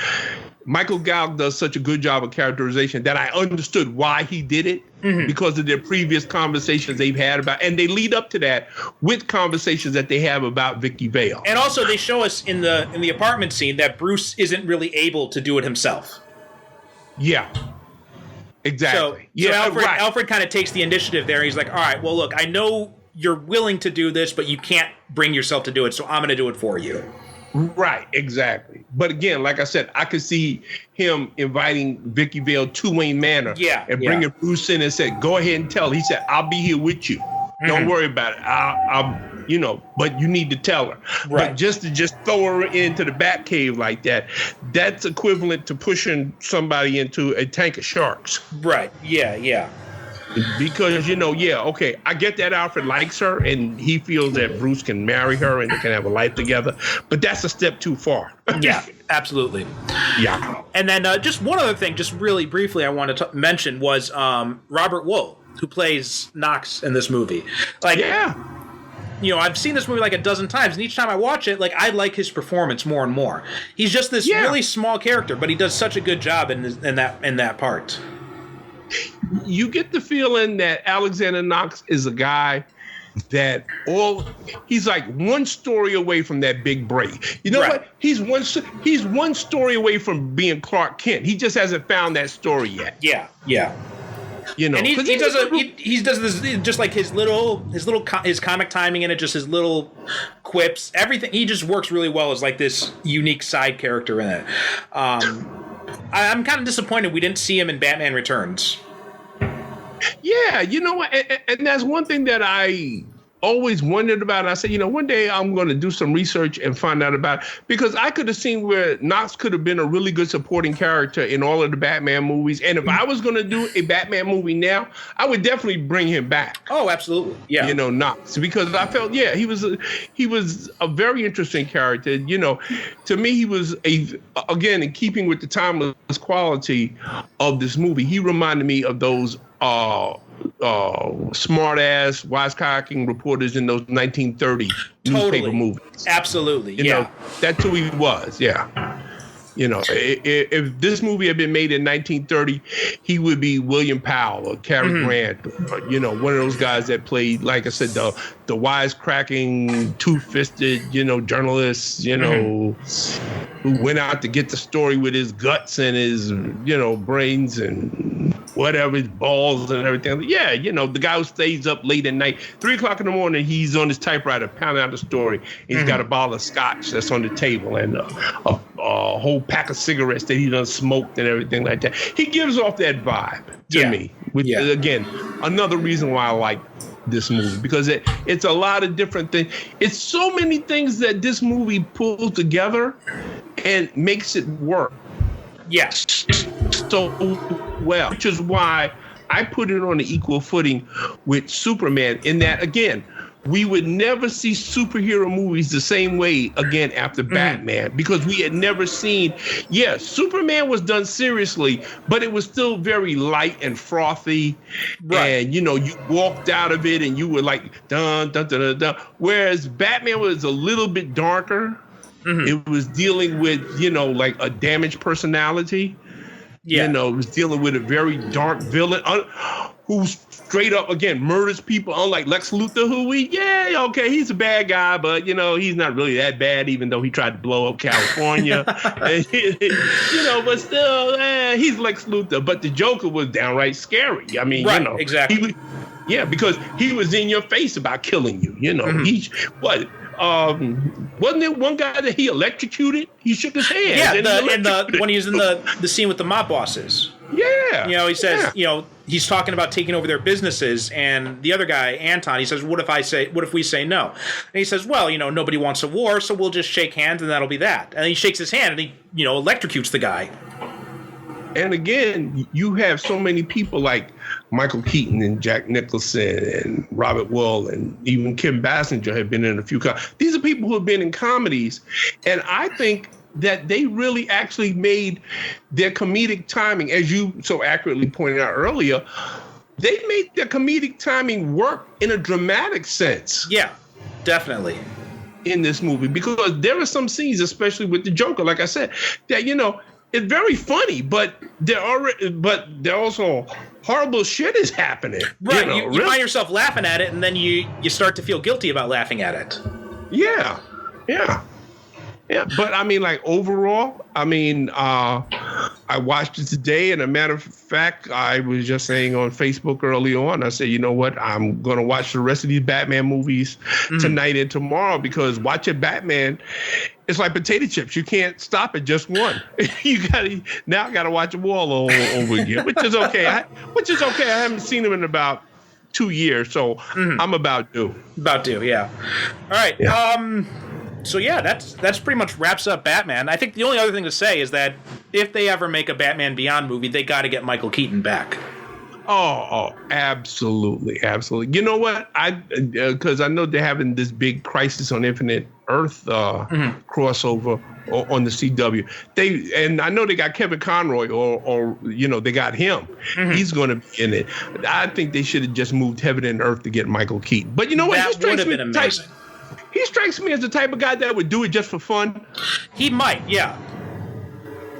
Michael Gall does such a good job of characterization that I understood why he did it because of their previous conversations they've had about, and they lead up to that with conversations that they have about Vicky Vale. And also they show us in the apartment scene that Bruce isn't really able to do it himself. Yeah. Exactly. So Alfred kind of takes the initiative there. He's like, all right, well, look, I know you're willing to do this, but you can't bring yourself to do it, so I'm going to do it for you. Right, exactly. But again, like I said, I could see him inviting Vicky Vale to Wayne Manor and bringing Bruce in and said, go ahead and tell her. He said, I'll be here with you. Don't worry about it. I'll but you need to tell her. Right. But just to throw her into the Batcave like that, that's equivalent to pushing somebody into a tank of sharks. Right. Yeah. Because, I get that Alfred likes her and he feels that Bruce can marry her and they can have a life together, but that's a step too far. Yeah, absolutely. Yeah. And then just one other thing, just really briefly I wanted to mention was Robert Wuhl, who plays Knox in this movie. I've seen this movie like a dozen times, and each time I watch it, I like his performance more and more. He's just this really small character, but he does such a good job in that part. You get the feeling that Alexander Knox is a guy that he's like one story away from that big break. You know what? He's one story away from being Clark Kent. He just hasn't found that story yet. Yeah. And he does this just like his comic timing in it, just his little quips, everything. He just works really well as like this unique side character in it. I'm kind of disappointed we didn't see him in Batman Returns. Yeah, you know what? And that's one thing that I always wondered about. I said, one day I'm going to do some research and find out about it, because I could have seen where Knox could have been a really good supporting character in all of the Batman movies. And if I was going to do a Batman movie now, I would definitely bring him back. Oh, absolutely. Yeah. Knox, because I felt, he was a very interesting character. To me, he was again, in keeping with the timeless quality of this movie, he reminded me of those smart-ass, wisecracking reporters in those 1930 newspaper movies. Absolutely, That's who he was, If this movie had been made in 1930, he would be William Powell or Cary Grant, or, one of those guys that played, like I said, the wisecracking, two-fisted, journalists, who went out to get the story with his guts and his, brains and whatever, his balls and everything. Yeah, the guy who stays up late at night, 3 o'clock in the morning, he's on his typewriter pounding out the story. He's got a bottle of scotch that's on the table and a whole pack of cigarettes that he done smoked and everything like that. He gives off that vibe to me. Again, another reason why I like this movie, because it's a lot of different things. It's so many things that this movie pulls together and makes it work. Yes. So well, which is why I put it on an equal footing with Superman, in that, again, we would never see superhero movies the same way again after Batman, because we had never seen, Superman was done seriously, but it was still very light and frothy. Right. And, you walked out of it and you were like, dun, dun, dun, dun, dun. Whereas Batman was a little bit darker. It was dealing with, like a damaged personality. It was dealing with a very dark villain who straight up again murders people, unlike Lex Luthor, he's a bad guy, but he's not really that bad, even though he tried to blow up California. But still, he's Lex Luthor. But the Joker was downright scary. I mean, right, exactly. Because he was in your face about killing you. Wasn't there one guy that he electrocuted? He shook his hand. Yeah, when he was in the scene with the mob bosses. Yeah. He says, he's talking about taking over their businesses, and the other guy, Anton, he says, what if we say no? And he says, well, nobody wants a war, so we'll just shake hands and that'll be that. And he shakes his hand and he, electrocutes the guy. And again, you have so many people like Michael Keaton and Jack Nicholson and Robert Wuhl and even Kim Basinger have been in a few. These are people who have been in comedies. And I think that they really actually made their comedic timing, as you so accurately pointed out earlier, they made their comedic timing work in a dramatic sense. Yeah, definitely. In this movie, because there are some scenes, especially with the Joker, like I said, that, it's very funny, but there also horrible shit is happening. Right, you find yourself laughing at it, and then you start to feel guilty about laughing at it. Yeah. But I mean, like overall, I watched it today, and a matter of fact, I was just saying on Facebook early on, I said, you know what, I'm going to watch the rest of these Batman movies tonight and tomorrow, because watching Batman, it's like potato chips. You can't stop at just one. I got to watch them all over again, which is okay. I haven't seen them in about 2 years, so I'm about due. About due, yeah. All right. Yeah. So yeah, that's pretty much wraps up Batman. I think the only other thing to say is that if they ever make a Batman Beyond movie, they got to get Michael Keaton back. Oh, absolutely. You know what? Because I know they're having this big Crisis on Infinite Earth crossover on the CW. And I know they got Kevin Conroy, or they got him. He's going to be in it. I think they should have just moved heaven and earth to get Michael Keaton. But you know what? That would have been amazing. He strikes me as the type of guy that would do it just for fun. He might, yeah.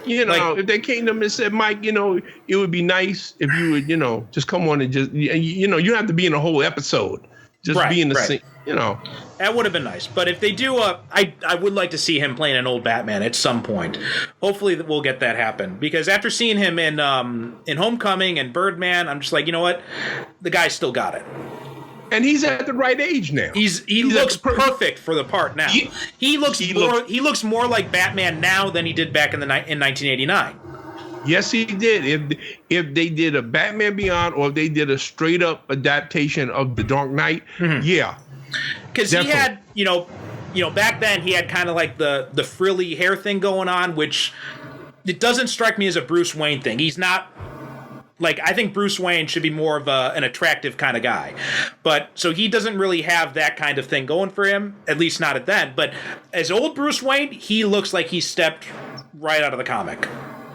If they came to him and said, Mike, it would be nice if you would, just come on and just, you don't have to be in a whole episode. Just be in the scene, That would have been nice. But if they do, I would like to see him playing an old Batman at some point. Hopefully we'll get that happen. Because after seeing him in Homecoming and Birdman, I'm just like, you know what? The guy still got it. And he's at the right age now. He looks perfect for the part now. He looks more like Batman now than he did back in 1989. Yes, he did. If they did a Batman Beyond, or if they did a straight up adaptation of The Dark Knight, yeah. Because he had, back then he had kind of like the frilly hair thing going on, which it doesn't strike me as a Bruce Wayne thing. He's not. I think Bruce Wayne should be more of an attractive kind of guy. But so he doesn't really have that kind of thing going for him, at least not at then. But as old Bruce Wayne, he looks like he stepped right out of the comic.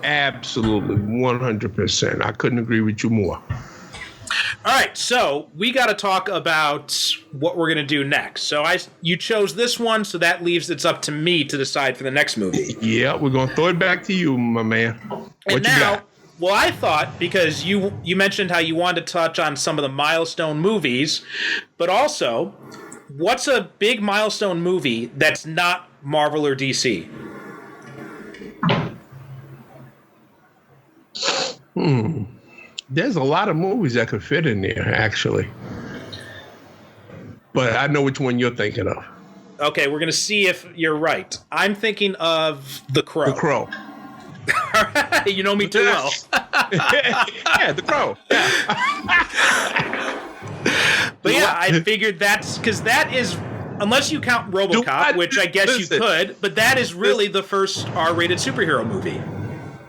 Absolutely, 100%. I couldn't agree with you more. All right, so we got to talk about what we're going to do next. So you chose this one, so that leaves it's up to me to decide for the next movie. Yeah, we're going to throw it back to you, my man. What you got? Well, I thought, because you mentioned how you wanted to touch on some of the milestone movies, but also, what's a big milestone movie that's not Marvel or DC? There's a lot of movies that could fit in there, actually. But I know which one you're thinking of. Okay, we're going to see if you're right. I'm thinking of The Crow. The Crow. You know me too well. Yeah, The Crow. Yeah. But yeah, I figured that's because that is, unless you count RoboCop, which I guess you could, but that is really the first R-rated superhero movie.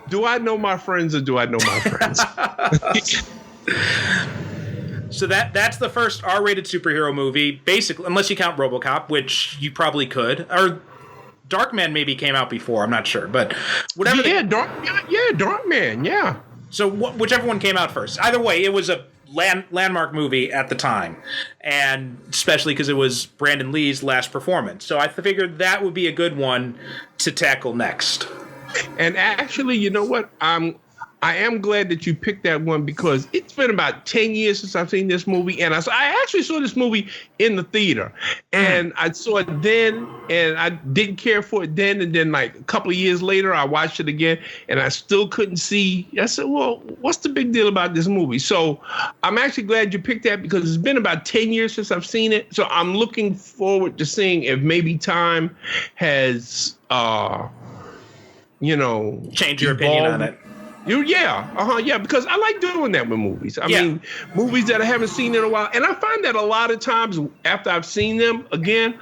Do I know my friends, or do I know my friends? So that's the first R-rated superhero movie, basically, unless you count RoboCop, which you probably could, or Darkman maybe came out before. I'm not sure, but whatever. Darkman. Yeah. So whichever one came out first. Either way, it was a landmark movie at the time, and especially because it was Brandon Lee's last performance. So I figured that would be a good one to tackle next. And actually, you know what? I'm I am glad that you picked that one because it's been about 10 years since I've seen this movie. And I actually saw this movie in the theater. And I saw it then, and I didn't care for it then. And then, like, a couple of years later, I watched it again, and I still couldn't see. I said, well, what's the big deal about this movie? So I'm actually glad you picked that because it's been about 10 years since I've seen it. So I'm looking forward to seeing if maybe time has, change your opinion on it. Yeah, because I like doing that with movies. I mean, movies that I haven't seen in a while. And I find that a lot of times after I've seen them again,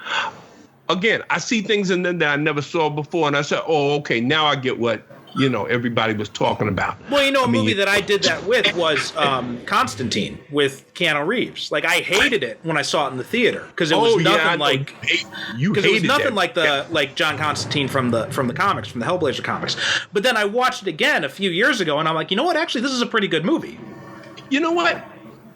I see things in them that I never saw before. And I say, oh, okay, now I get what, everybody was talking about. Well, a movie that I did that with was Constantine with Keanu Reeves. Like, I hated it when I saw it in the theater because it was nothing like like John Constantine from the comics, from the Hellblazer comics. But then I watched it again a few years ago, and I'm like, you know what? Actually, this is a pretty good movie. You know what?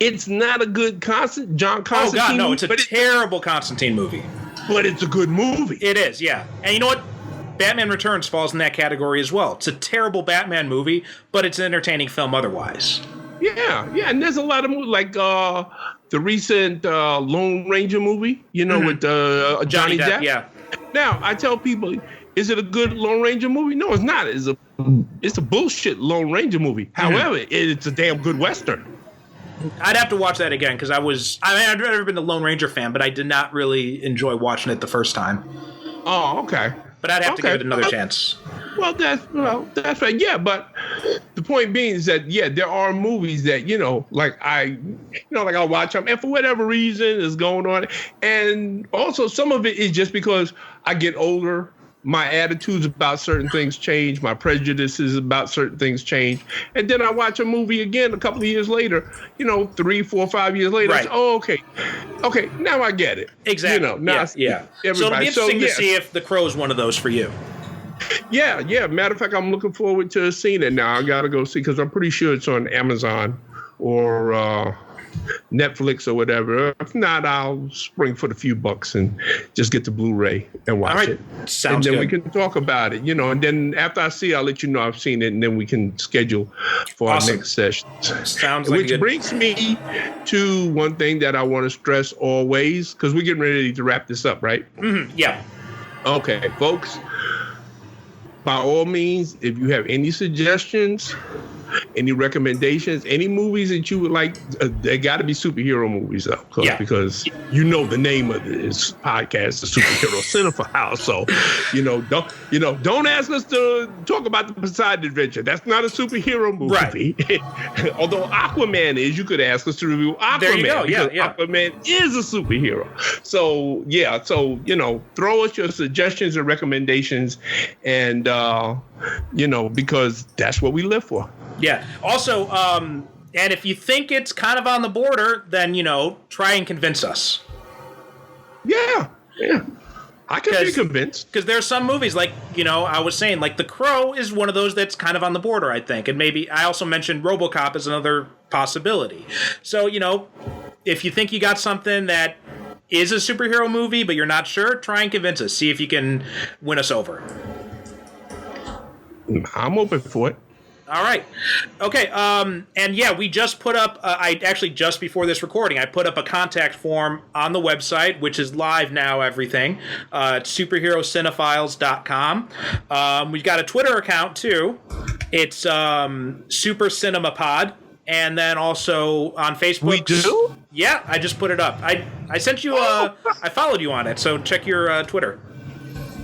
It's not a good John Constantine. Oh God, no! It's a terrible Constantine movie. But it's a good movie. It is, yeah. And you know what? Batman Returns falls in that category as well. It's a terrible Batman movie, but it's an entertaining film otherwise. Yeah, and there's a lot of movies like the recent Lone Ranger movie, with Johnny Depp. Yeah. Now, I tell people, is it a good Lone Ranger movie? No, it's not. It's a bullshit Lone Ranger movie. However, it's a damn good Western. I'd have to watch that again because I've never been a Lone Ranger fan, but I did not really enjoy watching it the first time. Oh, okay. But I'd have to give it another chance. Well, that's right. Yeah, but the point being is that there are movies that I'll watch them, and for whatever reason is going on, and also some of it is just because I get older. My attitudes about certain things change. My prejudices about certain things change. And then I watch a movie again a couple of years later, 3, 4, 5 years later. Right. I say, oh, okay. Okay, now I get it. Exactly. Yeah. So it'll be interesting to see if The Crow is one of those for you. Yeah. Matter of fact, I'm looking forward to seeing it now. I got to go see because I'm pretty sure it's on Amazon or Netflix or whatever. If not, I'll spring for the few bucks and just get the Blu-ray and watch it. Sounds good. And then good. we can talk about it, and then after I see it, I'll let you know I've seen it, and then we can schedule for our next session. Sounds like Which brings me to one thing that I want to stress always, because we're getting ready to wrap this up, right? Mm-hmm. Yeah. Okay, folks. By all means, if you have any suggestions, any recommendations, any movies that you would like, they got to be superhero movies, though, because the name of this podcast is Superhero Cinephiles. So, don't ask us to talk about the Poseidon Adventure. That's not a superhero movie. Right. Although Aquaman is, you could ask us to review Aquaman. There you go. Yeah. Aquaman is a superhero. So, throw us your suggestions and recommendations, and because that's what we live for. Yeah. Also, and if you think it's kind of on the border, then, try and convince us. Yeah. I can be convinced. Because there are some movies, like, I was saying, like The Crow is one of those that's kind of on the border, I think. And maybe I also mentioned RoboCop as another possibility. So, if you think you got something that is a superhero movie, but you're not sure, try and convince us. See if you can win us over. I'm open for it. All right. Okay. And yeah, we just put up, just before this recording, I put up a contact form on the website, which is live now, everything. It's superherocinephiles.com. We've got a Twitter account too. It's Super Cinema Pod. And then also on Facebook. We do? Yeah, I just put it up. I sent you, I followed you on it. So check your Twitter.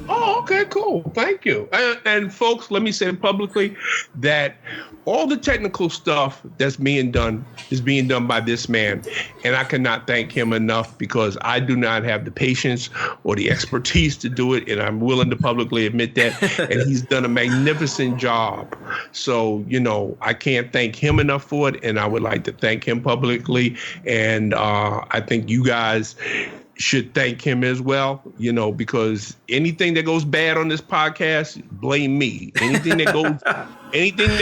Oh, okay, cool. Thank you. And folks, let me say publicly that all the technical stuff that's being done is being done by this man. And I cannot thank him enough because I do not have the patience or the expertise to do it. And I'm willing to publicly admit that. And he's done a magnificent job. So, I can't thank him enough for it. And I would like to thank him publicly. And I think you guys should thank him as well, because anything that goes bad on this podcast, blame me. Anything that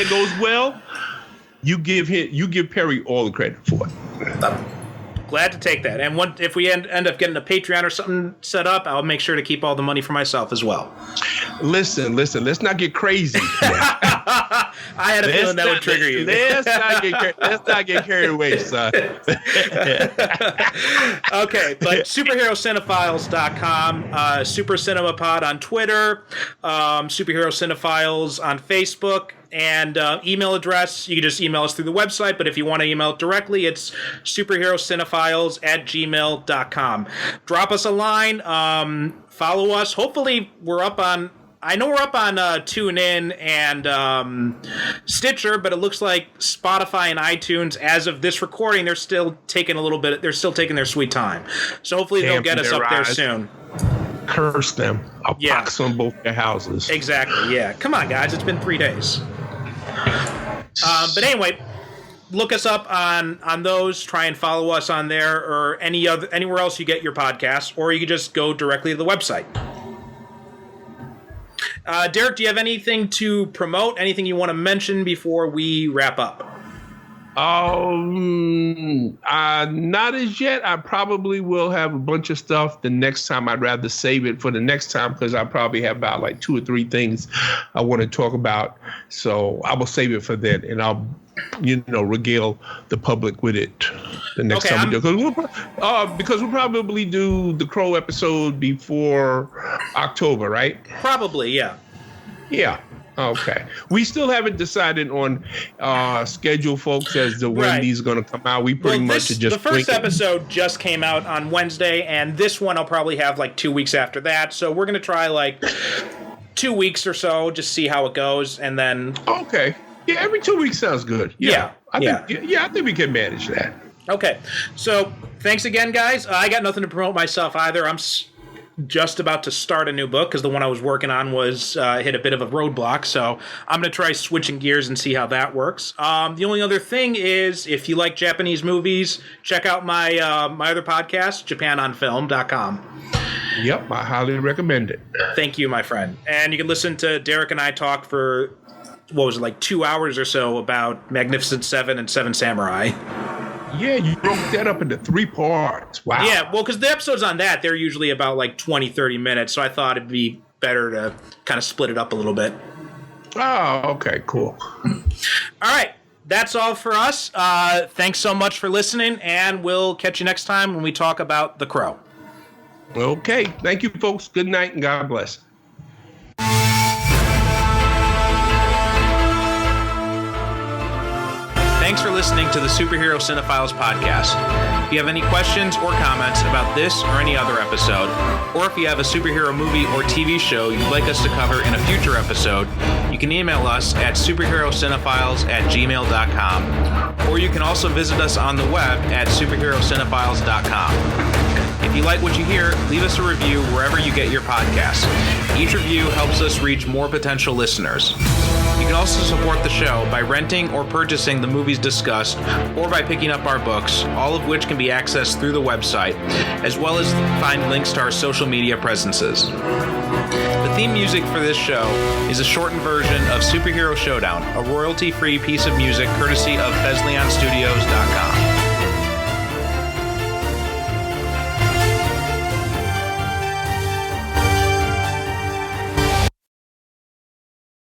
goes well, you give Perry all the credit for it. Glad to take that. And if we end up getting a Patreon or something set up, I'll make sure to keep all the money for myself as well. Listen, let's not get crazy. I had a feeling that would trigger you. Let's not get carried away, son. Okay, but superherocinephiles.com, Super Cinema Pod on Twitter, Superhero Cinephiles on Facebook, and email address, you can just email us through the website, but if you want to email it directly, it's superherocinephiles@gmail.com. Drop us a line, follow us. Hopefully we're up on TuneIn and Stitcher, but it looks like Spotify and iTunes, as of this recording, they're still taking their sweet time. So hopefully they'll get us up there soon. Curse them. I'll box on both their houses. Exactly, yeah. Come on, guys. It's been 3 days. But anyway, look us up on those. Try and follow us on there or anywhere else you get your podcasts, or you can just go directly to the website. Derek, do you have anything to promote? Anything you want to mention before we wrap up? Not as yet. I probably will have a bunch of stuff the next time. I'd rather save it for the next time because I probably have about like 2 or 3 things I want to talk about. So I will save it for then, and I'll, regale the public with it the next time we do. Because we'll probably do the Crow episode before October, right? Probably, yeah. Yeah. Okay. We still haven't decided on schedule, folks, as to when these are going to come out. We pretty much are just the first episode just came out on Wednesday, and this one I'll probably have like 2 weeks after that. So we're going to try like 2 weeks or so, just see how it goes, and then. Okay. Yeah, every 2 weeks sounds good. Yeah. I think we can manage that. Okay. So thanks again, guys. I got nothing to promote myself either. I'm just about to start a new book because the one I was working on was hit a bit of a roadblock, so I'm going to try switching gears and see how that works. The only other thing is, if you like Japanese movies, check out my my other podcast, japanonfilm.com. Yep, I highly recommend it. Thank you, my friend. And you can listen to Derek and I talk for, 2 hours or so about Magnificent Seven and Seven Samurai. Yeah, you broke that up into 3 parts. Wow. Yeah, well, because the episodes on that, they're usually about like 20, 30 minutes, so I thought it'd be better to kind of split it up a little bit. Oh, okay, cool. All right, that's all for us. Thanks so much for listening, and we'll catch you next time when we talk about The Crow. Okay, thank you, folks. Good night, and God bless. Thanks for listening to the Superhero Cinephiles podcast. If you have any questions or comments about this or any other episode, or if you have a superhero movie or TV show you'd like us to cover in a future episode, you can email us at superherocinephiles@gmail.com, or you can also visit us on the web at superherocinephiles.com. If you like what you hear, leave us a review wherever you get your podcasts. Each review helps us reach more potential listeners. You can also support the show by renting or purchasing the movies discussed, or by picking up our books, all of which can be accessed through the website, as well as find links to our social media presences. The theme music for this show is a shortened version of Superhero Showdown, a royalty-free piece of music courtesy of BezleonStudios.com.